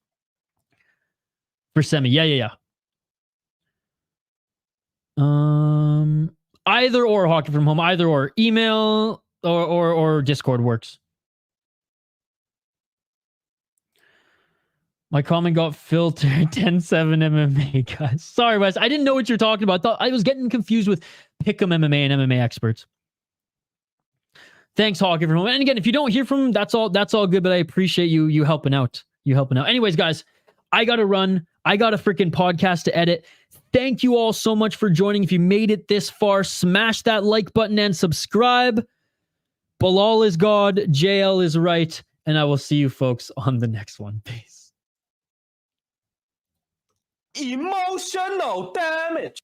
For semi. Yeah. Either or, Hockey from Home. Either or. Email or Discord works. My comment got filtered. 10-7 MMA, guys. Sorry, Wes. I didn't know what you're talking about. I was getting confused with Pick'em MMA and MMA Experts. Thanks, Hockey from Home. And again, if you don't hear from him, that's all good, but I appreciate you helping out. Anyways, guys, I got to run. I got a freaking podcast to edit. Thank you all so much for joining. If you made it this far, smash that like button and subscribe. Bilal is God. JL is right. And I will see you folks on the next one. Peace. Emotional damage.